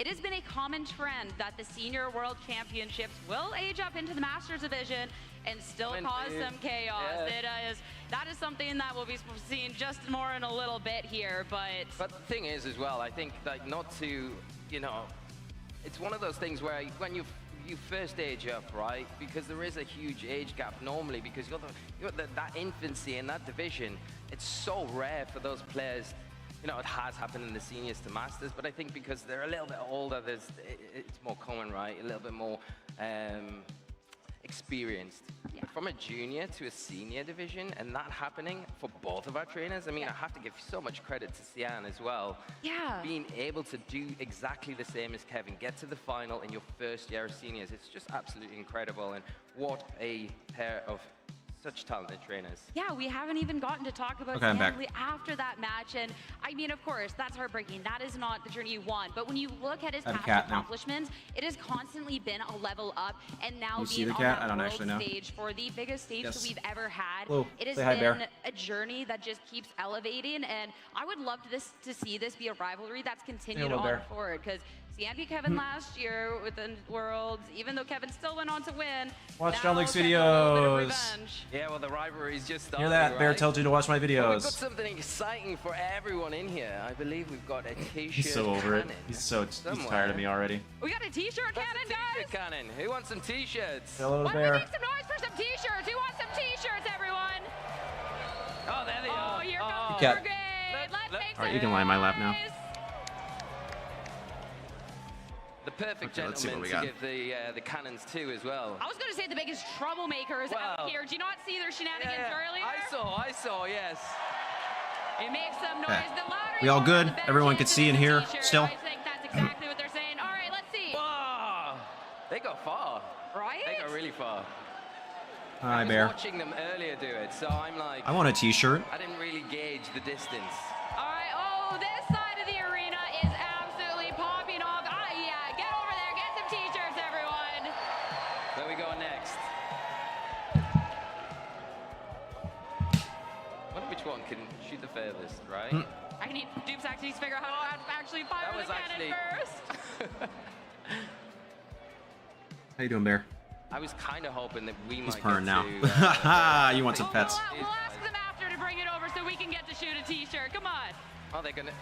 has been a common trend that the Senior World Championships will age up into the Masters division and still cause some chaos. Yeah. That is something that we'll be seeing just more in a little bit here, but the thing is, as well, I think, like, not to, you know, it's one of those things where when you first age up, right? Because there is a huge age gap normally, because you're that infancy in that division. It's so rare for those players. You know, it has happened in the seniors to Masters, but I think because they're a little bit older, it's more common, right? A little bit more experienced. Yeah. But from a junior to a senior division, and that happening for both of our trainers, I mean, I have to give so much credit to Sian as well. Yeah. Being able to do exactly the same as Kevin, get to the final in your first year of seniors, it's just absolutely incredible. And what a pair of such talented trainers. Yeah, we haven't even gotten to talk about Stanley after that match, and I mean, of course, that's heartbreaking. That is not the journey you want. But when you look at his past accomplishments, it has constantly been a level up, and now being on that world stage for the biggest stage that we've ever had, it has been a journey that just keeps elevating. And I would love to see this be a rivalry that's continued on forward, because Sian beat Kevin last year with the Worlds, even though Kevin still went on to win. Watch Jon-Luke's videos. Yeah, well, the rivalry's just started. Hear that? Right? Bear told you to watch my videos. Well, we've got something exciting for everyone in here. I believe we've got a t-shirt. He's so over it. He's tired of me already. We got a t-shirt cannon, guys. Cannon. Who wants some t-shirts? Hello, Why Bear. don't we make some noise for some t-shirts? Who wants some t-shirts, everyone? Oh, there they are. Oh, here comes the brigade. Let's make some All right, you can lie in my lap now. The perfect gentleman to give the cannons to as well. I was going to say the biggest troublemakers out here. Did you not see their shenanigans earlier? I saw, yes. It makes some noise. The louder we all good? Everyone can see and hear still? I think that's exactly what they're saying. All right, let's see. Whoa. They go far. Right? They go really far. Hi, I was Bear. watching them earlier do it, so I'm like... I want a t-shirt. I didn't really gauge the distance. All right, oh, this side of the arena is absolutely popping off. Yeah, get over there, get some t-shirts, everyone. Where we go next? I wonder which one can shoot the furthest, right? I need Doomsack to figure out how to actually fire the cannon first. How you doing, Bear? I was kind of hoping that we He's might purring get now. to... You want some pets. We'll ask them after to bring it over so we can get to shoot a t-shirt. Come on. Oh, they're gonna...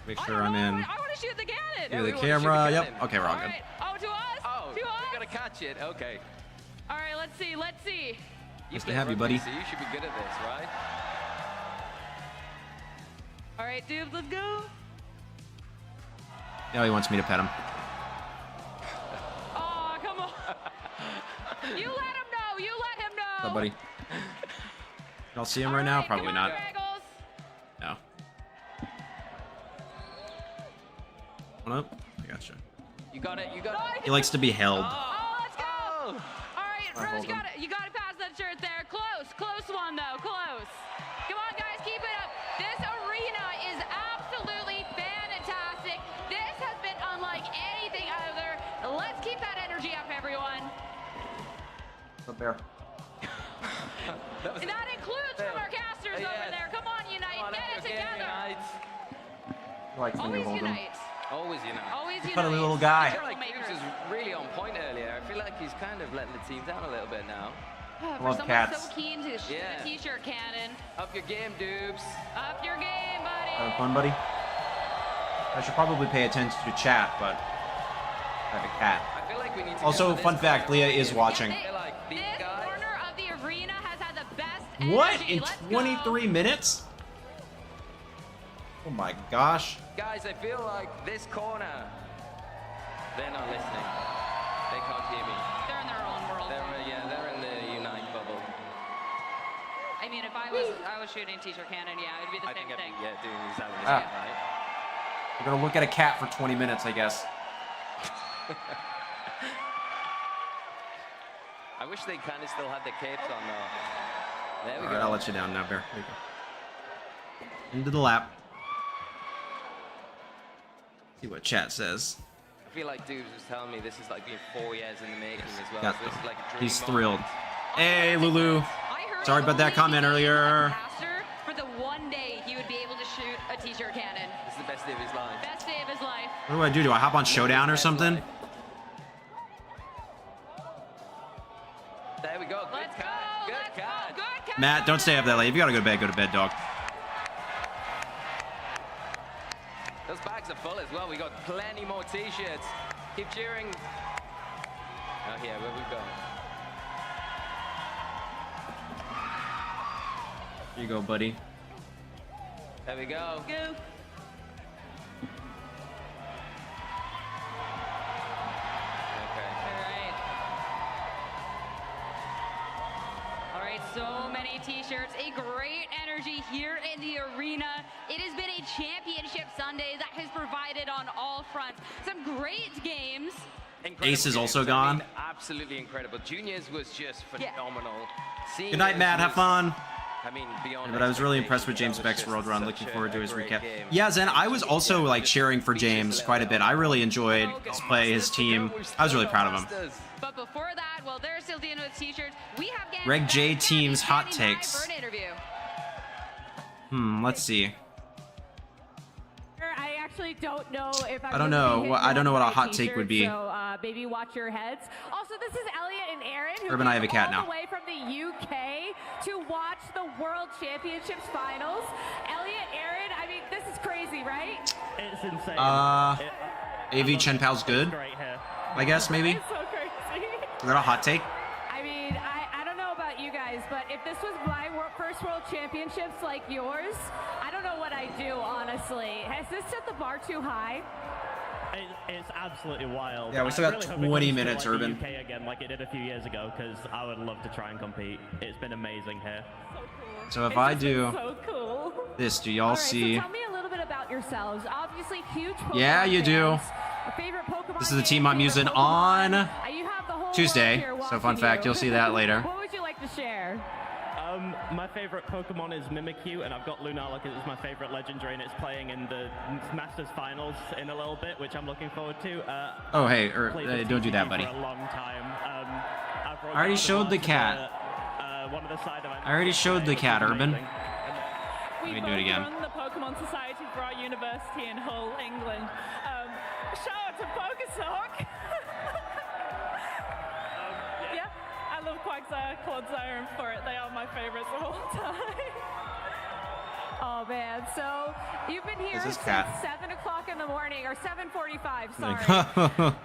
Make sure I'm in. I want to shoot the cannon. Yeah, the camera. Yep. Okay, we're all good. Right. Oh, to us? Oh, to us? we gotta catch it. Okay. All right, let's see. Let's see. Nice to have you, buddy. So you should be good at this, right? All right, dude, let's go. Now he wants me to pet him. Oh, come on. You let him know. You let him know. What's up, buddy? Y'all see him right now? Probably not. No. What up? I gotcha. You got it. You got it. He likes to be held. Oh, let's go. All right, Rose, you got to pass that shirt there. Close one though. Close. Come on, guys, keep it up. This arena is absolutely fantastic. This has been unlike anything other. Let's keep that energy up, everyone. What's up, Bear? And that includes from our casters over there. Come on, unite. Get it together. I like when you hold him. Unite. Always unite. Always unite. Funny little guy. I feel like Hughes was really on point earlier. I feel like he's kind of letting the team down a little bit now. For love someone cats. so keen to shoot a t-shirt cannon. Up your game, Doobs. Up your game, buddy. Having fun, buddy? I should probably pay attention to chat, but I have a cat. I feel like we need to Also, fun fact, Leah is watching. I feel like these This guys... corner of the arena has had the best What? energy. In Let's 23 minutes? Oh my gosh. Guys, I feel like this corner... They're not listening. They can't hear me. They're in their own world. They're in the Unite bubble. I mean, if I was shooting a t-shirt cannon, yeah, it'd be the same thing. Yeah, doing exactly the Ah. same, right? We're gonna look at a cat for 20 minutes, I guess. I wish they kind of still had the capes on though. There we All go. right, I'll let you down now, Bear. There you go. Into the lap. See what chat says. I feel like Dubes was telling me this is like being 4 years in the making as well. Got So this is like a dream He's moment. thrilled. Hey, Lulu. Sorry about that comment earlier. Caster, for the one day he would be able to shoot a t-shirt cannon. This is the best day of his life. Best day of his life. What do I do? Do I hop on Showdown or something? There we go. Good card. Good card. Matt, don't stay up that late. If you gotta go to bed, dog. Those bags are full as well. We got plenty more t-shirts. Keep cheering. Oh, here, where we go? Here you go, buddy. There we go. Go. All right, so many t-shirts, a great energy here in the arena. It has been a championship Sunday that has provided on all fronts some great games. Incredible Ace is games. also I gone. mean, absolutely incredible. Juniors was just phenomenal. Good night, Matt. Have fun. I mean, beyond. But I was really impressed with James Beck's World Run. Looking forward to his recap. Yeah, Zen, I was also like cheering for James quite a bit. I really enjoyed his play, his team. I was really proud of him. But before that, while they're still dealing with t-shirts, we have games. Reg J team's hot standing by takes. for an interview. Let's see. I actually don't know if I'm I don't gonna know. be Well, hitting I don't know what a one hot by take would be. So maybe watch your heads. Also, this is Elliot and Aaron, who Urban, I have a came cat all now. the way from the UK to watch the World Championships finals. Elliot, Aaron, I mean, this is crazy, right? It's insane. AV Chen Pal's good. I guess maybe. It's so crazy. Is that a hot take? I mean, I don't know about you guys, but if this was my first World Championships like yours, I don't know what I'd do, honestly. Has this set the bar too high? It's absolutely wild. Yeah, we still I got really hope it 20 comes to, minutes, like, the Urban. UK again, like it did a few years ago, because I would love to try and compete. It's been amazing here. So if I do So cool. this, do y'all All right, see? So tell me a little bit about yourselves. Obviously, huge Pokemon Yeah, you do. fans. A favorite Pokemon This is the game, team I'm favorite using Pokemon. on You have the whole Tuesday. world here So fun watching fact, you. you'll see that later. What would you like to share? My favorite Pokemon is Mimikyu, and I've got Lunala because it's my favorite legendary, and it's playing in the Masters Finals in a little bit, which I'm looking forward to. Oh, hey, played the don't do that, TCG buddy. For a long time. I've I already showed the cat. One of the side events. I already showed the cat, Urban. We Let me both do it again. run the Pokemon Society for our university in Hull, England. Shout out to Pokesock. Yeah, I love Quagsire, Clodsire, and Furret. They are my favorites of all time. Oh man, so you've been here This is since Cat. 7 o'clock in the morning, or 7:45. Sorry.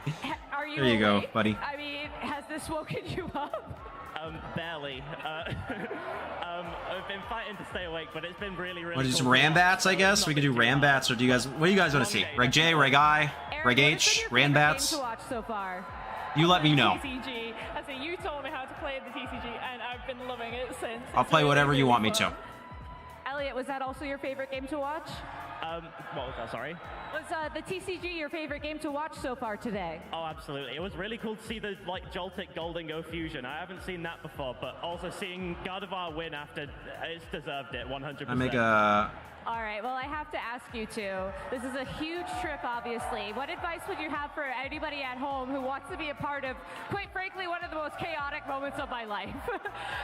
Are you? There you go, awake? buddy. I mean, has this woken you up? Barely. I've been fighting to stay awake, but it's been really, really. Want to do some cool. Rambats, I guess? We could do Rambats, or do you guys? What do you guys want to see? Reg J, Reg I, Reg H, Game Rambats. to watch so far. You let me know. TCG. I say you told me how to play the TCG, and I've been loving it since. I'll It's play really, whatever you really want me fun. to. Elliot, was that also your favorite game to watch? What was that? Sorry. Was the TCG your favorite game to watch so far today? Oh, absolutely. It was really cool to see the Joltik Golden Go fusion. I haven't seen that before, but also seeing Gardevoir win after it's deserved it 100%. I make a. All right, well, I have to ask you two. This is a huge trip, obviously. What advice would you have for anybody at home who wants to be a part of, quite frankly, one of the most chaotic moments of my life?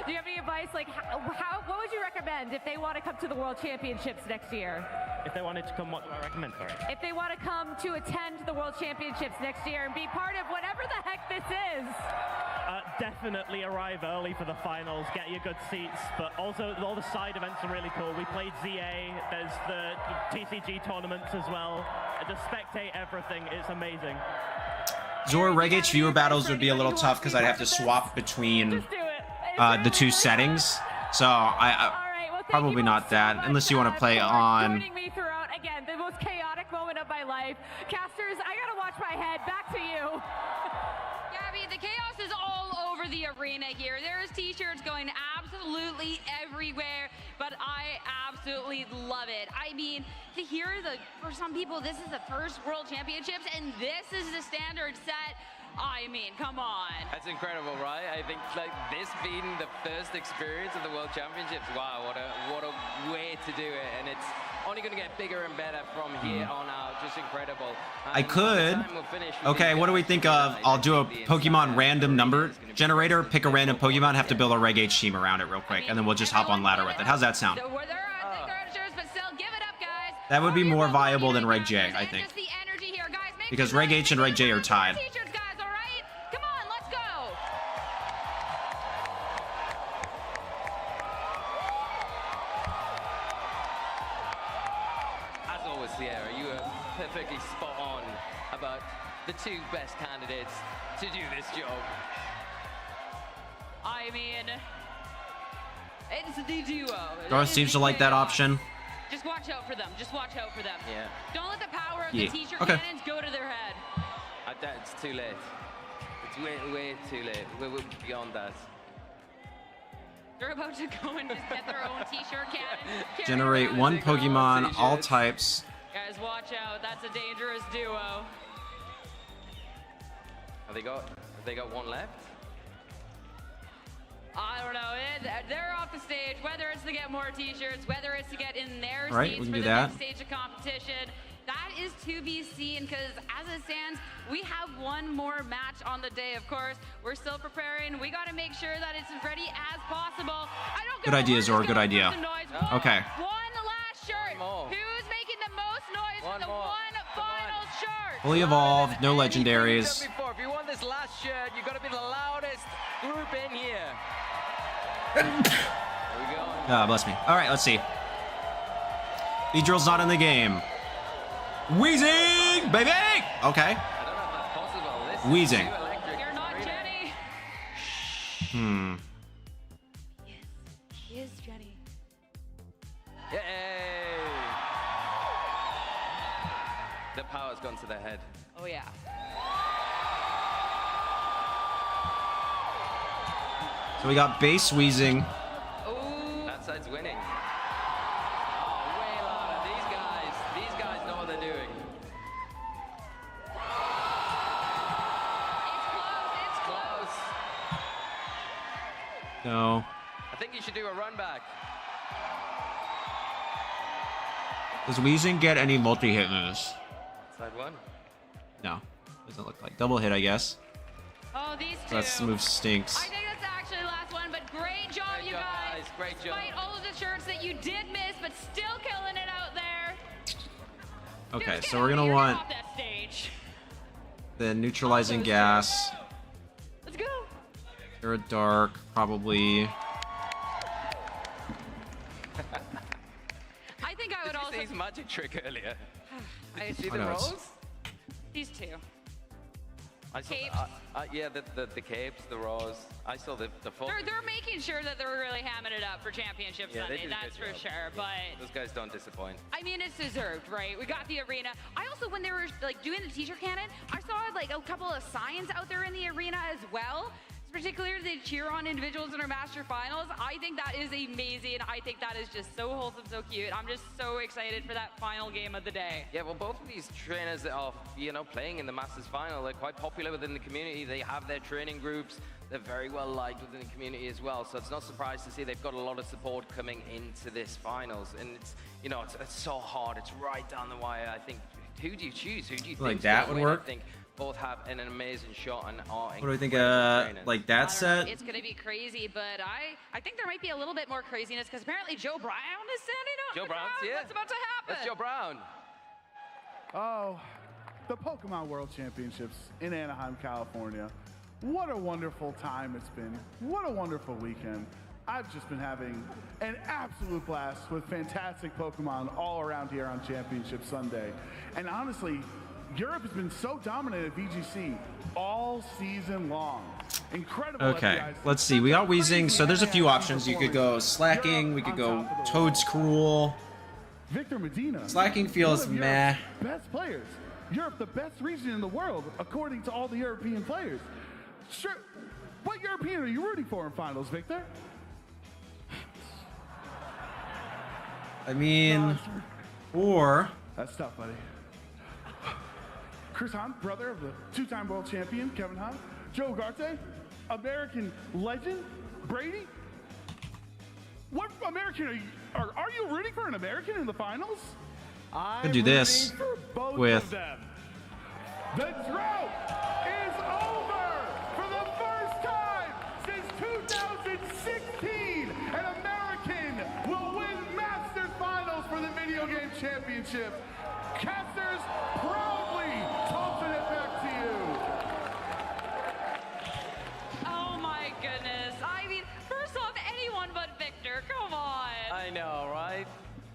Do you have any advice? Like, what would you recommend if they want to come to the World Championships next year? If they wanted to come, what do I recommend? Sorry. If they want to come to attend the World Championships next year and be part of whatever the heck this is. Definitely arrive early for the finals, get your good seats, but also all the side events are really cool. We played ZA, there's the TCG tournaments as well. Just spectate everything, it's amazing. Zora Reg H viewer battles would be a little tough because I'd have to swap between the two settings. So I probably not that, unless you want to play on. Joining me throughout, again, the most chaotic moment of my life. Casters, I gotta watch my head. Back to you. Gabby, mean, the chaos is all over the arena here. There's t-shirts going absolutely everywhere, but I absolutely love it. I mean, to hear for some people, this is the first World Championships, and this is the standard set. I mean, come on. That's incredible, right? I think like this being the first experience of the World Championships, wow, what a way to do it, and it's only going to get bigger and better from here on out. Just incredible. I could. Okay, what do we think of? I'll do a Pokemon random number generator, pick a random Pokemon, have to build a Reg H team around it real quick, and then we'll just hop on ladder with it. How's that sound? That would be more viable than Reg J, I think. Because Reg H and Reg J are tied. Sierra, you are perfectly spot on about the two best candidates to do this job. I mean, it's the duo. Garth seems to like that option. Just watch out for them. Just watch out for them. Yeah. Don't let the power of the t-shirt Okay. cannons go to their head. It's too late. It's way too late. We're beyond that. They're about to go and just get their own t-shirt cannon. Generate one Pokemon, all types. Guys, watch out. That's a dangerous duo. Have they got one left? I don't know. They're off the stage. Whether it's to get more t-shirts, whether it's to get in their Right, seats we can for do the that. next stage of competition, that is to be seen, because as it stands, we have one more match on the day, of course. We're still preparing. We got to make sure that it's as ready as possible. Good idea, Zor. Good idea. Okay. One last shirt. Who's making the most noise for the one final shirt? Fully evolved, no legendaries. Before, if you want this last shirt, you got to be the loudest group in here. There we go. Ah, bless me. All right, let's see. Beedrill's not in the game. Wheezing, baby! Okay. Wheezing. You're not Jenny. She is Jenny. Yay! The power's gone to their head. Oh, yeah. So we got base Wheezing. That side's winning. Oh, way louder. These guys know what they're doing. It's close. No. I think you should do a run back. Does Wheezing get any multi-hit moves? Side one. No. Doesn't look like. Double hit, I guess. Oh, these two. That move stinks. I think that's actually the last one, but great job, you guys. Great job. Despite all of the shirts that you did miss, but still killing it out there. Okay, so we're gonna want Off that stage. the neutralizing gas. Let's go. You're a dark, probably. I think I would Did also. you see his magic trick earlier? I Did you see I the know, it's- rolls? These two. I saw Capes. yeah, the capes, the rolls. I saw the full. They're making sure that they're really hamming it up for Championship Yeah, they Sunday. do a That's good for job. sure. But Those guys don't disappoint. I mean, it's deserved, right? We got the arena. I also, when they were like doing the t-shirt cannon, I saw like a couple of signs out there in the arena as well. Particularly they cheer on individuals in our Master Finals. I think that is amazing. I think that is just so wholesome, so cute. I'm just so excited for that final game of the day. Yeah, well, both of these trainers that are, playing in the Masters Final, they're quite popular within the community. They have their training groups. They're very well liked within the community as well. So it's not surprised to see they've got a lot of support coming into this finals. And it's, it's so hard. It's right down the wire. I think, who do you choose? Who do you Like think that would work? I think both have an amazing shot and are What do we think? trainers. Like that set? It's going to be crazy, but I think there might be a little bit more craziness because apparently Joe Brown is standing up. Joe Brown's here. What's about to happen? That's Joe Brown. Oh, the Pokemon World Championships in Anaheim, California. What a wonderful time it's been. What a wonderful weekend. I've just been having an absolute blast with fantastic Pokemon all around here on Championship Sunday. And honestly, Europe has been so dominant at VGC all season long. Incredible. Okay, let's see. We got Wheezing, so there's a few options. You could go Slacking, we could go Toad's Cruel. Victor Medina. Slacking feels one of meh. Europe's best players. Europe, the best region in the world, according to all the European players. Sure. What European are you rooting for in finals, Victor? I mean, or that's tough, buddy. Chris Hahn, brother of the two-time world champion Kevin Hahn, Joe Ugarte, American legend Brady. What American are you rooting for an American in the finals? could do this with. The drought is over for the first time since 2016. An American will win Masters Finals for the Video Game Championship. Casters proudly tossing it back to you. Oh my goodness. I mean, first off, anyone but Victor. Come on. I know, right?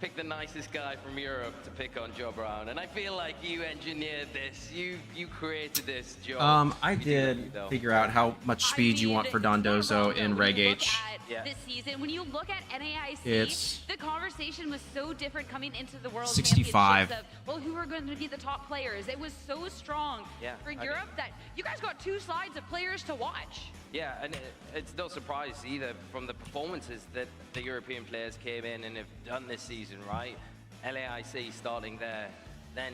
Pick the nicest guy from Europe to pick on Joe Brown, and I feel like you engineered this. You created this, Joe. I did figure out how much speed you want for Dondozo in Reg H. This season, when you look at NAIC, It's the conversation was so different coming into the World 65. Championships of, well, who are going to be the top players? It was so strong for Europe that you guys got two sides of players to watch. Yeah, and it's no surprise either from the performances that the European players came in and have done this season, right? LAIC starting there, then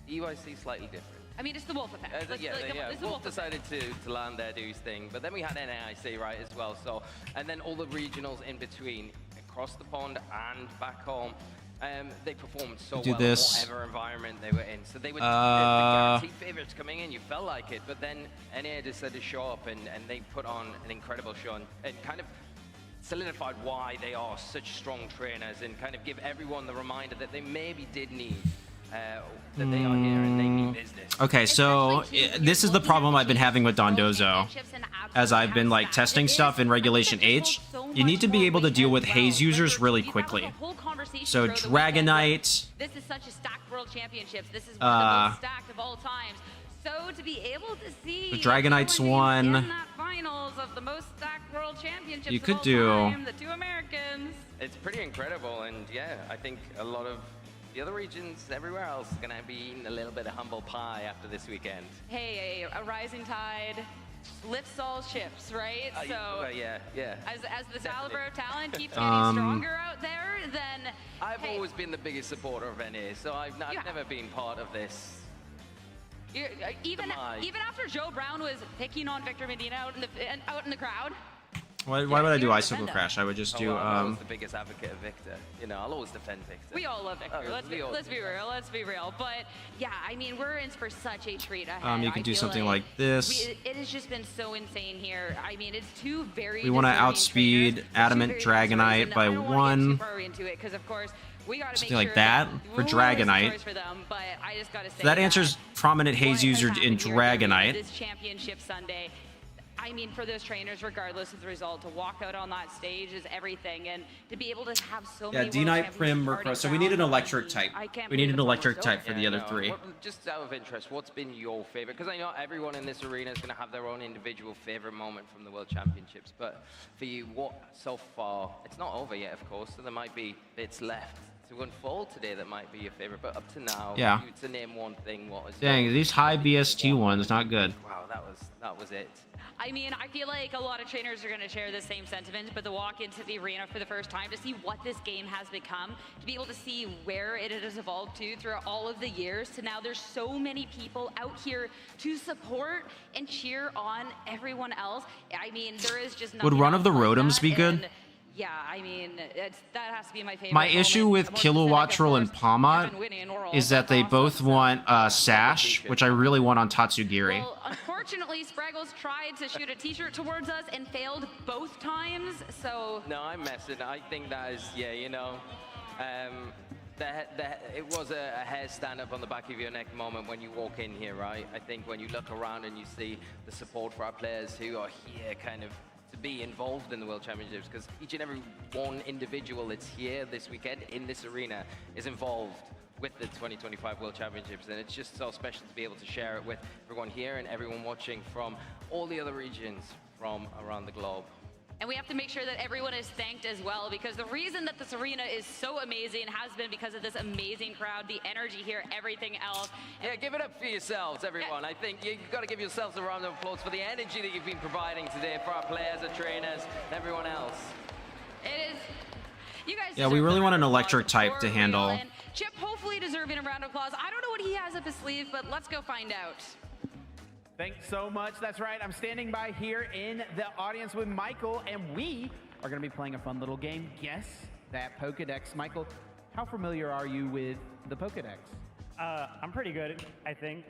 EYC slightly different. I mean, it's the Wolf effect. It's the Wolf decided to land there, do his thing, but then we had NAIC, right, as well. So, and then all the regionals in between, across the pond and back home, they performed so well in whatever environment they were in. So they were the guaranteed favorites coming in. You felt like it, but then NA decided to show up and they put on an incredible show and kind of solidified why they are such strong trainers and kind of give everyone the reminder that they maybe did need. That they are here and they mean business. Okay, so this is the problem I've been having with Dondozo. As I've been like testing stuff in Regulation H, you need to be able to deal with haze users really quickly. So Dragonite. This is such a stacked World Championships. This is one of the most stacked of all times. So to be able to see The Dragonite's one. in that finals of the most stacked World Championships You could of all do. time, the two Americans. It's pretty incredible, and yeah, I think a lot of the other regions everywhere else are going to be eating a little bit of humble pie after this weekend. Hey, a rising tide lifts all ships, right? Yeah. As the caliber of talent keeps getting stronger out there, then I've always been the biggest supporter of NA, so I've never been part of this. Even after Joe Brown was picking on Victor Medina out in the crowd. Why would I do Icicle Crash? I would just do. I'm always the biggest advocate of Victor. You know, I'll always defend Victor. We all love Victor. Let's be real. But yeah, I mean, we're in for such a treat ahead. You can do something like this. It has just been so insane here. I mean, it's two very. We want to outspeed Adamant Dragonite by 1. Because of course. Something like that for Dragonite. For them, but I just gotta say So that answers prominent haze user in Dragonite. This championship Sunday, I mean, for those trainers, regardless of the result, to walk out on that stage is everything, and to be able to have so many. D-Knight, Prim, Murkrow. So we need an electric type. We need an electric type for the other three. Just out of interest, what's been your favorite? Because I know everyone in this arena is going to have their own individual favorite moment from the World Championships. But for you, what so far? It's not over yet, of course, so there might be bits left to unfold today that might be your favorite. But up to now, yeah. If you were to name one thing, what is? Dang, these high BST ones, not good. Wow, that was it. I mean, I feel like a lot of trainers are going to share the same sentiment, but to walk into the arena for the first time, to see what this game has become, to be able to see where it has evolved to throughout all of the years, to now there's so many people out here to support and cheer on everyone else. I mean, there is just nothing. Would Run of the Rotoms be good? Yeah, I mean, that has to be my favorite. My issue with Kilowattrel and Palmot is that they both want Sash, which I really want on Tatsugiri. Well, unfortunately, Spraggles tried to shoot a t-shirt towards us and failed both times, so... No, I'm messing. I think that is, yeah, you know, it was a hair stand up on the back of your neck moment when you walk in here, right? I think when you look around and you see the support for our players who are here kind of to be involved in the World Championships, because each and every one individual that's here this weekend in this arena is involved with the 2025 World Championships, and it's just so special to be able to share it with everyone here and everyone watching from all the other regions from around the globe. And we have to make sure that everyone is thanked as well, because the reason that this arena is so amazing has been because of this amazing crowd, the energy here, everything else. Yeah, give it up for yourselves, everyone. I think you've got to give yourselves a round of applause for the energy that you've been providing today for our players, our trainers, and everyone else. It is. You guys. Yeah, we really want an electric type to handle. Chip hopefully deserving a round of applause. I don't know what he has up his sleeve, but let's go find out. Thanks so much. That's right. I'm standing by here in the audience with Michael, and we are going to be playing a fun little game. Guess that Pokedex. Michael, how familiar are you with the Pokedex? I'm pretty good, I think.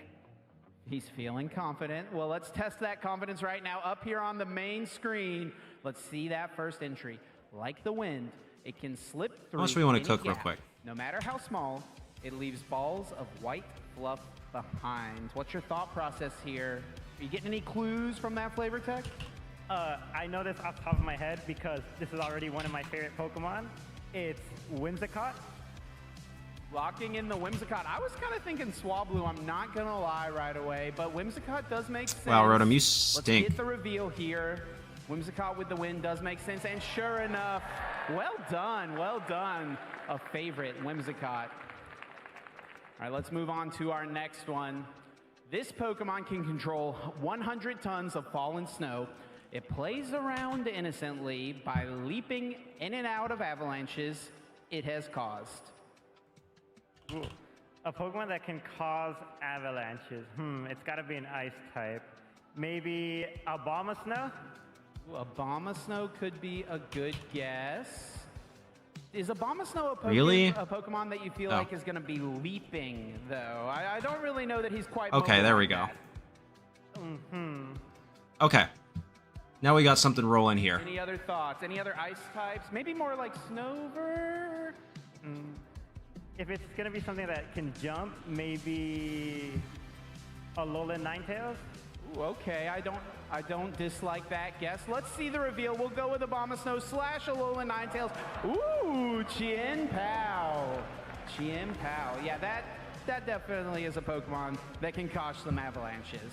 He's feeling confident. Well, let's test that confidence right now. Up here on the main screen, let's see that first entry. Like the wind, it can slip through. How much do we want to any cook real gap. quick? No matter how small, it leaves balls of white fluff behind. What's your thought process here? Are you getting any clues from that flavor text? I know this off the top of my head because this is already one of my favorite Pokemon. It's Whimsicott. Locking in the Whimsicott. I was kind of thinking Swablu, I'm not going to lie right away, but Whimsicott does make sense. Wow, Rotom, you Let's stink. get the reveal here. Whimsicott with the win does make sense, and sure enough, well done, a favorite Whimsicott. All right, let's move on to our next one. This Pokemon can control 100 tons of fallen snow. It plays around innocently by leaping in and out of avalanches it has caused. Ooh, a Pokemon that can cause avalanches. It's got to be an ice type. Maybe Abomasnow? Ooh, Abomasnow could be a good guess. Is Abomasnow a Really? a Pokemon that you feel like is going to be leaping, though? I don't really know that he's quite Okay, there we go. Okay. Now we got something rolling here. Any other thoughts? Any other ice types? Maybe more like Snover? If it's going to be something that can jump, maybe Alolan Ninetales? Ooh, okay, I don't dislike that guess. Let's see the reveal. We'll go with Abomasnow / Alolan Ninetales. Ooh, Chien-Pao. Chien-Pao. Yeah, that definitely is a Pokemon that can cause some avalanches.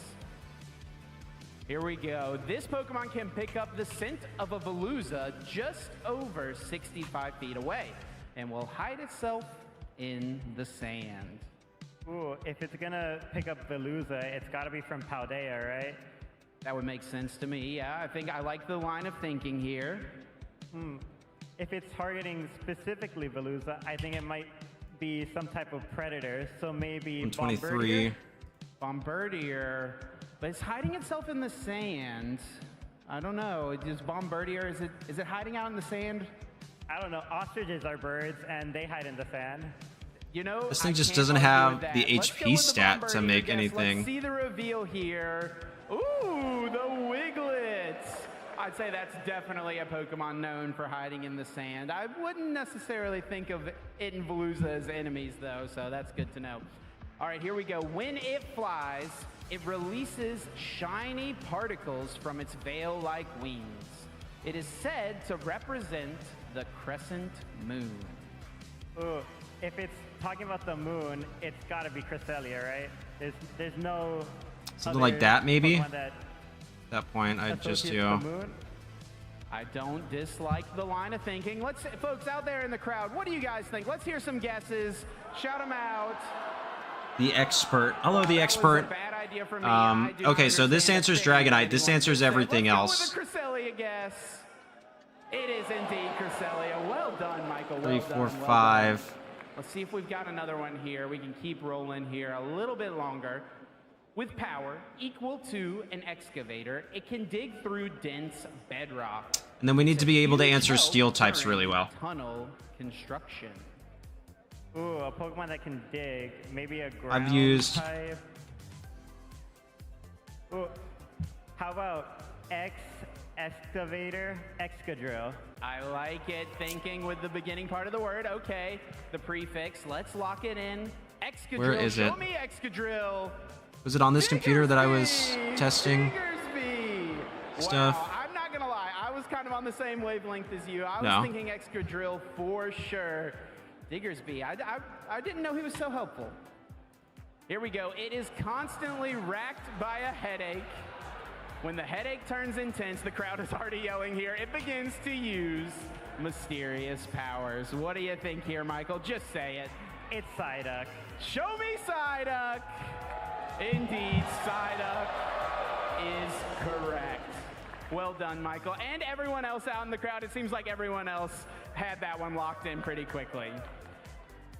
Here we go. This Pokemon can pick up the scent of a Veluza just over 65 feet away and will hide itself in the sand. Ooh, if it's gonna pick up Veluza, it's gotta be from Paldea, right? That would make sense to me, yeah. I think I like the line of thinking here. If it's targeting specifically Veluza, I think it might be some type of predator, so maybe 123. Bombardier, but it's hiding itself in the sand. I don't know, is Bombardier, is it hiding out in the sand? I don't know, ostriches are birds and they hide in the sand. You know, This thing just doesn't have the HP stat to make anything. Let's see the reveal here. Ooh, the Wiglet. I'd say that's definitely a Pokemon known for hiding in the sand. I wouldn't necessarily think of it and Veluza as enemies, though, so that's good to know. All right, here we go. When it flies, it releases shiny particles from its veil-like wings. It is said to represent the crescent moon. Ooh, if it's talking about the moon, it's got to be Cresselia, right? There's no Something like that, maybe? Pokemon that At that point, I'd just, associates the moon. I don't dislike the line of thinking. Folks out there in the crowd, what do you guys think? Let's hear some guesses. Shout them out. The expert. Hello, the expert. Bad idea for me. Okay, so this answers Dragonite. This answers everything else. Let's go with a Cresselia guess. It is indeed Cresselia. Well done, Michael. 3, 4, 5. Let's see if we've got another one here. We can keep rolling here a little bit longer. With power equal to an excavator, it can dig through dense bedrock. And then we need to be able to answer steel types really well. Tunnel construction. Ooh, a Pokemon that can dig. Maybe a ground I've used type. Ooh, how about Excavator? Excadrill. I like it. Thinking with the beginning part of the word. Okay, the prefix. Let's lock it in. Excadrill. Where is it? Show me Excadrill. Was it on this computer that I was testing stuff? Wow, I'm not gonna lie. I was kind of on the same wavelength as you. I was thinking Excadrill for sure. Diggersby. I didn't know he was so helpful. Here we go. It is constantly racked by a headache. When the headache turns intense, the crowd is already yelling here. It begins to use mysterious powers. What do you think here, Michael? Just say it. It's Psyduck. Show me Psyduck. Indeed, Psyduck is correct. Well done, Michael. And everyone else out in the crowd. It seems like everyone else had that one locked in pretty quickly.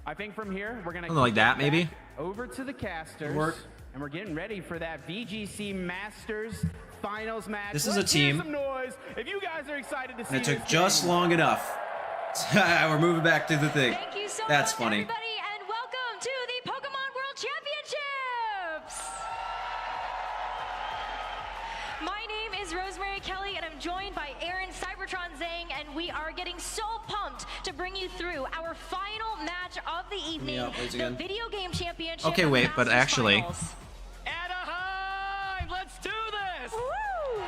I think from here, we're going to like that, maybe? Over to the casters. And we're getting ready for that VGC Masters Finals match. This is a team. Some noise. If you guys are excited to see And it took this just game. long enough. We're moving back to the thing. Thank you so That's much, funny. everybody, and welcome to the Pokemon World Championships! My name is Rosemary Kelly, and I'm joined by Aaron Cybertron Zhang, and we are getting so pumped to bring you through our final match of the evening, the Video Game Championship. Okay, wait, but Masters actually... Finals. Anaheim, let's do this! Woo!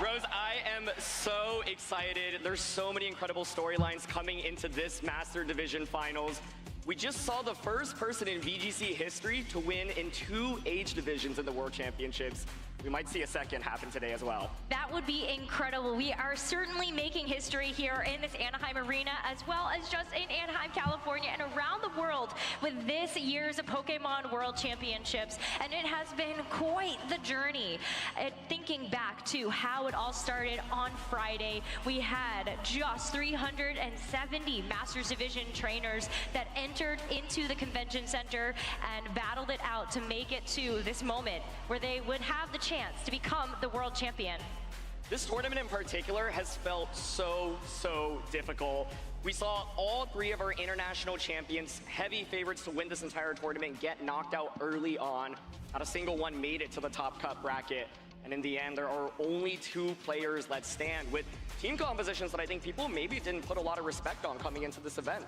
Rose, I am so excited. There's so many incredible storylines coming into this Master Division Finals. We just saw the first person in VGC history to win in 2 age divisions in the World Championships. We might see a second happen today as well. That would be incredible. We are certainly making history here in this Anaheim arena, as well as just in Anaheim, California, and around the world with this year's Pokemon World Championships. And it has been quite the journey. Thinking back to how it all started on Friday, we had just 370 Masters Division trainers that entered into the convention center and battled it out to make it to this moment where they would have the chance to become the world champion. This tournament in particular has felt so difficult. We saw all 3 of our international champions, heavy favorites to win this entire tournament, get knocked out early on. Not a single one made it to the top cut bracket. And in the end, there are only 2 players that stand with team compositions that I think people maybe didn't put a lot of respect on coming into this event.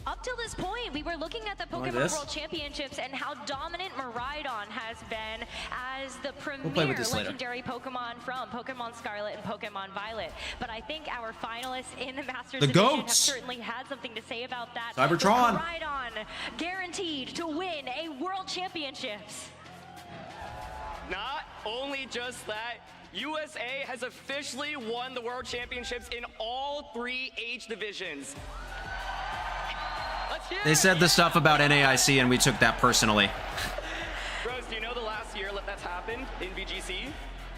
Up till this point, we were looking at the Pokemon World Championships and how dominant Miraidon has been as the premier legendary Pokemon from Pokemon Scarlet and Pokemon Violet. But I think our finalists in the Masters Division have certainly had something to say about that. Cybertron! Miraidon guaranteed to win a World Championships. Not only just that, USA has officially won the World Championships in all 3 age divisions. They said the stuff about NAIC and we took that personally. Rose, do you know the last year that's happened in VGC?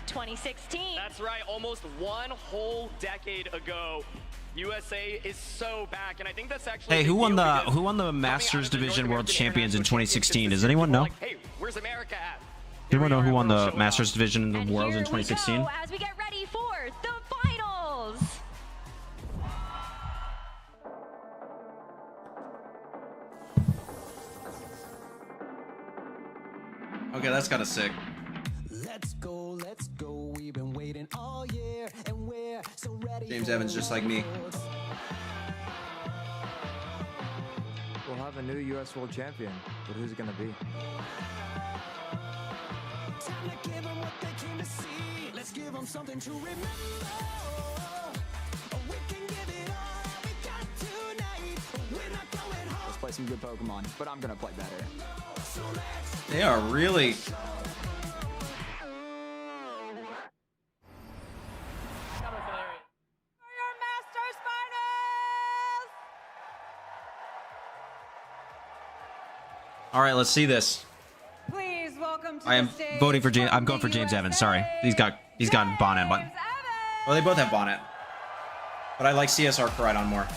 2016. That's right, almost 1 whole decade ago. USA is so back, and I think that's actually. Hey, who won the Masters Division World Champions in 2016? Does anyone know? Hey, where's America at? Does anyone know who won the Masters Division in the Worlds in 2016? As we get ready for the finals. Okay, that's kind of sick. Let's go, we've been waiting all year, and we're so ready. James Evans, just like me. We'll have a new U.S. World Champion, but who's it gonna be? Time to give them what they came to see. Let's give them something to remember. We can give it all we got tonight. We're not going home. Let's play some good Pokemon, but I'm gonna play better. They are really... All right, let's see this. Please welcome to I am voting for James. I'm going for James Evans. Sorry, he's got Bonnet. Well, they both have Bonnet, but I like CSR Koraidon more.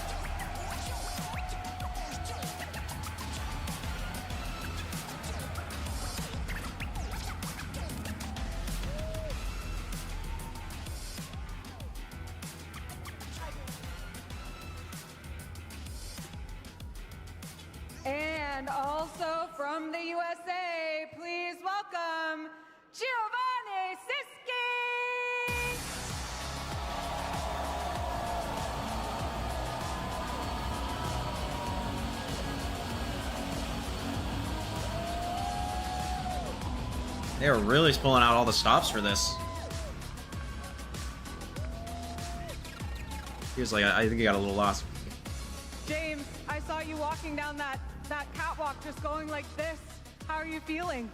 And also from the USA, please welcome Giovanni Siski. They are really pulling out all the stops for this. He was like, I think he got a little lost. James, I saw you walking down that catwalk just going like this. How are you feeling?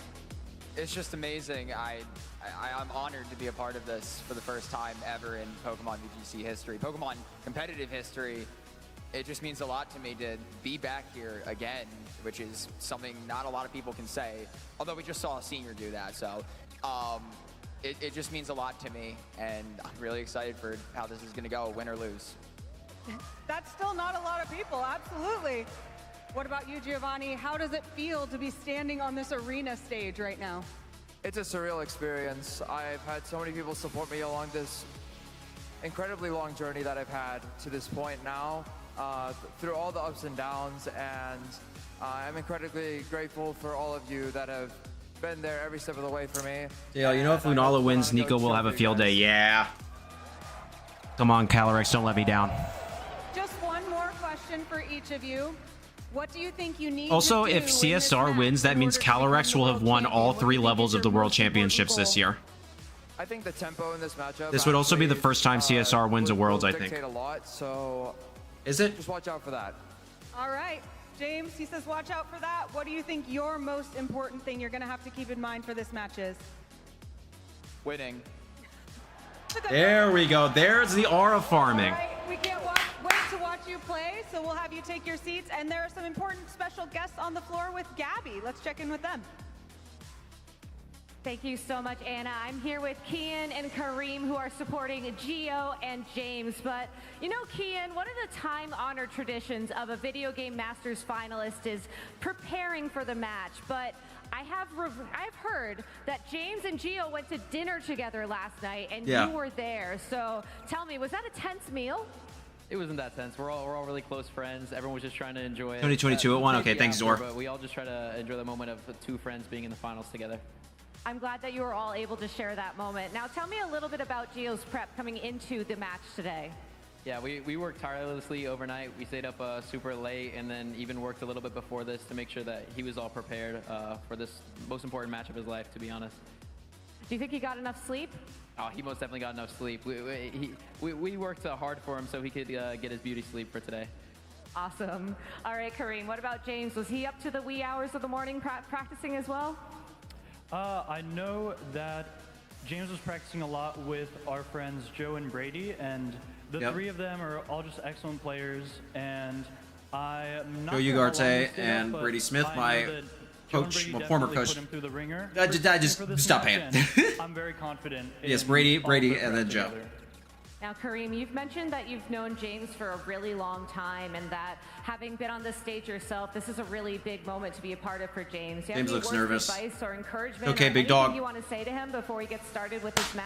It's just amazing. I'm honored to be a part of this for the first time ever in Pokemon VGC history, Pokemon competitive history. It just means a lot to me to be back here again, which is something not a lot of people can say, although we just saw a senior do that. So it just means a lot to me, and I'm really excited for how this is going to go, win or lose. That's still not a lot of people, absolutely. What about you, Giovanni? How does it feel to be standing on this arena stage right now? It's a surreal experience. I've had so many people support me along this incredibly long journey that I've had to this point now, through all the ups and downs, and I'm incredibly grateful for all of you that have been there every step of the way for me. Dale, you know if Lunala wins, Nico will have a field day. Yeah. Come on, Calyrex, don't let me down. Just one more question for each of you. What do you think you need Also, to do if in this CSR match wins, that in means order to become Calyrex the will world have won champion? all What do 3 you think levels is of the your World most important Championships this goal? year. I think the tempo in this matchup. This would also be the first time CSR wins a Worlds, I think. Dictate a lot, so is it? Just watch out for that. All right, James, he says watch out for that. What do you think your most important thing you're going to have to keep in mind for this match is? Winning. There we go. There's the aura farming. All right, we can't wait to watch you play, so we'll have you take your seats. And there are some important special guests on the floor with Gabby. Let's check in with them. Thank you so much, Anna. I'm here with Kian and Kareem, who are supporting Gio and James. But, you know, Kian, one of the time-honored traditions of a Video Game Masters finalist is preparing for the match. But I've heard that James and Gio went to dinner together last night, and Yeah. you were there. So tell me, was that a tense meal? It wasn't that tense. We're all really close friends. Everyone was just trying to enjoy it. 2022 at 1? Okay, Yeah, thanks, Zor. But we all just try to enjoy the moment of 2 friends being in the finals together. I'm glad that you were all able to share that moment. Now tell me a little bit about Gio's prep coming into the match today. Yeah, we worked tirelessly overnight. We stayed up super late and then even worked a little bit before this to make sure that he was all prepared for this most important match of his life, to be honest. Do you think he got enough sleep? Oh, he most definitely got enough sleep. We worked hard for him so he could get his beauty sleep for today. Awesome. All right, Kareem, what about James? Was he up to the wee hours of the morning practicing as well? I know that James was practicing a lot with our friends Joe and Brady, and the 3 of them are all just excellent players, and I'm not Joe sure how long Ugarte they stayed up, and but Brady Smith, I know my that Joe and coach, Brady well, former definitely coach. put him through the ringer. I just for this stop match, paying. and I'm very confident. Yes, in Brady, all of their and then prep Joe. together. Now, Kareem, you've mentioned that you've known James for a really long time and that having been on the stage yourself, this is a really big moment to be a part of for James. Do you have James any looks words of nervous. advice or encouragement Okay, or big anything dog. you want to say to him before we get started with this match?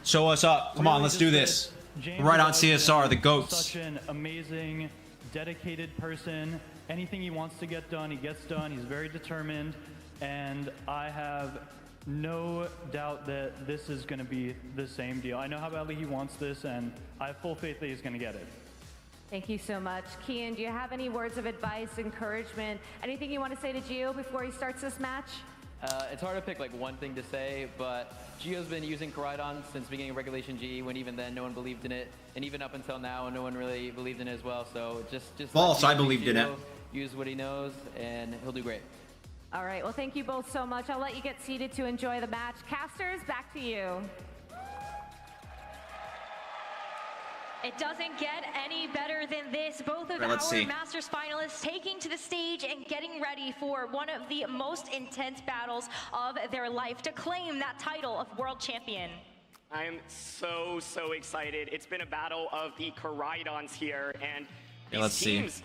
Show us up. Come on, let's do this. James Right on has always CSR, been the GOATs. Such an amazing, dedicated person. Anything he wants to get done, he gets done. He's very determined, and I have no doubt that this is going to be the same deal. I know how badly he wants this, and I have full faith that he's going to get it. Thank you so much. Kian, do you have any words of advice, encouragement, anything you want to say to Gio before he starts this match? It's hard to pick like one thing to say, but Gio's been using Koraidon since the beginning of Regulation G, when even then no one believed in it, and even up until now no one really believed in it as well. So just False, let I believed in it. Gio use what he knows, and he'll do great. All right, well, thank you both so much. I'll let you get seated to enjoy the match. Casters, back to you. It doesn't get any better than this. Both of Right, let's see. our Masters finalists taking to the stage and getting ready for one of the most intense battles of their life to claim that title of world champion. I'm so excited. It's been a battle of the Koraidons here, and these let's see. teams,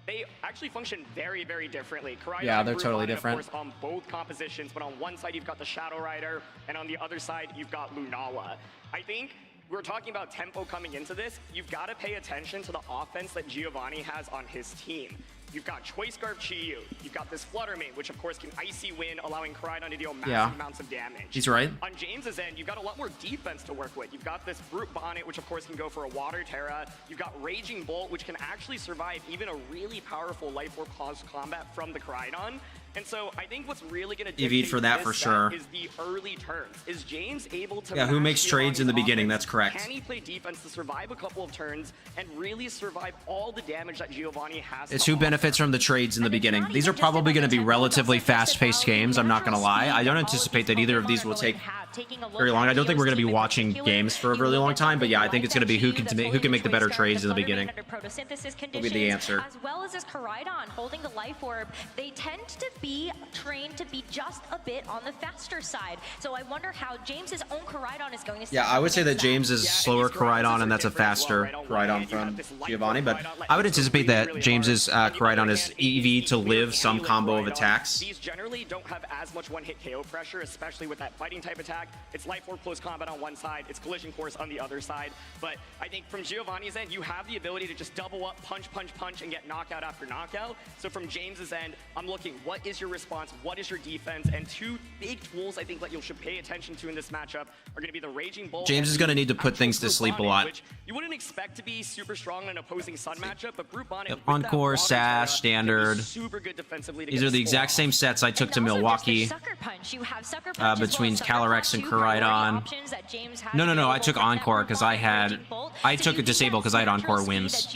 they actually function very differently. Koraidon Yeah, they're and totally Groupon, different. Of course, on both compositions, but on one side you've got the Shadow Rider, and on the other side you've got Lunala. I think we're talking about tempo coming into this. You've got to pay attention to the offense that Giovanni has on his team. You've got Choice Scarf Chiyu. You've got this Flutter Mane, which of course can Icy Wind, allowing Koraidon to deal massive amounts of damage. He's right. On James's end, you've got a lot more defense to work with. You've got this Brute Bonnet, which of course can go for a Water Terra. You've got Raging Bolt, which can actually survive even a really powerful Life Orb Cause combat from the Koraidon. And so I think what's really going to EV'd for that for sure. is the early turns. Is James able to who match makes trades in the beginning? offense? That's correct. Can he play defense to survive a couple of turns and really survive all the damage that Giovanni has? It's who benefits from the trades in the beginning. These are probably going to be relatively fast-paced games, I'm not going to lie. I don't anticipate that either of these will take very long. I don't think we're going to be watching games for a really long time, but yeah, I think it's going to be who can make the better trades in the beginning. Will be the answer. As well as this Koraidon holding the life orb, they tend to be trained to be just a bit on the faster side. So I wonder how James's own Koraidon is going to. Yeah, I would say that James is slower Koraidon, and that's a faster Koraidon from Giovanni, but I would anticipate that James's Koraidon is EV to live some combo of attacks. These generally don't have as much one-hit KO pressure, especially with that fighting type attack. It's life orb close combat on one side, it's collision course on the other side. But I think from Giovanni's end, you have the ability to just double up, punch, punch, punch, and get knockout after knockout. So from James's end, I'm looking, what is your response? What is your defense? And two big tools I think that you should pay attention to in this matchup are going to be the Raging Bolt. James is going to need to put things to sleep a lot. Which you wouldn't expect to be super strong in an opposing Sun matchup, but Brute Bonnet, Yep, Encore, Sash, Standard. super good defensively to These get are the exact same sets I took to Milwaukee between Calyrex and Koraidon. No, I took Encore because I took a Disable because I had Encore wins.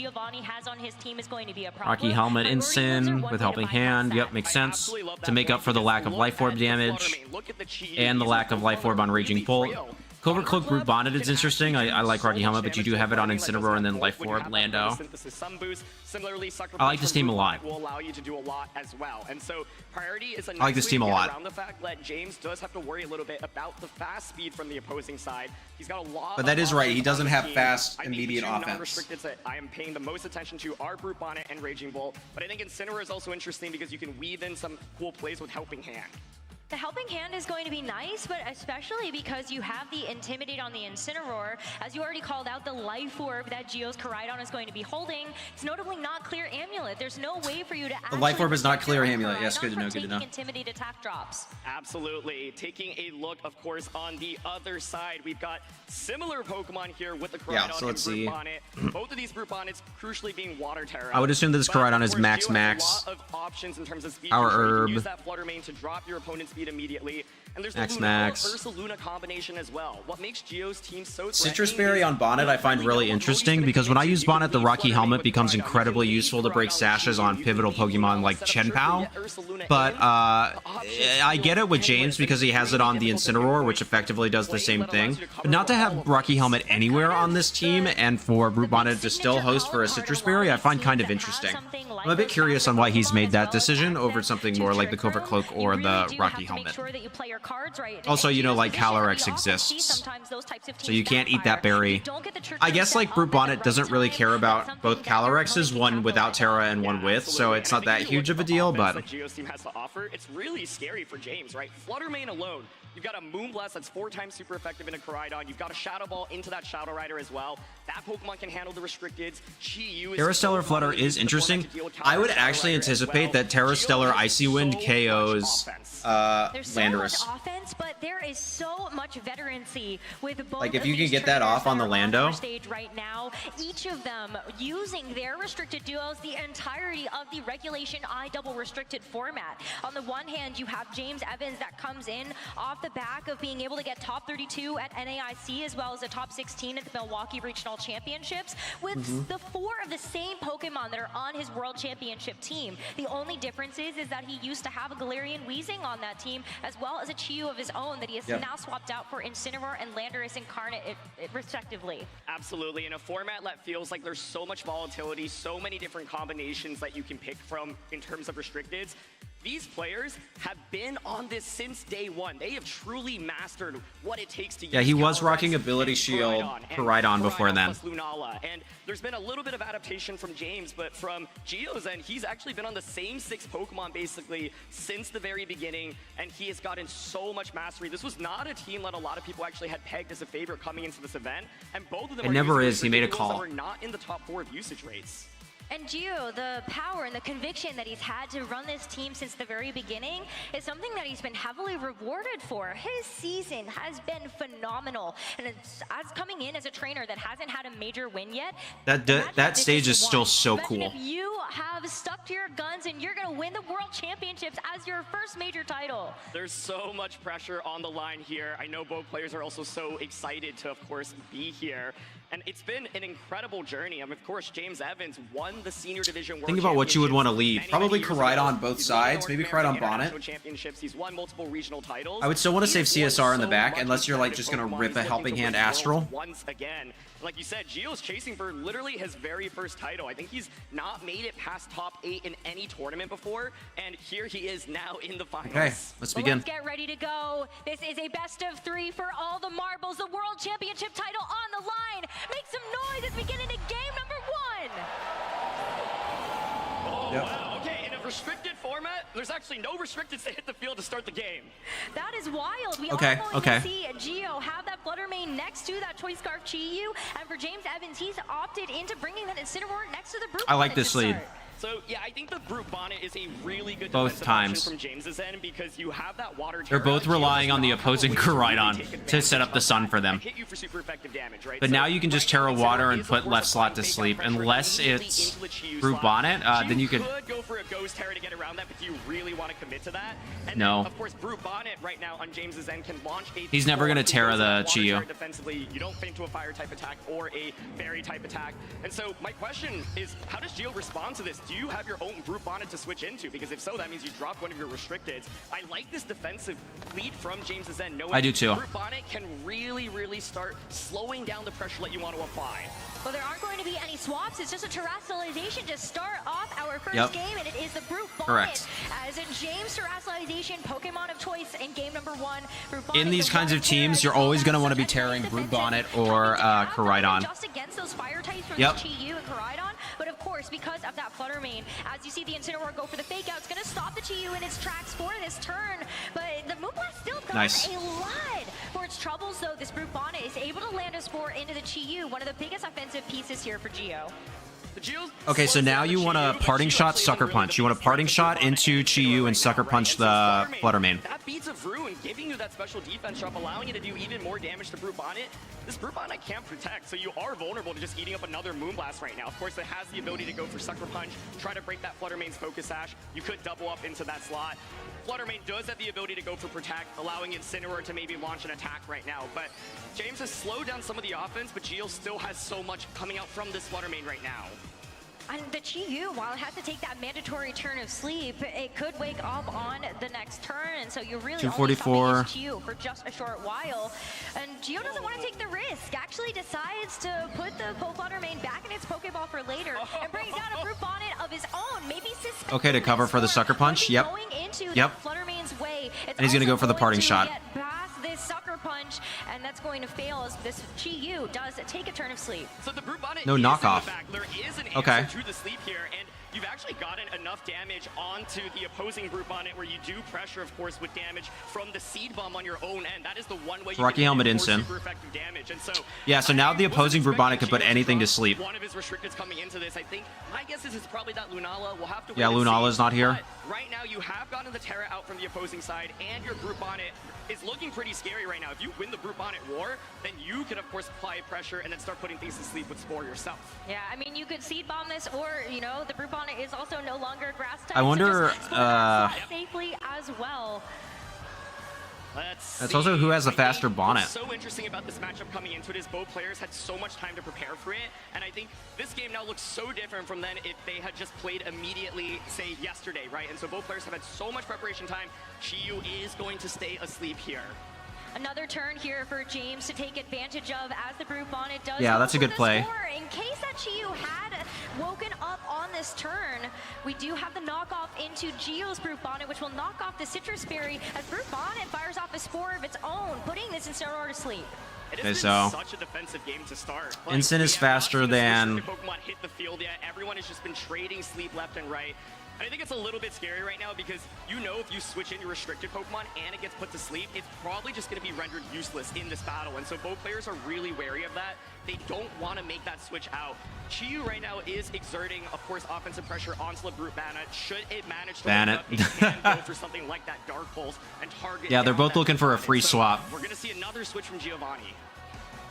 Rocky Helmet Ensign with Helping Hand. Yep, makes sense. To make up for the lack of Life Orb damage and the lack of Life Orb on Raging Bolt. Clover Cloak Brute Bonnet is interesting. I like Rocky Helmet, but you do have it on Incineroar and then Life Orb Lando. I like this team a lot. Will allow you to do a lot as well. And so priority is I like this team a lot. around the fact that James does have to worry a little bit about the fast speed from the opposing side. He's got a lot. But that is right. He doesn't have fast, I think immediate the two offense. non-restricted that I am paying the most attention to are Brute Bonnet and Raging Bolt. But I think Incineroar is also interesting because you can weave in some cool plays with Helping Hand. The Helping Hand is going to be nice, but especially because you have the Intimidate on the Incineroar. As you already called out, the Life Orb that Geo's Koraidon is going to be holding. It's notably not Clear Amulet. There's no way for you to The Life Orb is not Clear Amulet. Yes, good to know, good to know. Intimidate attack drops. Absolutely. Taking a look, of course, on the other side, we've got similar Pokemon here with the Koraidon Yeah, so let's and Brute see. Bonnet. Both of these Brute Bonnets crucially being Water Terra. I would assume that this But, Koraidon of is course, max Geo has max. a lot of options in terms of speed Our control. You can herb. use that Flutter Mane to drop your opponent's speed immediately. And there's the Max Lunala max. Ursa Luna combination as well. What makes Geo's team so Citrus threatening Berry is on Bonnet I find really interesting because when I use Bonnet, the Rocky Helmet becomes incredibly useful to break sashes on pivotal Pokemon like Chenpao. But I get it with James because he has it on the Incineroar, which effectively does the same thing. But not to have Rocky Helmet anywhere on this team and for Brute Bonnet to still host for a Citrus Berry, I find kind of interesting. I'm a bit curious on why he's made that decision over something more like the Covert Cloak or the Rocky Helmet. Also, you know, like Calyrex exists, so you can't eat that berry. I guess like Brute Bonnet doesn't really care about both Calyrexes, one without Terra and one with, so it's not that huge of a deal, but that Geo's team has to offer, it's really scary for James, right? Flutter Mane alone, you've got a Moonblast that's 4 times super effective in a Koraidon, you've got a Shadow Ball into that Shadow Rider as well. That Pokemon can handle the restricteds. Terrastellar Flutter is interesting. I would actually anticipate that Terrastellar Icy Wind KOs Landorus. Offense, but there is so much veterancy with both Like, if of you can these get that trainers off on the that are Lando. our stage right now, each of them using their restricted duos the entirety of the regulation I double restricted format. On the one hand, you have James Evans that comes in off the back of being able to get top 32 at NAIC as well as a top 16 at the Milwaukee Regional Championships with the 4 of the same Pokemon that are on his World Championship team. The only difference is that he used to have a Galarian Weezing on that team as well as a Chiyu of his own that he has now swapped out for Incineroar and Landorus Incarnate respectively. Absolutely, in a format that feels like there's so much volatility, so many different combinations that you can pick from in terms of restricteds, these players have been on this since day one. They have truly mastered what it takes to use. Yeah, he was Calyrex rocking Ability and Shield Koraidon Koraidon before then. plus Lunala. And there's been a little bit of adaptation from James, but from Geo's end, he's actually been on the same 6 Pokemon basically since the very beginning, and he has gotten so much mastery. This was not a team that a lot of people actually had pegged as a favorite coming into this event, and both of them It never is. He made a duels that call. were not in the top 4 of usage rates. And Gio, the power and the conviction that he's had to run this team since the very beginning is something that he's been heavily rewarded for. His season has been phenomenal. And it's, as coming in as a trainer that hasn't had a major win yet, that stage is still so cool. if you have stuck to your guns and you're going to win the World Championships as your first major title. There's so much pressure on the line here. I know both players are also so excited to, of course, be here. And it's been an incredible journey. I mean, of course, James Evans won the Senior Division World Think about what you would want to lead. Probably Karide on both sides. Maybe Karide on Bonnet. Championships. He's won multiple regional titles. I would still want to save CSR in the back, unless you're like just going to rip a helping hand Astral. Once again, like you said, Gio's chasing for literally his very first title. I think he's not made it past top 8 in any tournament before, and here he is now in the finals. Okay, let's begin. Let's get ready to go. This is a best of 3 for all the marbles. The World Championship title on the line. Make some noise as we get into game number 1. Oh, wow. Okay, in a restricted format, there's actually no restricteds to hit the field to start the game. That is wild. We Okay, are going to see Gio have that Flutter Mane next to that Choice Scarf Chi-Yu, and for James Evans, he's opted into bringing that Incineroar next to the Brute. I like this lead. So, yeah, I think the Brute Bonnet is a really good both times from James's end because you have that water. They're both relying on the opposing Koraidon to set up the sun for them. Hit you for super effective damage, right? But now you can just Terra Water and put left slot to sleep. Unless it's Brute Bonnet, then you could go for a Ghost Terra to get around that, but do you really want to commit to that? And no. Then, of course, Brute Bonnet right now on James's end can launch a... He's never going to Terra the Chi-Yu. Defensively, you don't feint to a fire type attack or a fairy type attack. And so my question is, how does Gio respond to this? Do you have your own Brute Bonnet to switch into? Because if so, that means you drop one of your restricteds. I like this defensive lead from James's end. I do too. Brute Bonnet can really start slowing down the pressure that you want to apply. Well, there aren't going to be any swaps. It's just a terrestrialization to start off our first game, and it is the Brute Bonnet. Correct. As in James terrestrialization, Pokemon of choice in game number 1. In these kinds of teams, you're always going to want to be tearing Brute Bonnet or Koraidon. Just against those fire types from the Chi-Yu and Koraidon, but of course, because of that Flutter Mane, as you see the Incineroar go for the fake out, it's going to stop the Chi-Yu in its tracks for this turn, but the Moonblast still covers a lot for its troubles, though. This Brute Bonnet is able to land a Spore into the Chi-Yu, one of the biggest offensive pieces here for Gio. Okay, so now you want a Parting Shot, Sucker Punch. You want a Parting Shot into Chi-Yu and Sucker Punch the Flutter Mane. That beats of Ruin, giving you that special defense drop, allowing you to do even more damage to Brute Bonnet. This Brute Bonnet can't protect, so you are vulnerable to just eating up another Moonblast right now. Of course, it has the ability to go for Sucker Punch, try to break that Flutter Mane's Focus Sash. You could double up into that slot. Flutter Mane does have the ability to go for Protect, allowing Incineroar to maybe launch an attack right now. But James has slowed down some of the offense, but Gio still has so much coming out from this Flutter Mane right now. And the Chi-Yu, while it has to take that mandatory turn of sleep, it could wake up on the next turn, and so you really 244 Chi-Yu for just a short while. And Gio doesn't want to take the risk, actually decides to put the Flutter Mane back in its Pokeball for later, and brings out a Brute Bonnet of his own, maybe okay, to cover for the Sucker Punch, yep. Flutter Mane's way. And he's going to go for the Parting Shot. This Sucker Punch, and that's going to fail as this Chi-Yu does take a turn of sleep. So the Brute Bonnet no knockoff. There is an answer to the sleep here, and you've actually gotten enough damage onto the opposing Brute Bonnet where you do pressure, of course, with damage from the Seed Bomb on your own end. That is the one way you Rocky can Helmet get Instant. super effective damage. And so yeah, so now the opposing Brute Bonnet could put anything to sleep. One of his restricteds coming into this, I think, my guess is it's probably that Lunala. We'll have to yeah, Lunala's not here. But right now, you have gotten the Terra out from the opposing side, and your Brute Bonnet is looking pretty scary right now. If you win the Brute Bonnet war, then you can, of course, apply pressure and then start putting things to sleep with Spore yourself. Yeah, I mean, you could Seed Bomb this, or, you know, the Brute Bonnet is also no longer grass type. I wonder, safely as well. That's also who has the faster bonnet. What's so interesting about this matchup coming into it is both players had so much time to prepare for it, and I think this game now looks so different from then if they had just played immediately, say, yesterday, right? And so both players have had so much preparation time. Chi-Yu is going to stay asleep here. Another turn here for James to take advantage of as the Brute Bonnet does. Yeah, that's a good play. In case that Chi-Yu had woken up on this turn, we do have the knockoff into Gio's Brute Bonnet, which will knock off the Citrus Berry as Brute Bonnet fires off a Spore of its own, putting this Incineroar to sleep. It has been such a defensive game to start. Instant is faster than Pokemon hit the field yet. Everyone has just been trading sleep left and right. I think it's a little bit scary right now because you know if you switch in your restricted Pokemon and it gets put to sleep, it's probably just going to be rendered useless in this battle. And so both players are really wary of that. They don't want to make that switch out. Chi-Yu right now is exerting, of course, offensive pressure onto the Brute Bannet. Should it manage to Ban wake it. up, it can go for something like that Dark Pulse and target. Yeah, they're down both that looking for a Brute free Bannet. So swap. we're going to see another switch from Giovanni.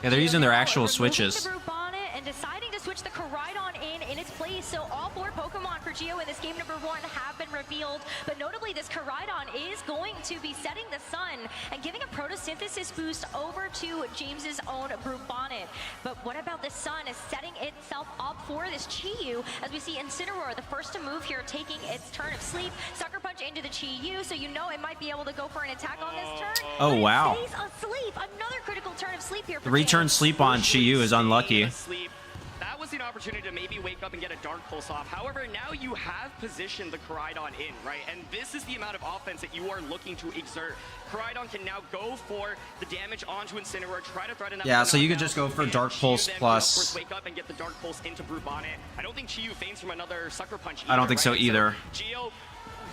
Yeah, they're using their actual Removing switches. the Brute Bonnet and deciding to switch the Koraidon in its place. So all 4 Pokemon for Geo in this game number 1 have been revealed. But notably, this Koraidon is going to be setting the sun and giving a photosynthesis boost over to James's own Brute Bonnet. But what about the sun is setting itself up for this Chi-Yu as we see Incineroar, the first to move here, taking its turn of sleep. Sucker Punch into the Chi-Yu, so you know it might be able to go for an attack on this turn. Oh, but it wow. stays asleep. Another critical turn of sleep here for The return sleep on Chi-Yu is unlucky. Sleep. That was an opportunity to maybe wake up and get a Dark Pulse off. However, now you have positioned the Koraidon in, right? And this is the amount of offense that you are looking to exert. Koraidon can now go for the damage onto Incineroar, try to threaten that. Yeah, so you could just go for Dark Pulse Chi-Yu then plus. will, of course, wake up and get the Dark Pulse into Brute Bonnet. I don't think Chi-Yu feigns from another Sucker Punch either, I don't think so right? either. Geo,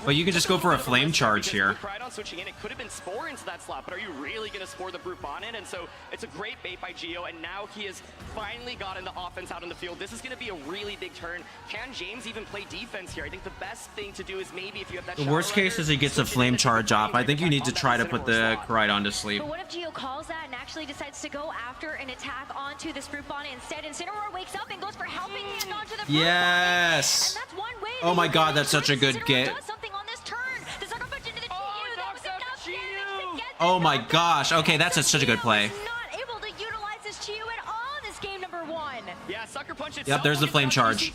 But you could just go for a Flame Charge here. Koraidon switching in, it could have been Spore into that slot, but are you really going to Spore the Brute Bonnet? And so it's a great bait by Geo, and now he has finally gotten the offense out in the field. This is going to be a really big turn. Can James even play defense here? I think the best thing to do is maybe if you have that The Shadow worst case Rider, is he gets a Flame Charge off. I think you need to try to put the Koraidon to sleep. But what if Geo calls that and actually decides to go after an attack onto this Brute Bonnet instead? Incineroar wakes up and goes for helping hand onto the Brute Yes! Bonnet. And that's one way Oh my god, that's such a good Incineroar get. does something on this turn. The Sucker Punch into the Chi-Yu. That was enough damage to get Oh my gosh. Okay, that's such a good play. not able to utilize this Chi-Yu at all in this game number 1. Yeah, Sucker Punch itself. Yep, there's the Flame Charge.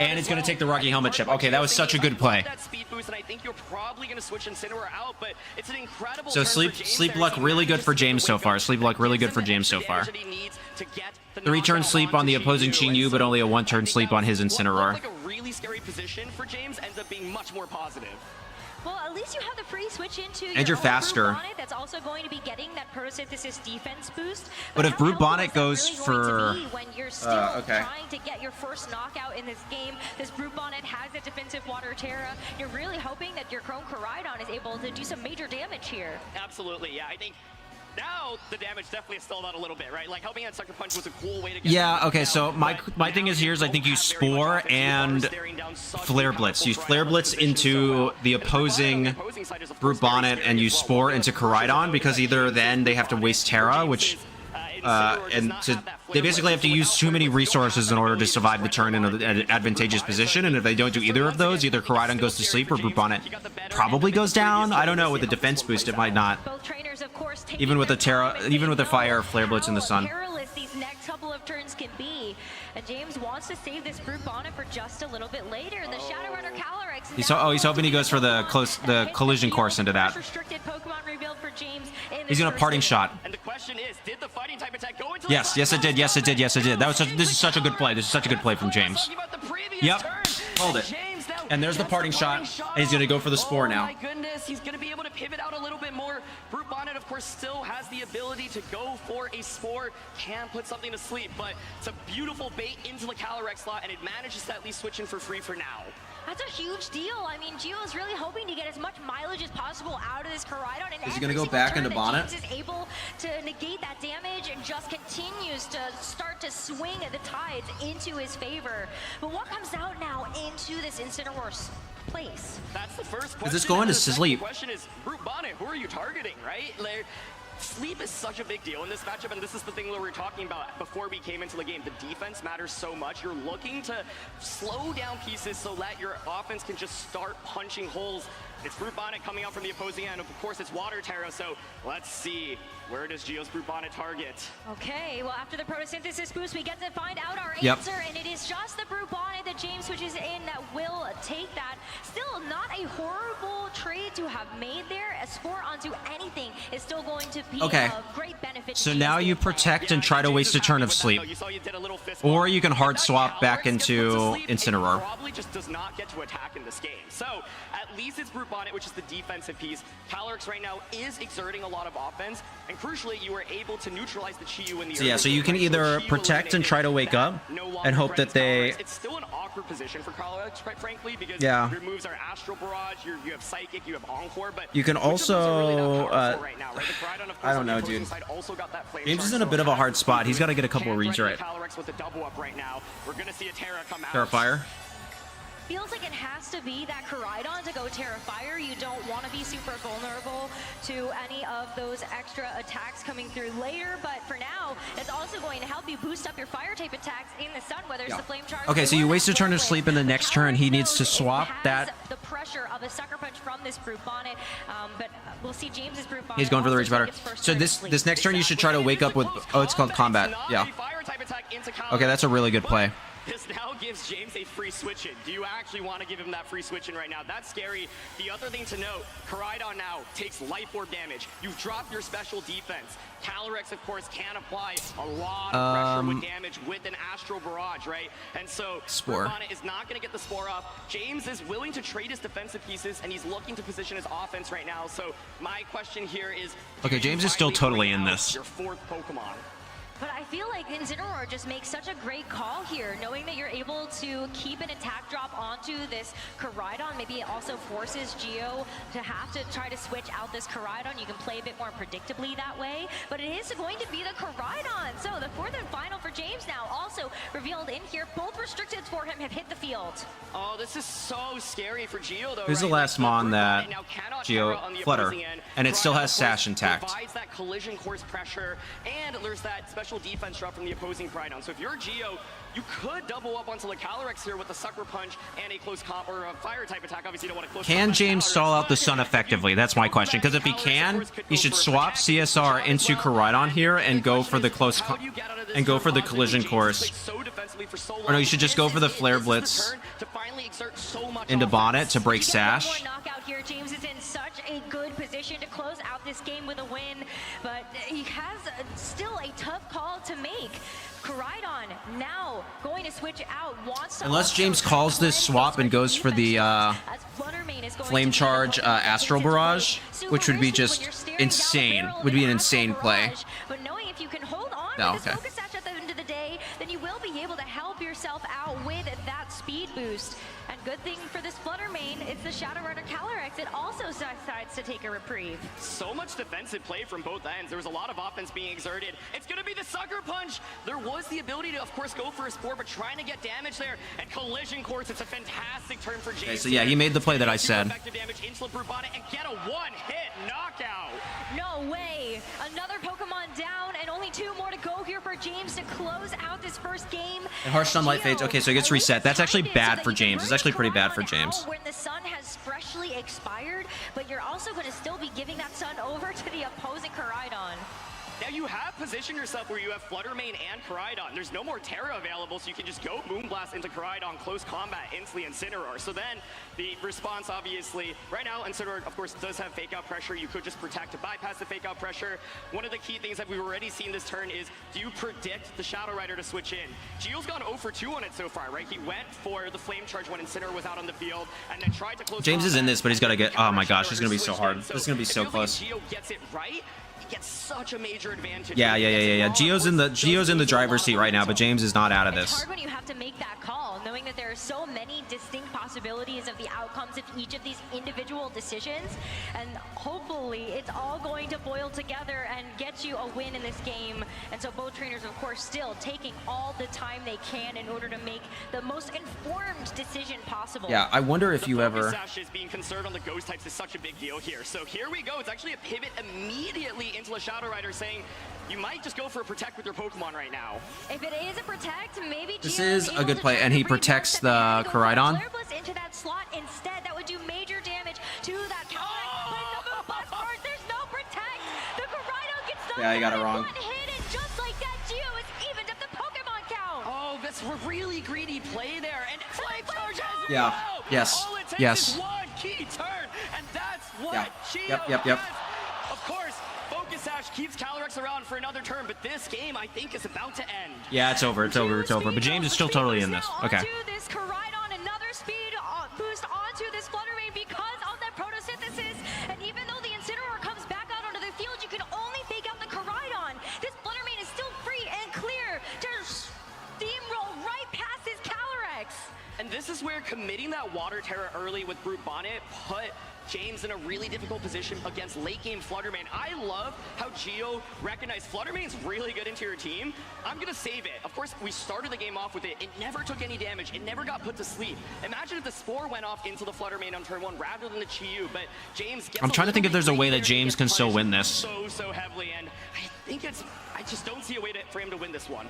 And it's going to take the Rocky Helmet chip. Okay, that was such a good play. That speed boost, and I think you're probably going to switch Incineroar out, but it's an incredible So turn for James sleep there. luck He really good manages for to James so wake far. up, Sleep luck really good for James so far. damage that he needs to get The return knockout sleep on the onto opposing Chi-Yu, Chi-Yu, and but so only a 1-turn sleep on his what Incineroar. looked like a really scary position for James ends up being much more positive. Well, at least you have the free switch into And your you're own faster. Brute Bonnet that's also going to be getting that photosynthesis defense boost. But if how Brute helpful Bonnet is that goes really for... going to be when you're still okay. trying to get your first knockout in this game? This Brute Bonnet has a defensive Water Terra. You're really hoping that your Chrome Koraidon is able to do some major damage here. Absolutely, yeah. I think now the damage definitely has stalled out a little bit, right? Like helping out Sucker Punch was a cool way to get. Yeah, okay, so my thing is here is I think you Spore and Flare Blitz. You Flare Blitz into the opposing Brute Bonnet and you Spore into Koraidon because either then they have to waste Terra, which they basically have to use too many resources in order to survive the turn in an advantageous position, and if they don't do either of those, either Koraidon goes to sleep or Brute Bonnet probably goes down. I don't know, with the defense boost it might not. Even with the Terra, even with the Fire Flare Blitz in the sun. Perilous these next couple of turns can be. And James wants to save this Brute Bonnet for just a little bit later. The Shadow Runner Calyrex. He's hoping he goes for the collision course into that. Restricted Pokemon revealed for James in He's gonna parting shot. And the question is, did the fighting type attack go into Yes, yes it did, yes it did, yes it did. This is such a good play. This is such a good play from James. Yep, hold it. And there's the parting shot, and he's gonna go for the Spore now. Oh my goodness, he's gonna be able to pivot out a little bit more. Brute Bonnet, of course, still has the ability to go for a Spore, can put something to sleep, but it's a beautiful bait into the Calyrex slot, and it manages to at least switch in for free for now. That's a huge deal. I mean, Geo is really hoping to get as much mileage as possible out of this Koraidon. And Is he gonna go back into Bonnet? James is able to negate that damage and just continues to start to swing the tides into his favor. But what comes out now into this Incineroar's place? That's the first question. Is this going to and the second sleep? question is, Brute Bonnet, who are you targeting, right? Like, sleep is such a big deal in this matchup, and this is the thing that we were talking about before we came into the game. The defense matters so much. You're looking to slow down pieces so that your offense can just start punching holes. It's Brute Bonnet coming out from the opposing end. Of course, it's Water Terra, so let's see. Where does Geo's Brute Bonnet target? Okay, well, after the photosynthesis boost, we get to find out our Yep. answer, and it is just the Brute Bonnet that James switches in that will take that. Still not a horrible trade to have made there, a spore onto anything is still going to be Okay. of great benefit. So now you protect and try to waste a turn of sleep. Or you can hard swap back into Incineroar. Probably just does not get to attack in this game. So at least it's Brute Bonnet, which is the defensive piece. Calyrex right now is exerting a lot of offense, and crucially, you are able to neutralize the Chi-Yu in the So yeah, so you can either protect and try to wake up and hope that they... It's still an awkward position for Calyrex, quite frankly, because Yeah. your moves are Astral Barrage, you have Psychic, you have Encore, but You can also... I don't know, dude. also got that flame James is charge. in a bit of a hard spot. He's got to get a couple reads right. Calyrex with a double up right now. We're gonna see a Terra come out. Terrifier. Feels like it has to be that Koraidon to go Terrifier. You don't want to be super vulnerable to any of those extra attacks coming through later, but for now, it's also going to help you boost up your fire type attacks in the sun, whether it's the flame charge. Okay, so you waste a turn of sleep in the next turn. He needs to swap that. The pressure of a Sucker Punch from this Brute Bonnet, but we'll see James's Brute Bonnet. He's going for the also reach better. take its first So turn of sleep. this next turn you should try to wake up with... Oh, it's called Combat. Yeah. Okay, that's a really good play. This now gives James a free switch in. Do you actually want to give him that free switch in right now? That's scary. The other thing to note, Koraidon now takes life orb damage. You've dropped your special defense. Calyrex, of course, can apply a lot of pressure with damage with an Astral Barrage, right? And so Spore. Bonnet is not going to get the Spore up. James is willing to trade his defensive pieces, and he's looking to position his offense right now. So my question here is... Okay, James is still totally in this. Your fourth Pokemon. But I feel like Incineroar just makes such a great call here, knowing that you're able to keep an attack drop onto this Koraidon. Maybe it also forces Geo to have to try to switch out this Koraidon. You can play a bit more predictably that way, but it is going to be the Koraidon. So the fourth and final for James now, also revealed in here. Both restricted for him have hit the field. Oh, this is so scary for Geo, though. Who's the last Mon that Geo Flutter? And it still has Sash intact. Provides that collision course pressure, and there's that special defense drop from the opposing Koraidon. So if you're Geo, you could double up onto the Calyrex here with a Sucker Punch and a close comp or a fire type attack. Obviously, you don't want to close. Can James stall out the sun effectively? That's my question. Because if he can, he should swap CSR into Koraidon here and go for the close and go for the collision course. Or no, you should just go for the Flare Blitz into Bonnet to break Sash. Knockout here. James is in such a good position to close out this game with a win, but he has still a tough call to make. Koraidon now going to switch out. Wants to Unless James calls this swap and goes for the Flame Charge Astral Barrage, which would be just insane. Would be an insane play. But knowing if you can hold on No, to this okay. focus Sash at the end of the day, then you will be able to help yourself out with that speed boost. And good thing for this Flutter main, it's the Shadow Rider Calyrex. It also decides to take a reprieve. So much defensive play from both ends. There was a lot of offense being exerted. It's going to be the Sucker Punch. There was the ability to, of course, go for a Spore, but trying to get damage there. And Collision Course, it's a fantastic turn for James. Okay, so yeah, he made the play that I said. Effective damage into the Brute Bonnet and get a one-hit knockout. No way. Another Pokemon down and only 2 more to go here for James to close out this first game. And Harsh Sunlight fades. Okay, so it gets reset. That's actually bad for James. It's actually pretty bad for James. When the sun has freshly expired, but you're also going to still be giving that sun over to the opposing Koraidon. Now you have positioned yourself where you have Flutter Mane and Koraidon. There's no more Terra available, so you can just go Moonblast into Koraidon, close combat, instantly Incineroar. So then the response, obviously, right now, Incineroar, of course, does have fake out pressure. You could just protect to bypass the fake out pressure. One of the key things that we've already seen this turn is, do you predict the Shadow Rider to switch in? Gio's gone 0 for 2 on it so far, right? He went for the Flame Charge when Incineroar was out on the field, and then tried to close James is in this, but he's got to get... Oh my gosh, it's going to be so hard. This is going to be so close. Gio gets it right. Gets such a major advantage. Yeah. Gio's in the driver's seat right now, but James is not out of It's this. hard when you have to make that call, knowing that there are so many distinct possibilities of the outcomes of each of these individual decisions, and hopefully it's all going to boil together and get you a win in this game. And so both trainers, of course, still taking all the time they can in order to make the most informed decision possible. Yeah, I wonder if you ever... Sash is being conserved on the ghost types is such a big deal here. So here we go. It's actually a pivot immediately into a Shadow Rider, saying you might just go for a protect with your Pokemon right now. If it is a protect, maybe This Gio is a able good to play, try and to he reverse protects the ban, the go for a Koraidon. Flare Blitz into that slot instead. That would do major damage to that Calyrex. But the Moonblast first, there's no protect. The Koraidon gets knocked Yeah, you got it out in wrong. one hit, and just like that, Gio is evened up the Pokemon count. Oh, that's a really greedy play there. And Flame Charge as Yeah. well. Yes. All it takes Yes. is one key turn And that's what Yep. Gio Yep. has. Of course, Focus Sash keeps Calyrex around for another turn, but this game, I think, is about to end. Yeah, it's over. It's over. It's over. But James is still totally in this. Okay. Onto this Koraidon, another speed boost onto this Fluttermane because of that photosynthesis. And even though the Incineroar comes back out onto the field, you can only fake out the Koraidon. This Fluttermane is still free and clear to steamroll right past his Calyrex. And this is where committing that Water Terra early with Brute Bonnet put James in a really difficult position against late game Fluttermane. I love how Gio recognized Fluttermane's really good into your team. I'm gonna save it. Of course, we started the game off with it. It never took any damage. It never got put to sleep. Imagine if the Spore went off into the Fluttermane on turn 1 rather than the Chiyu, but James gets I'm trying to think if there's a way that James can still win this. so heavily, and I just don't see a way for him to win this one.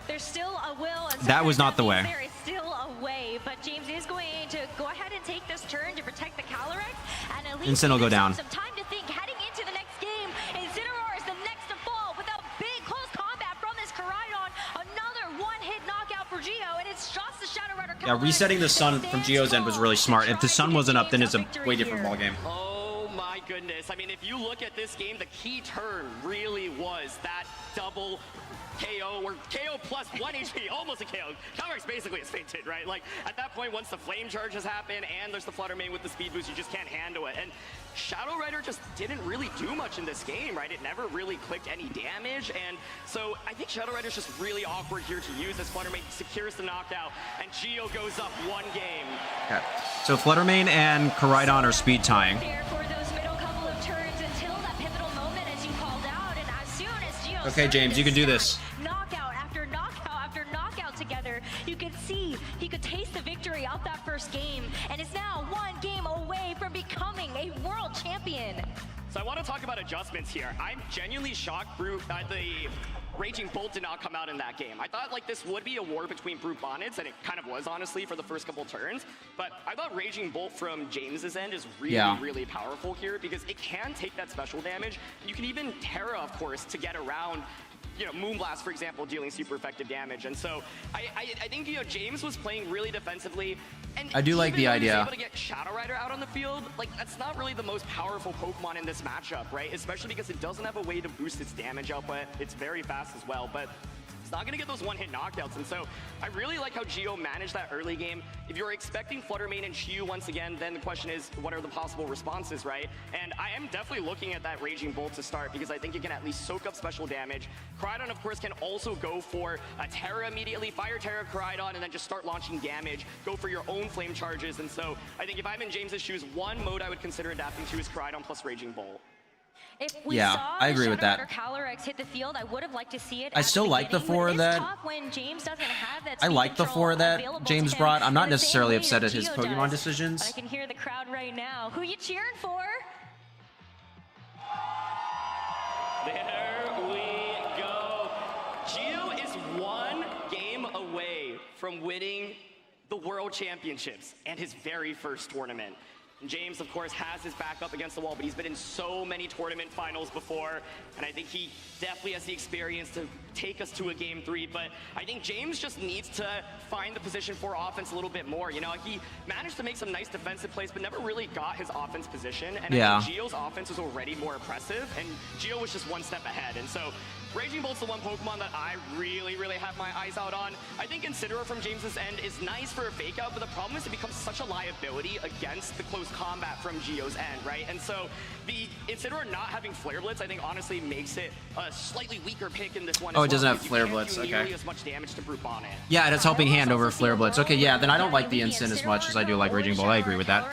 There's still a will. And That was not the way. There is still a way, but James is going to go ahead and take this turn to protect the Calyrex, and at least Incin will go down. some time to think heading into the next game. Incineroar is the next to fall with a big close combat from this Koraidon. Another one-hit knockout for Gio, and it's just the Shadow Rider. Yeah, resetting the sun from Gio's end was really smart. If the sun wasn't up, then it's a way different ballgame. Oh my goodness. I mean, if you look at this game, the key turn really was that double KO or KO plus 1 HP, almost a KO. Calyrex basically is fainted, right? Like at that point, once the flame charges happen and there's the Fluttermane with the speed boost, you just can't handle it. And Shadow Rider just didn't really do much in this game, right? It never really clicked any damage. And so I think Shadow Rider's just really awkward here to use as Fluttermane secures the knockout and Gio goes up 1 game. Okay. So Fluttermane and Koraidon are speed tying. Okay, James, you can do this. Knockout after knockout after knockout together. You could see he could taste the victory out that first game, and is now 1 game away from becoming a world champion. So I want to talk about adjustments here. I'm genuinely shocked the Raging Bolt did not come out in that game. I thought like this would be a war between Brute Bonnets, and it kind of was honestly for the first couple turns. But I thought Raging Bolt from James's end is really powerful here because it can take that special damage. You can even Terra, of course, to get around. You know, Moonblast, for example, dealing super effective damage. And so I think, you know, James was playing really defensively. And I do like the idea. Able to get Shadow Rider out on the field, like that's not really the most powerful Pokemon in this matchup, right? Especially because it doesn't have a way to boost its damage output. It's very fast as well, but it's not going to get those one-hit knockouts. And so I really like how Gio managed that early game. If you're expecting Fluttermane and Chiyu once again, then the question is, what are the possible responses, right? And I am definitely looking at that Raging Bolt to start because I think you can at least soak up special damage. Koraidon, of course, can also go for a Terra immediately, Fire Terra Koraidon, and then just start launching damage, go for your own flame charges. And so I think if I'm in James's shoes, one mode I would consider adapting to is Koraidon plus Raging Bolt. If we Yeah, saw I agree with Shadow that. Rider Calyrex hit the field, I would have liked to see it. I still like the 4 that I like the 4 that James brought. I'm not necessarily upset at his Pokemon decisions. But I can hear the crowd right now. Who you cheering for? There we go. Gio is 1 game away from winning the World Championships and his very first tournament. And James, of course, has his back up against the wall, but he's been in so many tournament finals before, and I think he definitely has the experience to take us to a Game 3, but I think James just needs to find the position for offense a little bit more. You know, he managed to make some nice defensive plays, but never really got his offense position, and I think Gio's offense was already more impressive, and Gio was just 1 step ahead, and so Raging Bolt's the one Pokemon that I really have my eyes out on. I think Incineroar from James's end is nice for a fake out, but the problem is it becomes such a liability against the close combat from Gio's end, right? And so the Incineroar not having Flare Blitz, I think honestly makes it a slightly weaker pick in this one. Oh, as it doesn't well, have because Flare you can't Blitz, do okay. nearly as much damage to Brute Bonnet. Yeah, and it's helping hand over Flare Blitz. Okay, yeah, then I don't like the Incin as much as I do like Raging Bolt. I agree with that.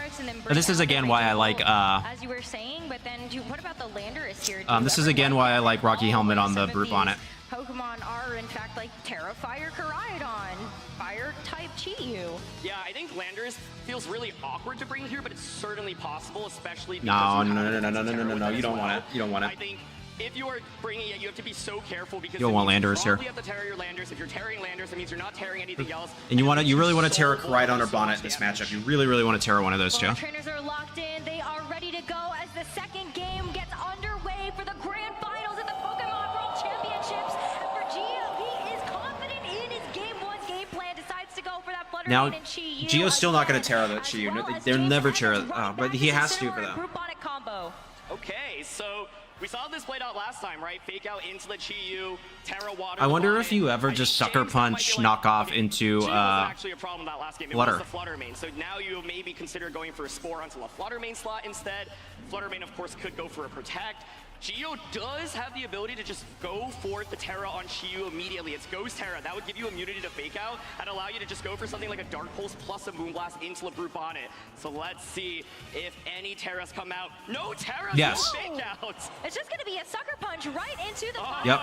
But this is again why I like as you were saying, but then what about the Landorus here? this is again why I like Rocky Helmet on the Brute Bonnet. Pokemon are in fact like Terra, Fire, Koraidon, Fire type Chiyu. Yeah, I think Landorus feels really awkward to bring here, but it's certainly possible, especially No, because no, you don't want it. You don't want it. I think if you are bringing it, you have to be so careful because You don't want Landorus here. You have to tear your Landorus. If you're tearing Landorus, it means you're not tearing anything else. And you really want to Terra Koraidon or Bonnet in this matchup. You really want to Terra one of those two. Both trainers are locked in. They are ready to go as the second game gets underway for the grand finals of the Pokemon World Championships. And for Gio, he is confident in his Game 1 game plan, decides to go for that Flutter Now, and Chi-Yu. Gio's still not going to Terra that Chi-Yu. They're never Terra, but he has to for that. Group bonnet combo. Okay, so we saw this played out last time, right? Fake out into the Chi-Yu, Terra water. I wonder bonnet. if you ever just sucker punch knockoff into Actually a problem that last game. It Flutter. was the Flutter main. So now you maybe consider going for a Spore onto a Flutter main slot instead. Flutter main, of course, could go for a Protect. Gio does have the ability to just go for the Terra on Chi-Yu immediately. It's Ghost Terra. That would give you immunity to fake out and allow you to just go for something like a Dark Pulse plus a Moonblast into the Brute Bonnet. So let's see if any Terras come out. No Terras, Yes. no fake outs. It's just going to be a sucker punch right into the Yep.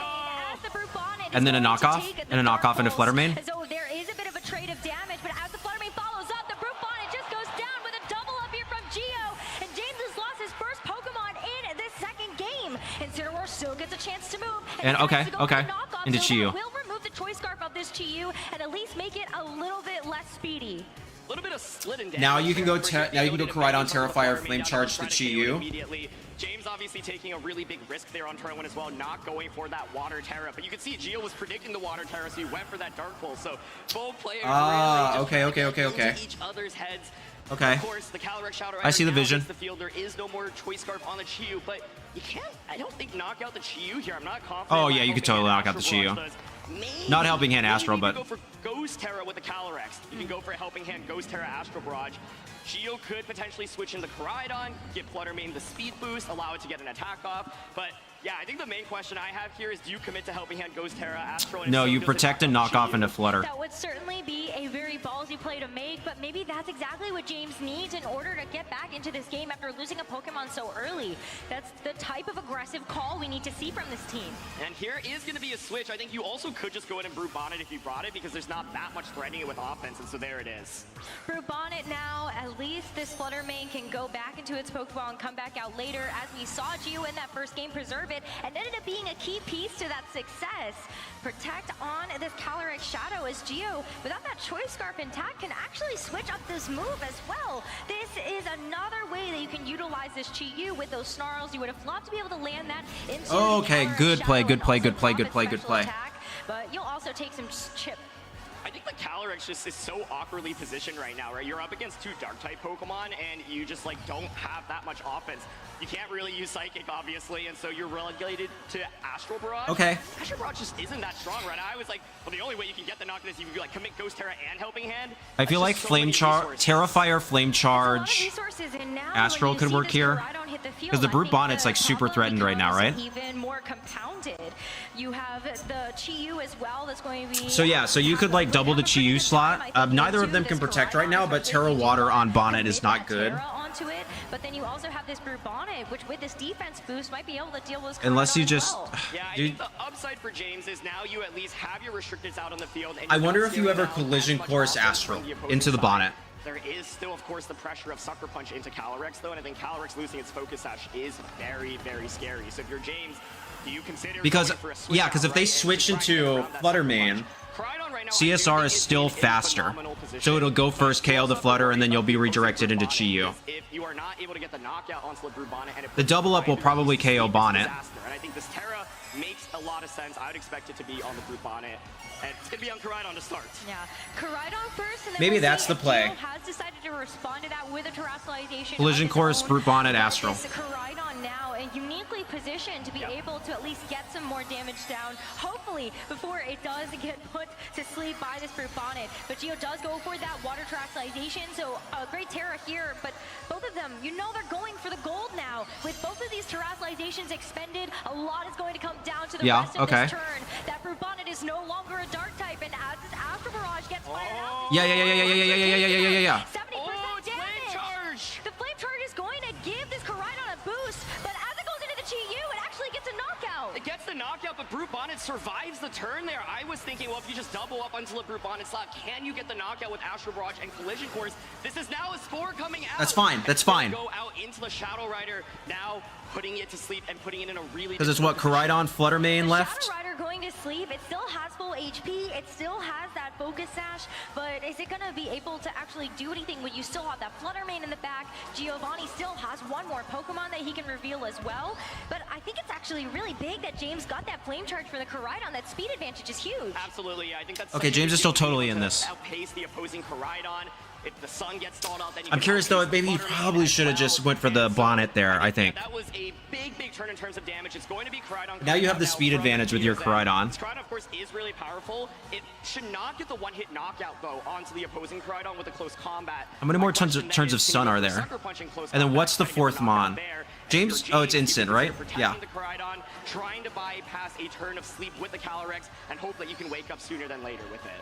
as the Brute Bonnet And then a is going to knockoff, take and a the knockoff Dark into Pulse. Flutter main. So there is a bit of a trade of damage, but as the Flutter main follows up, the Brute Bonnet just goes down with a double up here from Gio. And James has lost his first Pokemon in this second game. And Incineroar still gets a chance to move. And okay, decides to go for okay, the knockoff, into so Chi-Yu. that will remove the Choice Scarf of this Chi-Yu and at least make it a little bit less speedy. A little bit of slitting down. Now you can go Koraidon, Terrafire, Flame Charge to Chi-Yu. Immediately. James obviously taking a really big risk there on turn 1 as well, not going for that Water Terra. But you can see Gio was predicting the Water Terra, so he went for that Dark Pulse. So both players really just into each other's heads. Okay. Of course, the Calyrex Shadow I see the now vision. hits the field. There is no more Choice Scarf on the Chi-Yu, but you can't, I don't think, knock out the Chi-Yu here. I'm not confident. Oh yeah, about you could Helping totally Hand knock out the Astral Chi-Yu. Barrage does. Not Helping Hand Maybe Astral, you but can go for Ghost Terra with the Calyrex. You can go for a Helping Hand Ghost Terra Astral Barrage. Gio could potentially switch into Koraidon, give Flutter main the speed boost, allow it to get an attack off. But yeah, I think the main question I have here is, do you commit to Helping Hand Ghost Terra Astral? And no, if so, you does it protect and knock knock out off into Flutter. That would certainly be a very ballsy play to make, but maybe that's exactly what James needs in order to get back into this game after losing a Pokemon so early. That's the type of aggressive call we need to see from this team. And here is going to be a switch. I think you also could just go ahead and Brute Bonnet if you brought it, because there's not that much threatening it with offense, and so there it is. Brute Bonnet now, at least this Flutter main can go back into its Pokeball and come back out later. As we saw Gio in that first game preserve it, and ended up being a key piece to that success. Protect on this Calyrex Shadow as Gio, without that Choice Scarf intact, can actually switch up this move as well. This is another way that you can utilize this Chi-Yu with those snarls. You would have loved to be able to land that into Okay, the good play, Shadow good play, and good also play, drop good its play, good special play. attack, but you'll also take some chip. I think the Calyrex just is so awkwardly positioned right now, right? You're up against 2 Dark-type Pokemon, and you just, like, don't have that much offense. You can't really use Psychic, obviously, and so you're relegated to Astral Barrage. Okay. Astral Barrage just isn't that strong, right? I was like, well, the only way you can get the knock is you can, like, commit Ghost Terra and Helping Hand. I feel like Flame Charge, Terrafire, Flame Charge, Astral could work here. Because the Brute Bonnet's like super threatened right now, right? Even more compounded. You have the Chi-Yu as well that's going to be... So yeah, so you could like double the Chi-Yu slot. Neither of them can protect right now, but Terra Water on Bonnet is not good. Onto it, but then you also have this Brute Bonnet, which with this defense boost might be able to deal with... Unless you just... Yeah, I think the upside for James is now you at least have your restricteds out on the field. And I wonder if you ever Collision Course Astral into the Bonnet. There is still, of course, the pressure of Sucker Punch into Calyrex, though, and I think Calyrex losing its Focus Sash is very, very scary. So if you're James, do you consider... Because, yeah, because if they switch into Flutter main, CSR is still faster. So it'll go first, KO the Flutter, and then you'll be redirected into Chi-Yu. If you are not able to get the knockout onto the Brute Bonnet, and The double up will probably KO Bonnet. and I think this Terra makes a lot of sense. I would expect it to be on the Brute Bonnet, and it's going to be on Koraidon to start. Yeah, Koraidon first, and then Maybe we'll that's see the if play. Gio has decided to respond to that with a terrestrialization. Collision Course, Brute Bonnet, Astral. This Koraidon now, and uniquely positioned to be able to at least get some more damage down, hopefully, before it does get put to sleep by this Brute Bonnet. But Gio does go for that water terrestrialization, so a great Terra here, but both of them, you know they're going for the gold now. With both of these terrestrializations expended, a lot is going to come down to the rest of this turn. That Brute Bonnet is no longer a dark type, and as this Astral Barrage gets fired out, Yeah. 70% damage! The Flame Charge is going to give this Koraidon a boost, but as it goes into the Chi-Yu, it actually gets a knockout! It gets the knockout, but Brute Bonnet survives the turn there. I was thinking, well, if you just double up until a Brute Bonnet slot, can you get the knockout with Astral Barrage and Collision Course? This is now a Spore coming out. That's fine, that's fine. Go out into the Shadow Rider, now putting it to sleep and putting it in a really... Because it's what, Koraidon, Flutter main left? Shadow Rider going to sleep, it still has full HP, it still has that Focus Sash, but is it going to be able to actually do anything when you still have that Flutter main in the back? Giovanni still has one more Pokemon that he can reveal as well, but I think it's actually really big think that James got that flame charge for the Koraidon. That speed advantage is huge. Absolutely, I think that's Okay, James is still totally in this. Outpace the opposing Koraidon. If the sun gets stalled out, then you I'm curious though, maybe he probably should have just went for the bonnet there, I think. That was a big turn in terms of damage. It's going to be Koraidon. Now you have the speed advantage with your Koraidon. Koraidon, of course, is really powerful. It should not get the one-hit knockout, though, onto the opposing Koraidon with a close combat. How many more turns of Sun are there? And then what's the fourth Mon? James? Oh, it's instant, right? Yeah. The Koraidon, trying to bypass a turn of sleep with the Calyrex and hope that you can wake up sooner than later with it.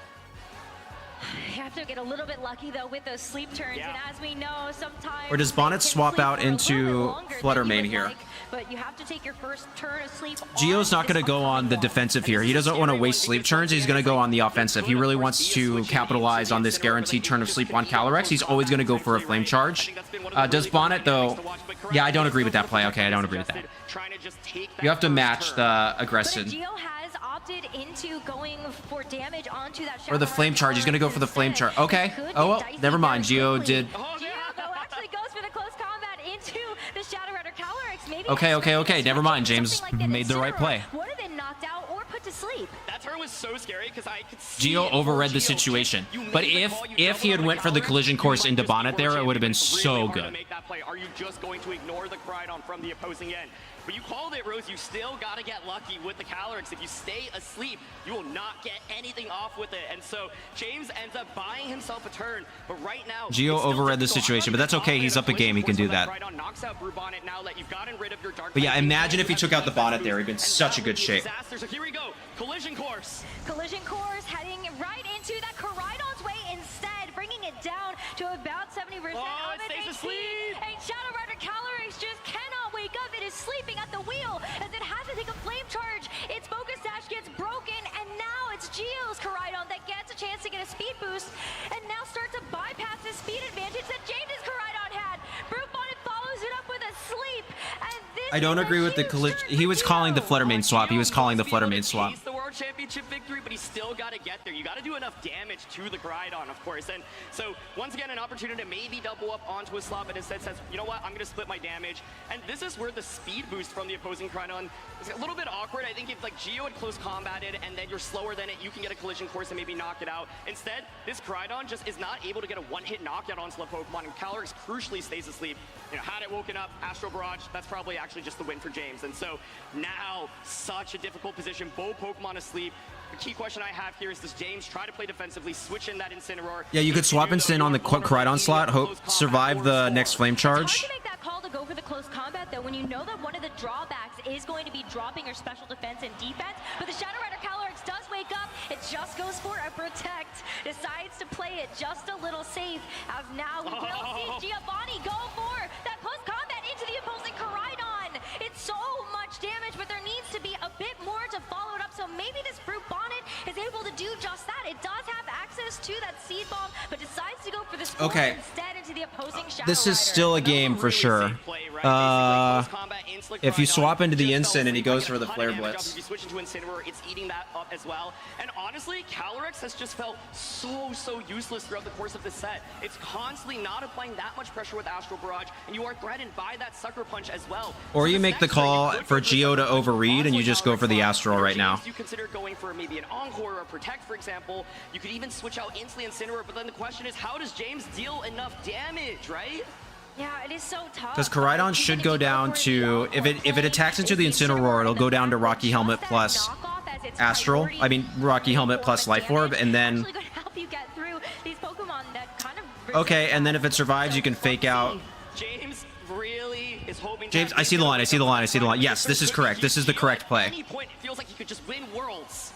You have to get a little bit lucky though with those sleep turns, and as we know, sometimes. Or does Bonnet swap out into Fluttermane here? But you have to take your first turn of sleep. Gio's not going to go on the defensive here. He doesn't want to waste sleep turns. He's going to go on the offensive. He really wants to capitalize on this guaranteed turn of sleep on Calyrex. He's always going to go for a flame charge. Does Bonnet though? Yeah, I don't agree with that play. Okay, I don't agree with that. You have to match the aggression. Gio has opted into going for damage onto that. Or the flame charge. He's going to go for the flame charge. Okay. Oh, well, never mind. Gio did. Actually goes for the close combat into the Shadow Rider Calyrex. Maybe Okay. Never mind. James made the right play. Would have been knocked out or put to sleep. That turn was so scary because I could see Gio overread the situation. But if he had went for the collision course into Bonnet there, it would have been so good. Are you just going to ignore the Koraidon from the opposing end? But you called it, Rose. You still got to get lucky with the Calyrex. If you stay asleep, you will not get anything off with it. And so James ends up buying himself a turn. But right now, Gio overread the situation, but that's okay. He's up a game. He can do that. But yeah, imagine if he took out the Bonnet there. He'd been in such a good shape. So here we go. Collision course. Collision course heading right into that Koraidon's way instead, bringing it down to about 70% of its HP. And Shadow Rider Calyrex just cannot wake up. It is sleeping at the wheel as it has to take a flame charge. Its focus dash gets broken, and now it's Gio's Koraidon that gets a chance to get a speed boost, and now starts to bypass the speed advantage that James's Koraidon had. Brute Bonnet follows it up with a sleep, and this I don't agree with the collision. He was calling the Fluttermane swap. He was calling the Fluttermane swap. The World Championship victory, but he's still got to get there. You got to do enough damage to the Koraidon, of course. And so once again, an opportunity to maybe double up onto a slot, but instead says, you know what, I'm going to split my damage. And this is where the speed boost from the opposing Koraidon is a little bit awkward. I think if like Gio had close combated and then you're slower than it, you can get a collision course and maybe knock it out. Instead, this Koraidon just is not able to get a one-hit knockout onto the Pokemon, and Calyrex crucially stays asleep. You know, had it woken up, Astral Barrage, that's probably actually just the win for James. And so now, such a difficult position, both Pokemon asleep. The key question I have here is, does James try to play defensively, switch in that Incineroar? Yeah, you could swap Instant on the Koraidon slot, hope survive the next flame charge. Hard to make that call to go for the close combat, though, when you know that one of the drawbacks is going to be dropping your special defense and defense. But the Shadow Rider Calyrex does wake up. It just goes for a protect. Decides to play it just a little safe, as now we will see Giovanni go for that close combat into the opposing Koraidon. It's so much damage, but there needs to be a bit more to follow it up. So maybe this Brute Bonnet is able to do just that. It does have access to that Seed Bomb, but decides to go for the Spore instead into the opposing Shadow This is still a game for sure. If you swap into the Instant and he goes for the Flare Blitz. If you switch into Incineroar, it's eating that up as well. And honestly, Calyrex has just felt so useless throughout the course of this set. It's constantly not applying that much pressure with Astral Barrage, and you are threatened by that Sucker Punch as well. Or you make the call for Gio to overread and you just go for the Astral right now. You consider going for maybe an Encore or a Protect, for example. You could even switch out instantly Incineroar, but then the question is, how does James deal enough damage, right? Yeah, it is so tough. Because Koraidon should go down to, if it attacks into the Incineroar, it'll go down to Rocky Helmet plus Astral. I mean, Rocky Helmet plus Life Orb, and then... Okay, and then if it survives, you can fake out... James really is hoping... James, I see the line, I see the line, I see the line. Yes, this is correct. This is the correct play. At any point, it feels like he could just win Worlds.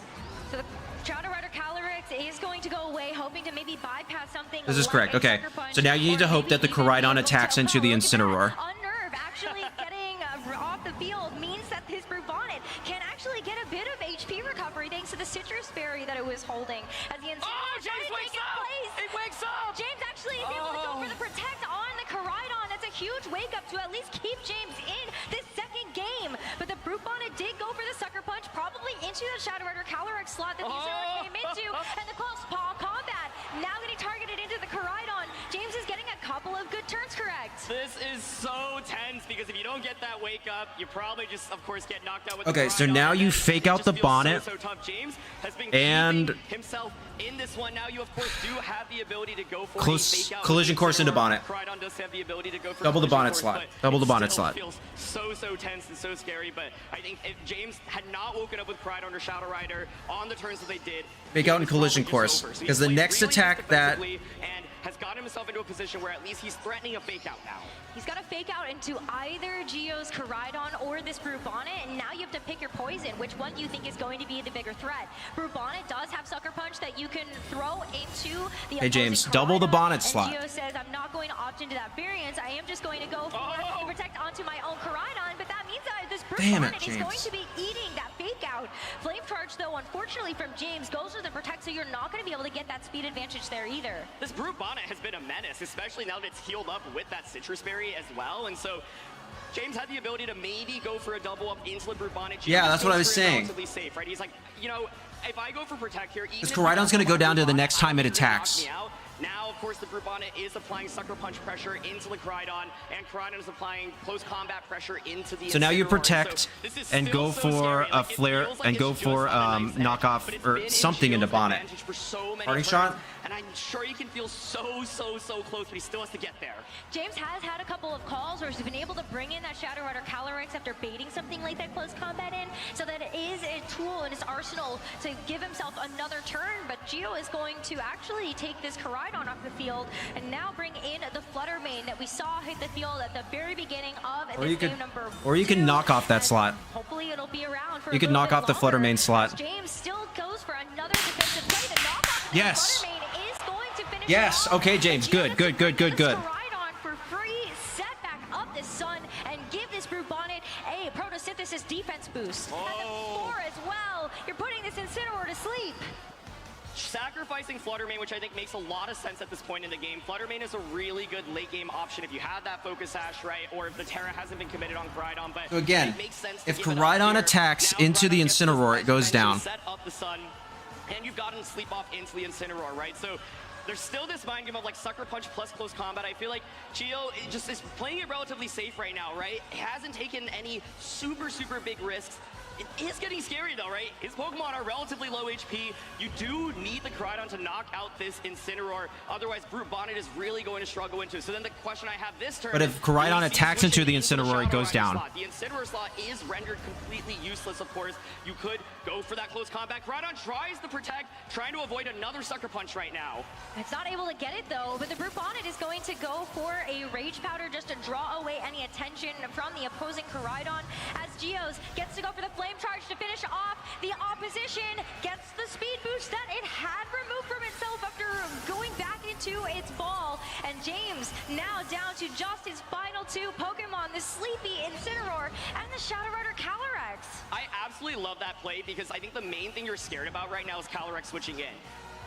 So the Shadow Rider Calyrex is going to go away, hoping to maybe bypass something. This is correct. Okay, so now you need to hope that the Koraidon attacks into the Incineroar. Unnerve actually getting off the field means that this Brute Bonnet can actually get a bit of HP recovery thanks to the Citrus Berry that it was holding. As the Incineroar James wakes up! It wakes up! James actually is able to go for the Protect on the Koraidon. That's a huge wake up to at least keep James in this second game. But the Brute Bonnet did go for the Sucker Punch, probably into the Shadow Rider Calyrex slot that the Incineroar came into, and the close paw combat now getting targeted into the Koraidon. James is getting a couple of good turns correct. This is so so tense because if you don't get that wake up, you probably just, of course, get knocked out with Okay, the so Koridon, now and you then fake it out the just feels bonnet, so tough. James has been and keeping himself in this one. Now you, of course, do have the ability to go for close a fake out collision course into bonnet. Koridon does have the ability to go for Double the collision bonnet course, slot. but Double the it bonnet still slot. feels so tense and so scary. But I think if James had not woken up with Koridon or Shadow Rider on the turns that they did, Fake out in collision course, because the next attack that and has gotten himself into a position where at least he's threatening a fake out now. He's got to fake out into either Geo's Koridon or this Brute Bonnet, and now you have to pick your poison. Which one do you think is going to be the bigger threat? Brute Bonnet does have Sucker Punch that you can throw into the Hey James, opposing double the Koridon, bonnet and slot. Geo says, I'm not going to opt into that variance. I am just going to go for the protect onto my own Koridon, but that means that this Brute Damn it, Bonnet is James. going to be eating that fake out. Flame Charge, though, unfortunately from James, goes for the protect, so you're not going to be able to get that speed advantage there either. This Brute Bonnet has been a menace, especially now that it's healed up with that Citrus Berry as well, and so James had the ability to maybe go for a double up into the Brute Bonnet. Yeah, James that's what I was goes for it saying. relatively safe, right? He's like, you know, if I go for Protect here, Because Koridon's going to go down to the next time it attacks. Now, of course, the Brute Bonnet is applying Sucker Punch pressure into the Koridon, and Koridon is applying close combat pressure into the So now you Incineroar. protect So this is and still go so for scary. a Like, it flare feels like and it's go just for on a nice edge, knockoff but it's or been in something into Geo's bonnet. advantage for so many Parting turns, shot? and I'm sure he can feel so close, but he still has to get there. James has had a couple of calls where he's been able to bring in that Shadow Rider Calyrex after baiting something like that close combat in, so that it is a tool in his arsenal to give himself another turn, but Geo is going to actually take this Koridon off the field and now bring in the Flutter Mane that we saw hit the field at the very beginning of Or this you could, game number or you can knock off that slot. Hopefully it'll be around for You a could little knock bit off the Flutter longer. Mane slot. James still goes for another defensive play. The knock off Yes. Flutter Mane is going to finish Yes. it off. Okay, James. Good. Koridon for free, set back up the sun and give this Brute Bonnet a photosynthesis defense boost. Has a 4 as well. You're putting this Incineroar to sleep. Sacrificing Flutter Mane, which I think makes a lot of sense at this point in the game. Flutter Mane is a really good late game option if you have that Focus Sash, right? Or if the Terra hasn't been committed on Koridon. But So again, it makes sense to if give it up Koridon here. attacks Now into the Koridon gets this Incineroar, it goes suspension, down. Set up the sun, and you've gotten sleep off into the Incineroar, right? So there's still this mind game of like Sucker Punch plus close combat. I feel like Geo just is playing it relatively safe right now, right? He hasn't taken any super big risks. It is getting scary though, right? His Pokemon are relatively low HP. You do need the Koridon to knock out this Incineroar. Otherwise, Brute Bonnet is really going to struggle into. So then the question I have this turn But if Koridon attacks into the Incineroar, it goes down. The Incineroar slot is rendered completely useless, of course. You could go for that close combat. Koridon tries to protect, trying to avoid another Sucker Punch right now. It's not able to get it though, but the Brute Bonnet is going to go for a Rage Powder just to draw away any attention from the opposing Koridon, as Geos gets to go for the Flame Charge to finish off. The opposition gets the speed boost that it had removed from itself after going back into its ball, and James now down to just his final 2 Pokemon, the Sleepy Incineroar and the Shadow Rider Calyrex. I absolutely love that play because I think the main thing you're scared about right now is Calyrex switching in.